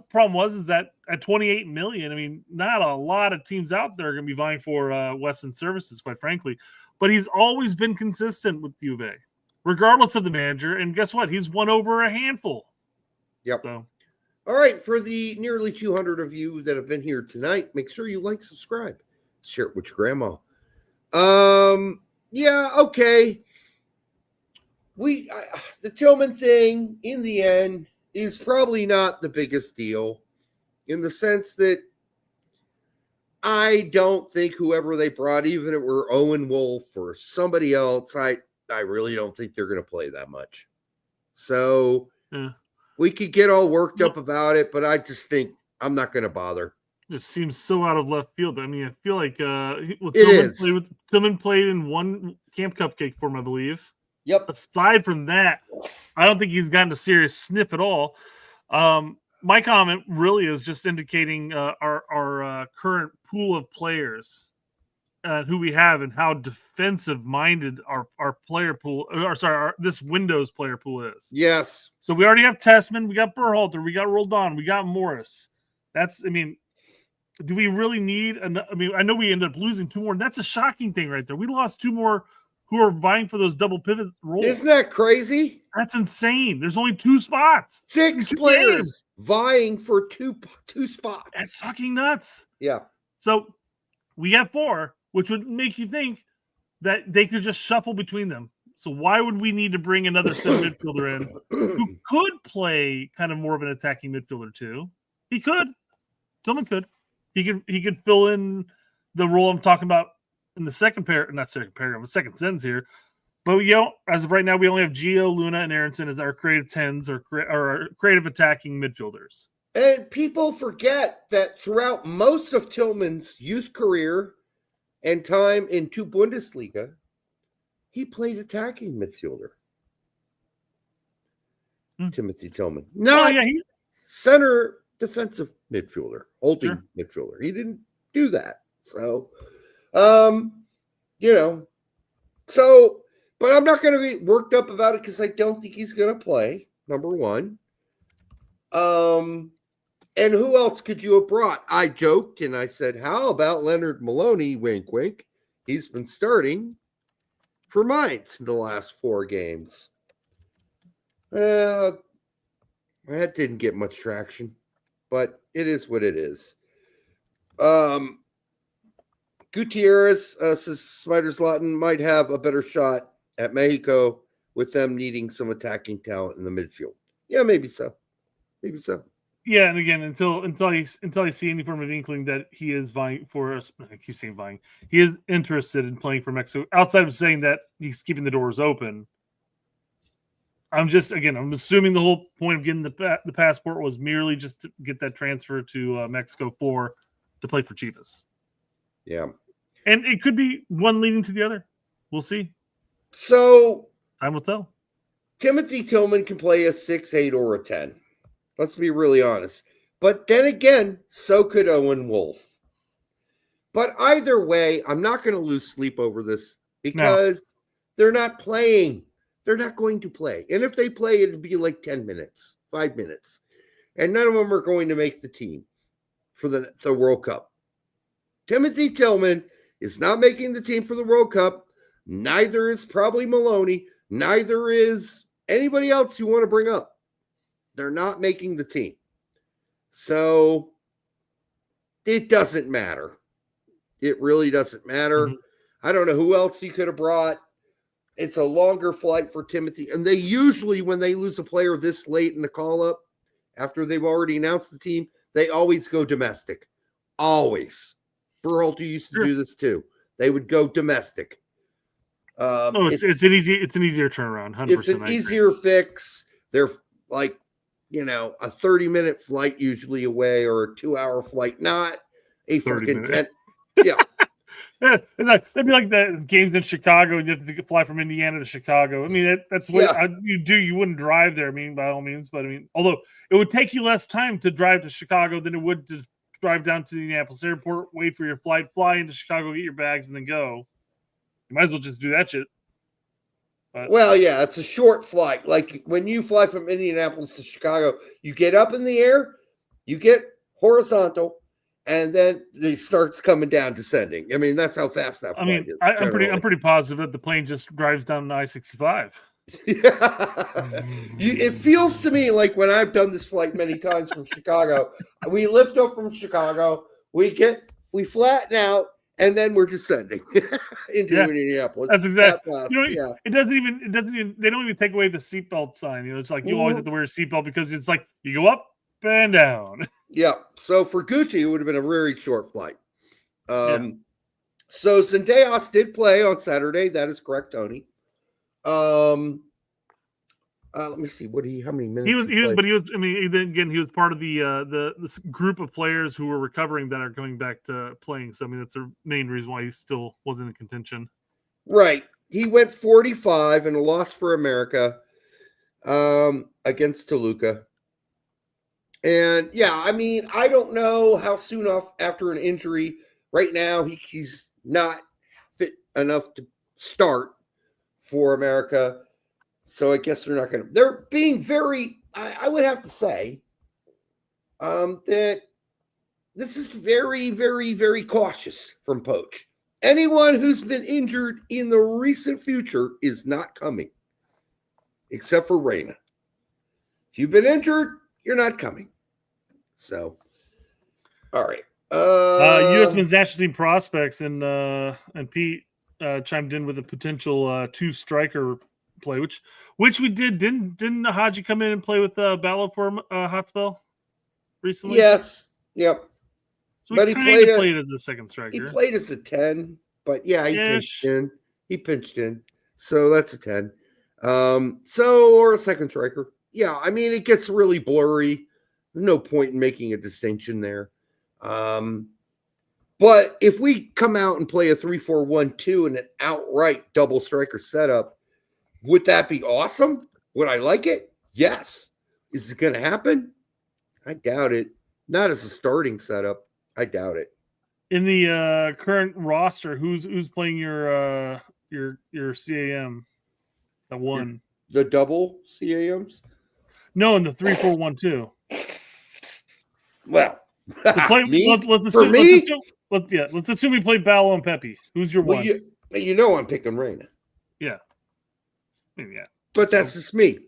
Speaker 9: problem is that at $28 million, I mean, not a lot of teams out there are going to be vying for Weston's services, quite frankly. But he's always been consistent with Juve, regardless of the manager. And guess what? He's won over a handful.
Speaker 8: Yep.
Speaker 9: So.
Speaker 8: All right. For the nearly 200 of you that have been here tonight, make sure you like, subscribe, share it with your grandma. Yeah. Okay. The Tillman thing in the end is probably not the biggest deal in the sense that I don't think whoever they brought, even if it were Owen Wolf or somebody else, I really don't think they're going to play that much. So we could get all worked up about it, but I just think I'm not going to bother.
Speaker 9: Just seems so out of left field. I mean, I feel like Tillman played in one Camp Cupcake for him, I believe.
Speaker 8: Yep.
Speaker 9: Aside from that, I don't think he's gotten a serious sniff at all. My comment really is just indicating our current pool of players, who we have, and how defensive minded our player pool, this Windows player pool is.
Speaker 8: Yes.
Speaker 9: So we already have Tessman, we got Berhalter, we got Roldan, we got Morris. Do we really need? I know we ended up losing two more. That's a shocking thing right there. We lost two more who are vying for those double pivot roles.
Speaker 8: Isn't that crazy?
Speaker 9: That's insane. There's only 2 spots.
Speaker 8: 6 players vying for two spots.
Speaker 9: That's fucking nuts.
Speaker 8: Yeah.
Speaker 9: So we have 4, which would make you think that they could just shuffle between them. So why would we need to bring another center midfielder in who could play kind of more of an attacking midfielder too? He could. Tillman could. He could fill in the role I'm talking about in the second sentence here. But as of right now, we only have Gio, Luna, and Aronson as our creative 10s or our creative attacking midfielders.
Speaker 8: And people forget that throughout most of Tillman's youth career and time in 2 Bundesliga, he played attacking midfielder. Timothy Tillman. Not center defensive midfielder, holding midfielder. He didn't do that. So, but I'm not going to be worked up about it because I don't think he's going to play, number one. And who else could you have brought? I joked and I said, how about Leonard Maloney? Wink, wink. He's been starting for Mainz in the last 4 games. That didn't get much traction, but it is what it is. Gutierrez says Smiderslauten might have a better shot at Mexico with them needing some attacking talent in the midfield. Yeah, maybe so. Maybe so.
Speaker 9: Yeah, and again, until I see any form of inkling that he is vying for us, I keep saying vying. He is interested in playing for Mexico. Outside of saying that he's keeping the doors open, I'm assuming the whole point of getting the passport was merely just to get that transfer to Mexico to play for Chivas.
Speaker 8: Yeah,
Speaker 9: and it could be one leading to the other. We'll see.
Speaker 8: So
Speaker 9: time will tell.
Speaker 8: Timothy Tillman can play a 6, 8, or a 10. Let's be really honest. But then again, so could Owen Wolf. But either way, I'm not going to lose sleep over this because they're not playing. They're not going to play. And if they play, it'd be like 10 minutes, 5 minutes. And none of them are going to make the team for the World Cup. Timothy Tillman is not making the team for the World Cup. Neither is probably Maloney. Neither is anybody else you want to bring up. They're not making the team. So it doesn't matter. It really doesn't matter.
Speaker 9: Mm-hmm.
Speaker 8: I don't know who else he could have brought. It's a longer flight for Timothy. And they usually, when they lose a player this late in the call-up, after they've already announced the team, they always go domestic. Always. Berhalter used to do this too. They would go domestic.
Speaker 9: It's an easier turnaround. 100%.
Speaker 8: It's an easier fix. They're like, a 30-minute flight usually away, or a 2-hour flight, not a freaking 10. Yeah.
Speaker 9: Yeah, that'd be like the games in Chicago, and you have to fly from Indiana to Chicago. I mean, that's what you do. You wouldn't drive there, by all means. But although it would take you less time to drive to Chicago than it would to drive down to the Indianapolis airport, wait for your flight, fly into Chicago, get your bags, and then go. You might as well just do that shit. But,
Speaker 8: well, yeah, it's a short flight. Like when you fly from Indianapolis to Chicago, you get up in the air, you get horizontal, and then it starts coming down, descending. That's how fast that flight is.
Speaker 9: I'm pretty positive that the plane just drives down I-65.
Speaker 8: It feels to me like when I've done this flight many times from Chicago, we lift up from Chicago, we flatten out, and then we're descending into Indianapolis.
Speaker 9: That's exactly.
Speaker 8: It
Speaker 9: doesn't even. They don't even take away the seatbelt sign. It's like you always have to wear a seatbelt because it's like you go up and down.
Speaker 8: Yeah. So for Gucci, it would have been a very short flight. So Zendejas did play on Saturday. That is correct, Tony. Let me see. How many minutes?
Speaker 9: He was. He was part of the this group of players who were recovering that are coming back to playing. So that's the main reason why he still wasn't in contention.
Speaker 8: Right. He went 45 in a loss for America against Toluca. And I don't know how soon after an injury. Right now, he's not fit enough to start for America. So I guess they're being very, I would have to say, that this is very, very, very cautious from Poch. Anyone who's been injured in the recent future is not coming, except for Reyna. If you've been injured, you're not coming. So, all right.
Speaker 9: U.S. men's national team prospects and Pete chimed in with a potential two-striker play, which we did. Didn't Haji come in and play with Ballo for a hot spell recently?
Speaker 8: Yes. Yep.
Speaker 9: So he played as a second striker.
Speaker 8: He played as a 10, but he pinched in. He pinched in. So that's a 10. Or a second striker. Yeah, it gets really blurry. There's no point in making a distinction there. But if we come out and play a 3-4-1-2 and an outright double striker setup, would that be awesome? Would I like it? Yes. Is it going to happen? I doubt it. Not as a starting setup. I doubt it.
Speaker 9: In the current roster, who's playing your CAM? That one.
Speaker 8: The double CAMs?
Speaker 9: No, in the 3-4-1-2.
Speaker 8: Well,
Speaker 9: let's assume we play Ballo and Pepe. Who's your one?
Speaker 8: I'm picking Reyna.
Speaker 9: Yeah.
Speaker 8: But that's just me.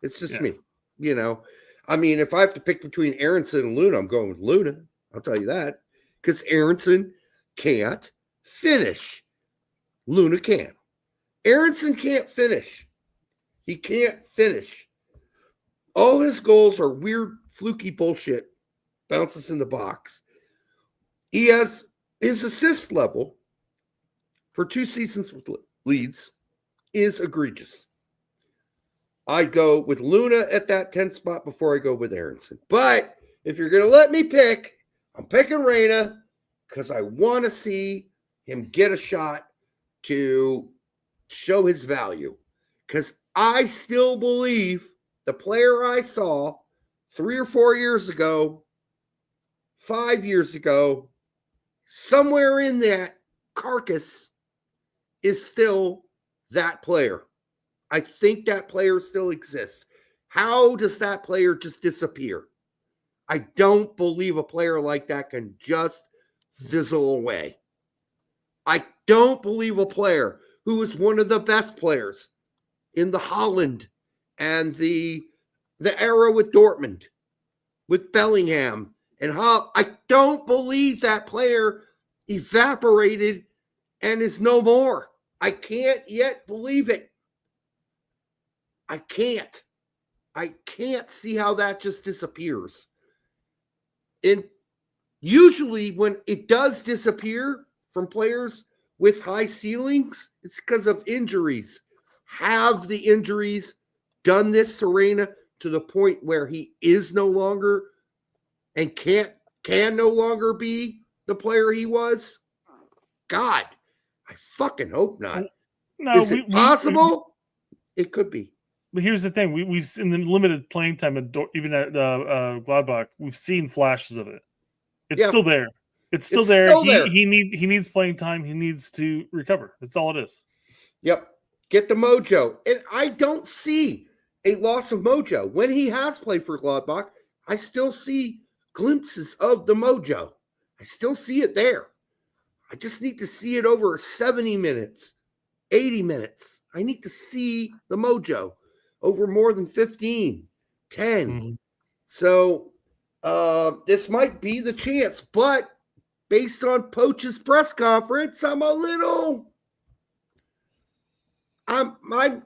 Speaker 8: It's just me. If I have to pick between Aronson and Luna, I'm going with Luna. I'll tell you that. Because Aronson can't finish. Luna can. Aronson can't finish. He can't finish. All his goals are weird, fluky bullshit. Bounces in the box. He has his assist level for 2 seasons with Leeds is egregious. I go with Luna at that 10 spot before I go with Aronson. But if you're going to let me pick, I'm picking Reyna because I want to see him get a shot to show his value. Because I still believe the player I saw 3 or 4 years ago, 5 years ago, somewhere in that carcass is still that player. I think that player still exists. How does that player just disappear? I don't believe a player like that can just fizzle away. I don't believe a player who is one of the best players in the Holland and the era with Dortmund, with Bellingham And how I don't believe that player evaporated and is no more. I can't yet believe it. I can't see how that just disappears. And usually when it does disappear from players with high ceilings, it's because of injuries. Have the injuries done this to Reyna to the point where he is no longer and can no longer be the player he was? God, I fucking hope not.
Speaker 9: No,
Speaker 8: Is it possible? It could be.
Speaker 9: But here's the thing: we've in the limited playing time, even at Gladbach, we've seen flashes of it. It's still there. It's still there. He needs playing time. He needs to recover. That's all it is.
Speaker 8: Yep. Get the mojo. And I don't see a loss of mojo. When he has played for Gladbach, I still see glimpses of the mojo. I still see it there. I just need to see it over 70 minutes, 80 minutes. I need to see the mojo over more than 15, 10. Mm-hmm. So this might be the chance, but based on Poch's press conference, I'm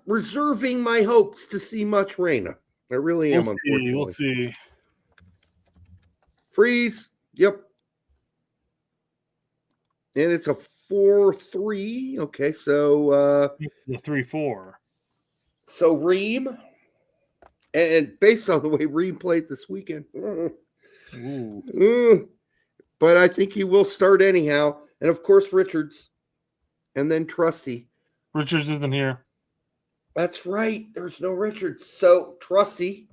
Speaker 8: reserving my hopes to see much Reyna. I really am, unfortunately.
Speaker 9: We'll see.
Speaker 8: Freeze. Yep. And it's a 4-3. Okay, so
Speaker 9: the 3-4.
Speaker 8: So Ream, and based on the way Ream played this weekend, but I think he will start anyhow. And of course, Richards, and then Trusty.
Speaker 9: Richards isn't here.
Speaker 8: That's right. There's no Richards. So Trusty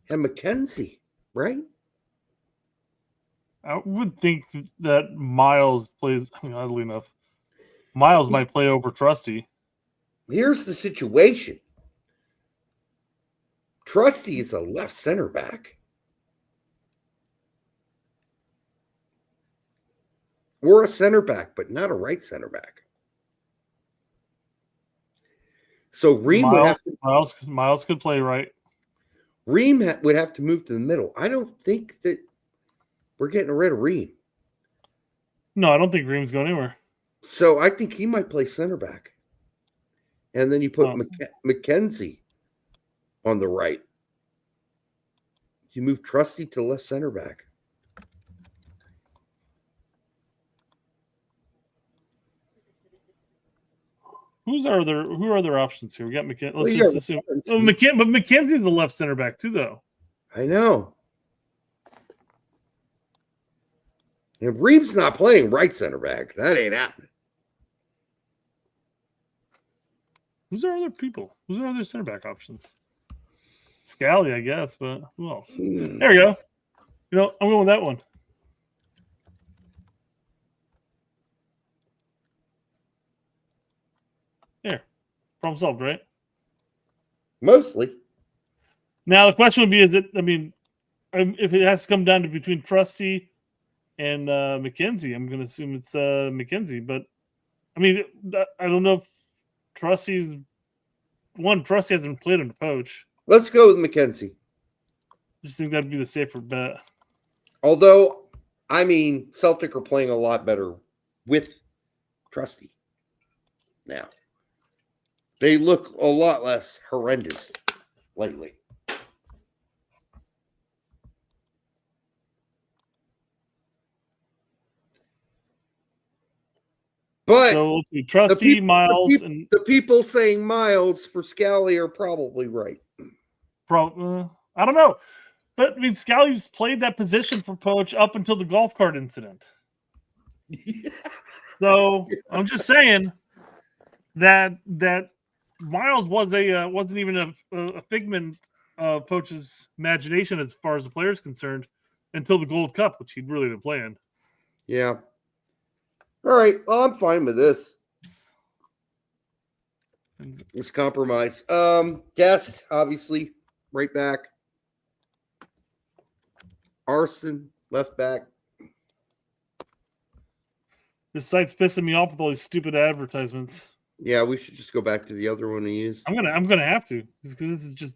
Speaker 8: and McKenzie, right?
Speaker 9: I would think that Miles plays, oddly enough, Miles might play over Trusty.
Speaker 8: Here's the situation. Trusty is a left center back. Or a center back, but not a right center back. So Ream would have to,
Speaker 9: Miles could play right.
Speaker 8: Ream would have to move to the middle. I don't think that we're getting rid of Ream.
Speaker 9: No, I don't think Ream's going anywhere.
Speaker 8: So I think he might play center back. And then you put McKenzie on the right. You move Trusty to left center back.
Speaker 9: Who are other options here? We got McKenzie. Let's just assume. But McKenzie's the left center back too, though.
Speaker 8: I know. And Reeves not playing right center back. That ain't happening.
Speaker 9: Who's our other people? Who's our other center back options? Scally, I guess, but who else? There we go. I'm going with that one. There. Problem solved, right?
Speaker 8: Mostly.
Speaker 9: Now, the question would be, if it has to come down to between Trusty and McKenzie, I'm going to assume it's McKenzie. But, I don't know if Trusty hasn't played under Poch.
Speaker 8: Let's go with McKenzie.
Speaker 9: Just think that'd be the safer bet.
Speaker 8: Although, Celtic are playing a lot better with Trusty now. They look a lot less horrendous lately. But
Speaker 9: so Trusty, Miles,
Speaker 8: and the people saying Miles for Scally are probably right.
Speaker 9: I don't know, but Scally's played that position for Poch up until the golf cart incident. So I'm just saying that Miles wasn't even a figment of Poch's imagination as far as the player is concerned until the Gold Cup, which he'd really been playing.
Speaker 8: Yeah. All right. Well, I'm fine with this. Let's compromise. Guest, obviously, right back. Arson, left back.
Speaker 9: This site's pissing me off with all these stupid advertisements.
Speaker 8: Yeah, we should just go back to the other one he used.
Speaker 9: I'm gonna have to, because this is just.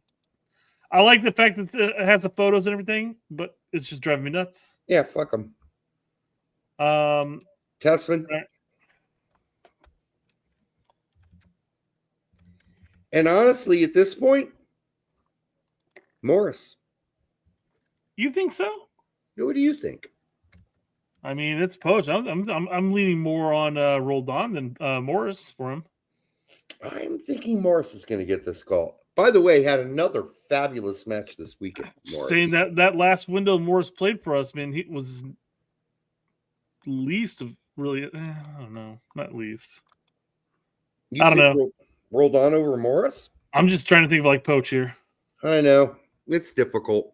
Speaker 9: I like the fact that it has the photos and everything, but it's just driving me nuts.
Speaker 8: Yeah, fuck them. Tessman. And honestly, at this point, Morris.
Speaker 9: You think so?
Speaker 8: What do you think?
Speaker 9: I mean, it's Poach. I'm leaning more on Roldan than Morris for him.
Speaker 8: I'm thinking Morris is going to get this call. By the way, had another fabulous match this weekend. Morris.
Speaker 9: Saying that last window Morris played for us, man, he was least of really. I don't know, not least. I don't know.
Speaker 8: Roldan over Morris?
Speaker 9: I'm just trying to think of like Poach here.
Speaker 8: I know. It's difficult.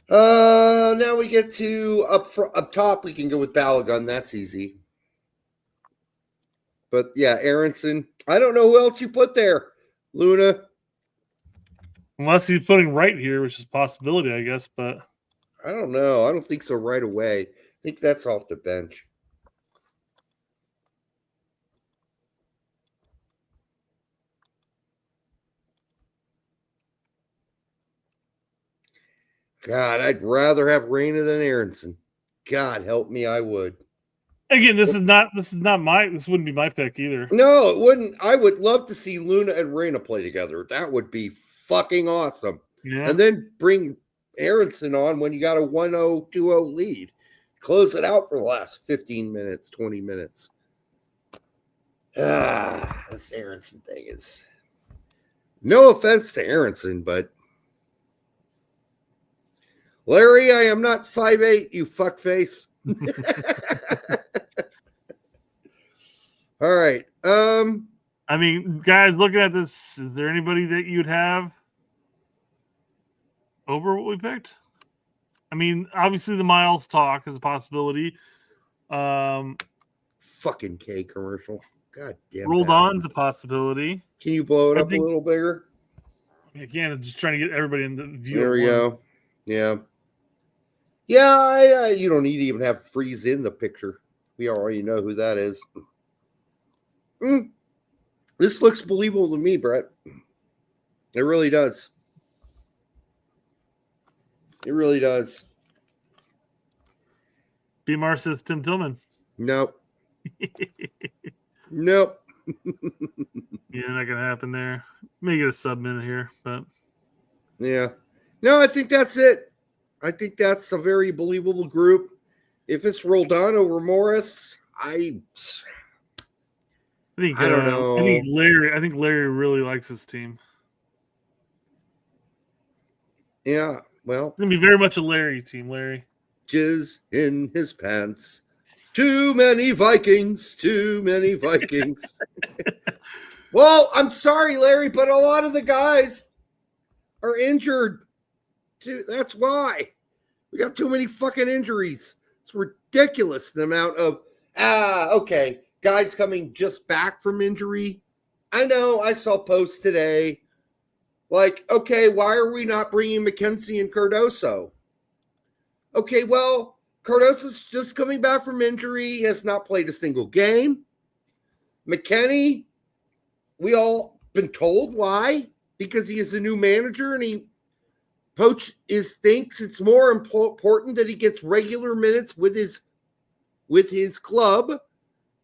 Speaker 8: Now we get to up top. We can go with Balagun. That's easy. But yeah, Aronson. I don't know who else you put there. Luna.
Speaker 9: Unless he's putting right here, which is a possibility, I guess. But
Speaker 8: I don't know. I don't think so right away. I think that's off the bench. God, I'd rather have Reyna than Aronson. God help me, I would.
Speaker 9: Again, this wouldn't be my pick either.
Speaker 8: No, it wouldn't. I would love to see Luna and Reyna play together. That would be fucking awesome.
Speaker 9: Yeah.
Speaker 8: And then bring Aronson on when you got a 1-0, 2-0 lead. Close it out for the last 15 minutes, 20 minutes. This Aronson thing is... No offense to Aronson, but... Larry, I am not 5'8", you fuckface. All right.
Speaker 9: I mean, guys, looking at this, is there anybody that you'd have over what we picked? I mean, obviously the Miles talk is a possibility.
Speaker 8: Fucking K commercial. God damn.
Speaker 9: Roldan's a possibility.
Speaker 8: Can you blow it up a little bigger?
Speaker 9: Again, I'm just trying to get everybody in the view.
Speaker 8: There we go. Yeah. Yeah, you don't need to even have Freeze in the picture. We already know who that is. This looks believable to me, Brett. It really does. It really does.
Speaker 9: BMR says Tim Tillman.
Speaker 8: Nope. Nope.
Speaker 9: Yeah, not gonna happen there. May get a sub minute here, but
Speaker 8: yeah. No, I think that's it. I think that's a very believable group. If it's Roldan over Morris, I don't know.
Speaker 9: I think Larry really likes his team.
Speaker 8: Yeah, well,
Speaker 9: it's gonna be very much a Larry team. Larry,
Speaker 8: jizz in his pants. Too many Vikings. Too many Vikings. Well, I'm sorry, Larry, but a lot of the guys are injured. That's why we got too many fucking injuries. It's ridiculous the amount of okay, guys coming just back from injury. I know. I saw posts today. Like, okay, why are we not bringing McKenzie and Cardoso? Okay, well, Cardoso's just coming back from injury. He has not played a single game. McKennie, we all been told why, because he is a new manager and Poach thinks it's more important that he gets regular minutes with his club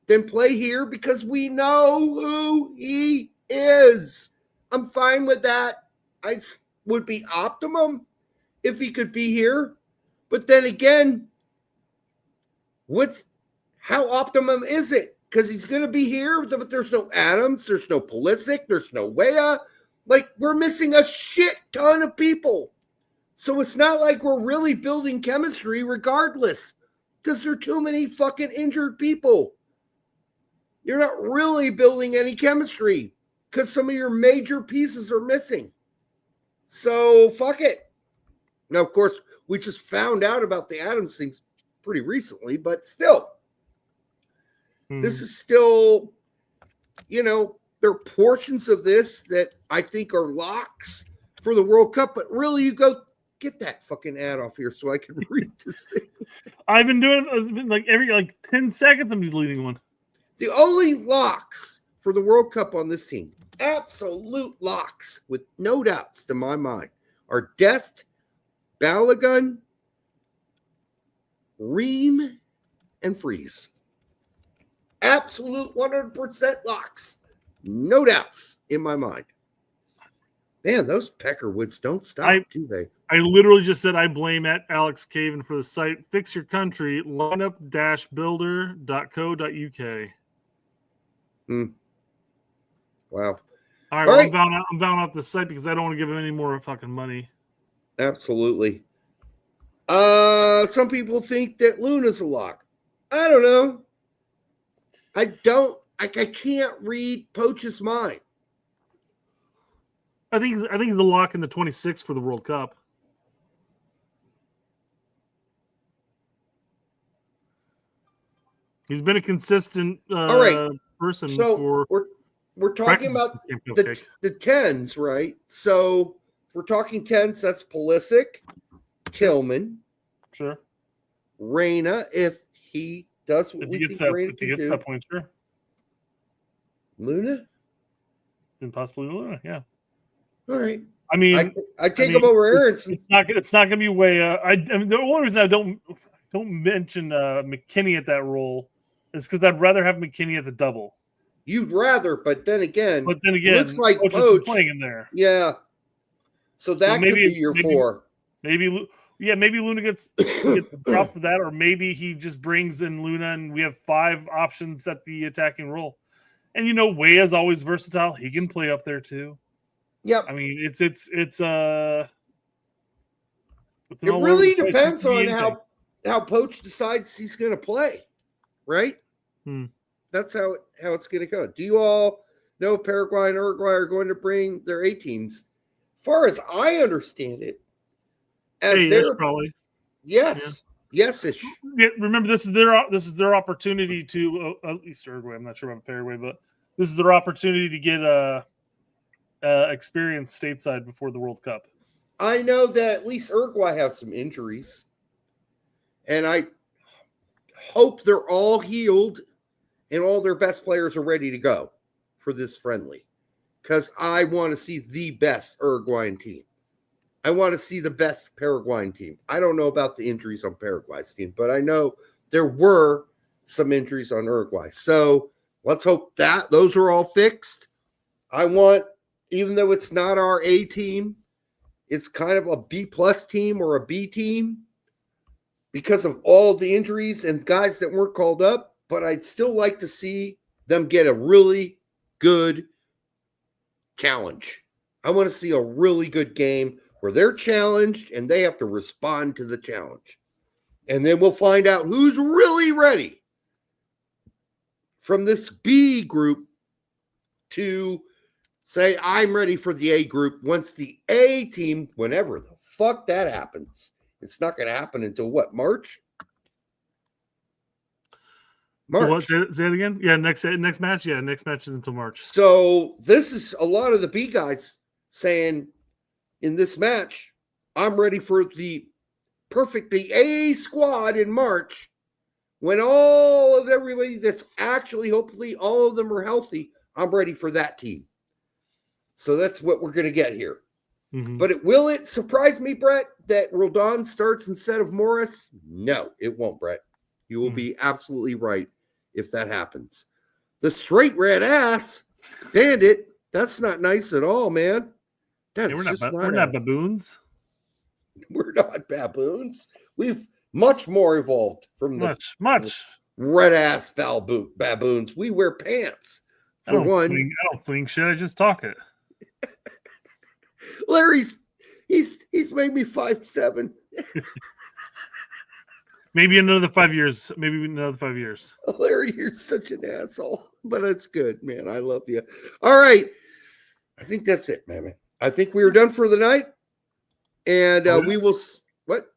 Speaker 8: than play here because we know who he is. I'm fine with that. I would be optimum if he could be here. But then again, how optimum is it? Because he's going to be here, but there's no Adams, there's no Pulisic, there's no Weah. Like, we're missing a shit ton of people. So it's not like we're really building chemistry regardless, because there are too many fucking injured people. You're not really building any chemistry because some of your major pieces are missing. So fuck it. Now, of course, we just found out about the Adams things pretty recently, but still, this is still, there are portions of this that I think are locks for the World Cup, but really you go get that fucking ad off here so I can read this thing.
Speaker 9: I've been doing it like every 10 seconds I'm deleting one.
Speaker 8: The only locks for the World Cup on this team, absolute locks with no doubts to my mind are Dest, Balogun, Ream, and Freeze. Absolute 100% locks. No doubts in my mind. Man, those Peckerwoods don't stop, do they?
Speaker 9: I literally just said I blame Alex Caven for the site. Fix your country, lineup-builder.co.uk.
Speaker 8: Wow.
Speaker 9: All right, I'm bowing out the site because I don't want to give him any more fucking money.
Speaker 8: Absolutely. Some people think that Luna's a lock. I don't know. I can't read Poach's mind.
Speaker 9: I think the lock in the 26th for the World Cup. He's been a consistent
Speaker 8: All right.
Speaker 9: person.
Speaker 8: So we're talking about the tens, right? So if we're talking tens, that's Pulisic, Tillman,
Speaker 9: sure,
Speaker 8: Reyna, if he does what we think Reyna can do.
Speaker 9: That point, sure.
Speaker 8: Luna,
Speaker 9: and possibly Luna, yeah.
Speaker 8: All right.
Speaker 9: I mean,
Speaker 8: I take him over Aronson.
Speaker 9: It's not going to be way. I mean, the only reason I don't mention McKinney at that role is because I'd rather have McKinney at the double.
Speaker 8: You'd rather, but then again,
Speaker 9: it
Speaker 8: looks like
Speaker 9: Poach playing in there.
Speaker 8: Yeah. So that could be your four.
Speaker 9: Maybe Luna gets dropped for that, or maybe he just brings in Luna, and we have 5 options at the attacking role. And Way is always versatile; he can play up there too.
Speaker 8: Yep.
Speaker 9: I mean, it's
Speaker 8: it really depends on how Poach decides he's going to play, right? That's how it's going to go. Do you all know Paraguay and Uruguay are going to bring their A teams? As far as I understand it,
Speaker 9: probably
Speaker 8: yes. Yes-ish.
Speaker 9: Yeah, remember, this is their opportunity to at least Uruguay. I'm not sure about Paraguay, but this is their opportunity to get experience stateside before the World Cup.
Speaker 8: I know that at least Uruguay have some injuries, and I hope they're all healed and all their best players are ready to go for this friendly, because I want to see the best Uruguayan team. I want to see the best Paraguayan team. I don't know about the injuries on Paraguay's team, but I know there were some injuries on Uruguay. So let's hope that those are all fixed. I want, even though it's not our A team, it's kind of a B+ team or a B team because of all the injuries and guys that weren't called up. But I'd still like to see them get a really good challenge. I want to see a really good game where they're challenged and they have to respond to the challenge. And then we'll find out who's really ready from this B group to say, I'm ready for the A group once the A team, whenever the fuck that happens. It's not going to happen until what, March?
Speaker 9: What, say it again? Yeah, next match. Yeah, next match is until March.
Speaker 8: So this is a lot of the B guys saying in this match, I'm ready for the A squad in March when all of everybody that's actually, hopefully all of them are healthy. I'm ready for that team. So that's what we're going to get here.
Speaker 9: Mm-hmm.
Speaker 8: But will it surprise me, Brett, that Roldan starts instead of Morris? No, it won't, Brett. You will be absolutely right if that happens. The straight red ass bandit, that's not nice at all, man.
Speaker 9: We're not baboons.
Speaker 8: We're not baboons. We've much more evolved from the
Speaker 9: much
Speaker 8: red ass baboons. We wear pants.
Speaker 9: I don't fling shit. I just talk it.
Speaker 8: Larry's he's made me 5'7".
Speaker 9: Maybe another 5 years. Maybe another 5 years.
Speaker 8: Larry, you're such an asshole, but it's good, man. I love you. All right, I think that's it, man. I think we are done for the night, and we will. What?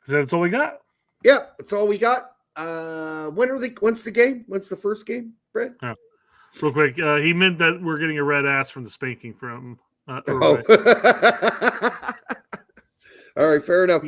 Speaker 9: That's all we got.
Speaker 8: Yeah, that's all we got. When's the game? When's the first game, Brett?
Speaker 9: Oh, real quick, he meant that we're getting a red ass from the spanking from.
Speaker 8: All right, fair enough.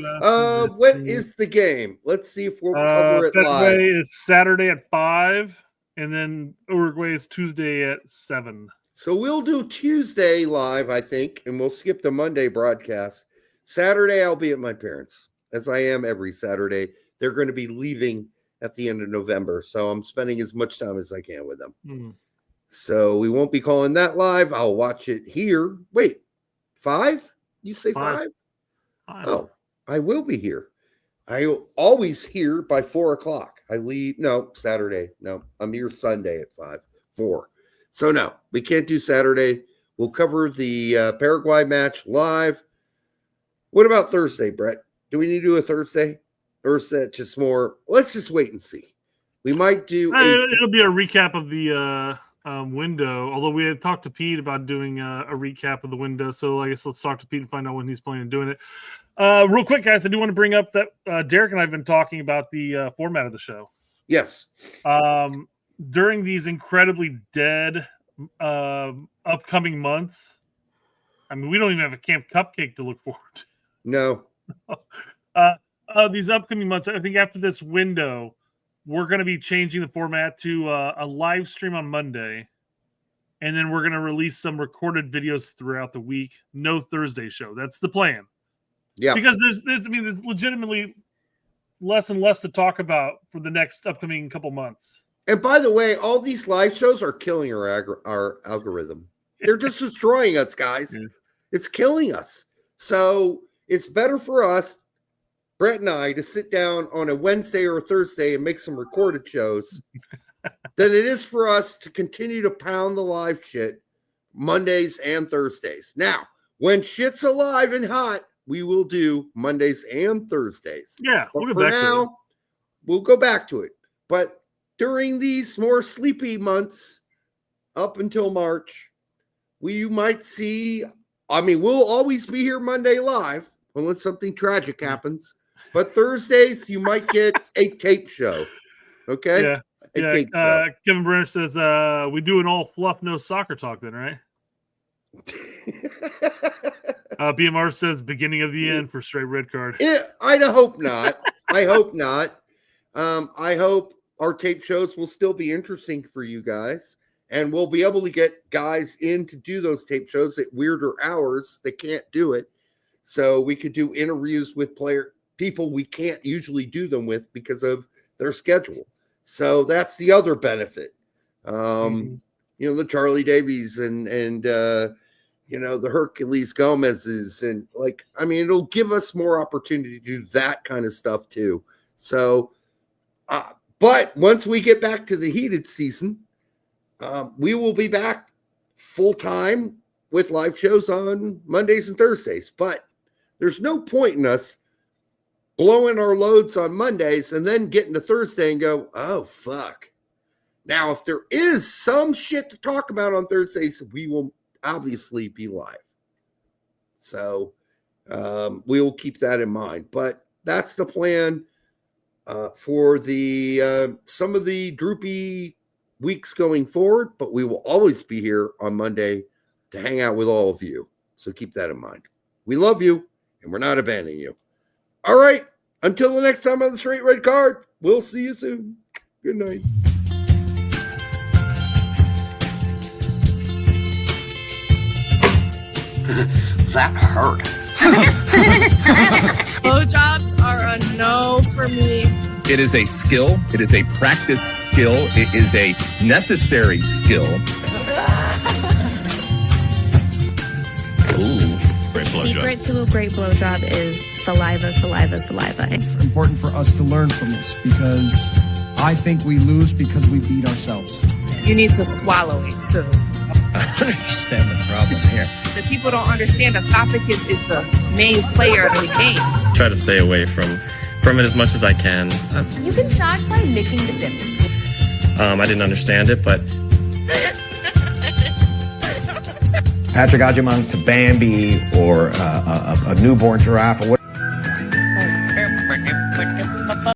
Speaker 8: When is the game? Let's see if we'll cover it live.
Speaker 9: Is Saturday at 5, and then Uruguay is Tuesday at 7.
Speaker 8: So we'll do Tuesday live, I think, and we'll skip the Monday broadcast. Saturday, I'll be at my parents', as I am every Saturday. They're going to be leaving at the end of November, so I'm spending as much time as I can with them.
Speaker 9: Mm.
Speaker 8: So we won't be calling that live. I'll watch it here. Wait, 5? You say 5? Oh, I will be here. I'm always here by 4 o'clock. I leave. No, Saturday. No, I'm here Sunday at 4. So no, we can't do Saturday. We'll cover the Paraguay match live. What about Thursday, Brett? Do we need to do a Thursday? Or is that just more? Let's just wait and see. We might do.
Speaker 9: It'll be a recap of the window. Although we had talked to Pete about doing a recap of the window, so I guess let's talk to Pete and find out when he's planning on doing it. Real quick, guys, I do want to bring up that Derek and I have been talking about the format of the show.
Speaker 8: Yes.
Speaker 9: During these incredibly dead upcoming months, I mean, we don't even have a Camp Cupcake to look forward to.
Speaker 8: No.
Speaker 9: These upcoming months, I think after this window, we're going to be changing the format to a live stream on Monday, and then we're going to release some recorded videos throughout the week. No Thursday show. That's the plan.
Speaker 8: Yeah.
Speaker 9: Because there's legitimately less and less to talk about for the next upcoming couple months.
Speaker 8: And by the way, all these live shows are killing our algorithm. They're just destroying us, guys. Yeah. It's killing us. So it's better for us, Brett and I, to sit down on a Wednesday or a Thursday and make some recorded shows than it is for us to continue to pound the live shit Mondays and Thursdays. Now, when shit's alive and hot, we will do Mondays and Thursdays.
Speaker 9: Yeah,
Speaker 8: but for now, we'll go back to it. But during these more sleepy months, up until March, we might see, I mean, we'll always be here Monday live unless something tragic happens. But Thursdays, you might get a tape show. Okay?
Speaker 9: Yeah.
Speaker 8: A tape show.
Speaker 9: Kevin Brenner says, we do an all fluff, no soccer talk then, right? BMR says beginning of the end for straight red card.
Speaker 8: I hope not. I hope not. I hope our tape shows will still be interesting for you guys, and we'll be able to get guys in to do those tape shows at weirder hours. They can't do it, so we could do interviews with people we can't usually do them with because of their schedule. So that's the other benefit. You know, the Charlie Davies and you know, the Hercules Gomez's, and like, I mean, it'll give us more opportunity to do that kind of stuff too. So, but once we get back to the heated season, we will be back full time with live shows on Mondays and Thursdays. But there's no point in us blowing our loads on Mondays and then getting to Thursday and go, oh, fuck. Now, if there is some shit to talk about on Thursdays, we will obviously be live. So we will keep that in mind. But that's the plan for the some of the droopy weeks going forward. But we will always be here on Monday to hang out with all of you. So keep that in mind. We love you, and we're not abandoning you. All right. Until the next time on the Straight Red Card, we'll see you soon. Good night.
Speaker 1: That hurt.
Speaker 2: Blowjobs are a no for me.
Speaker 3: It is a skill. It is a practice skill. It is a necessary skill. Ooh, great
Speaker 5: The
Speaker 3: blowjob.
Speaker 5: secret to a great blowjob is saliva, saliva, saliva.
Speaker 6: It's important for us to learn from this because I think we lose because we beat ourselves.
Speaker 2: You need to swallow it too.
Speaker 1: I don't understand the problem here.
Speaker 2: The people don't understand esophagus is the main player of the game.
Speaker 4: Try to stay away from it as much as I can.
Speaker 5: You can start by licking the tip.
Speaker 4: I didn't understand it, but
Speaker 7: Patrick Agyemang to Bambi or a newborn giraffe or what.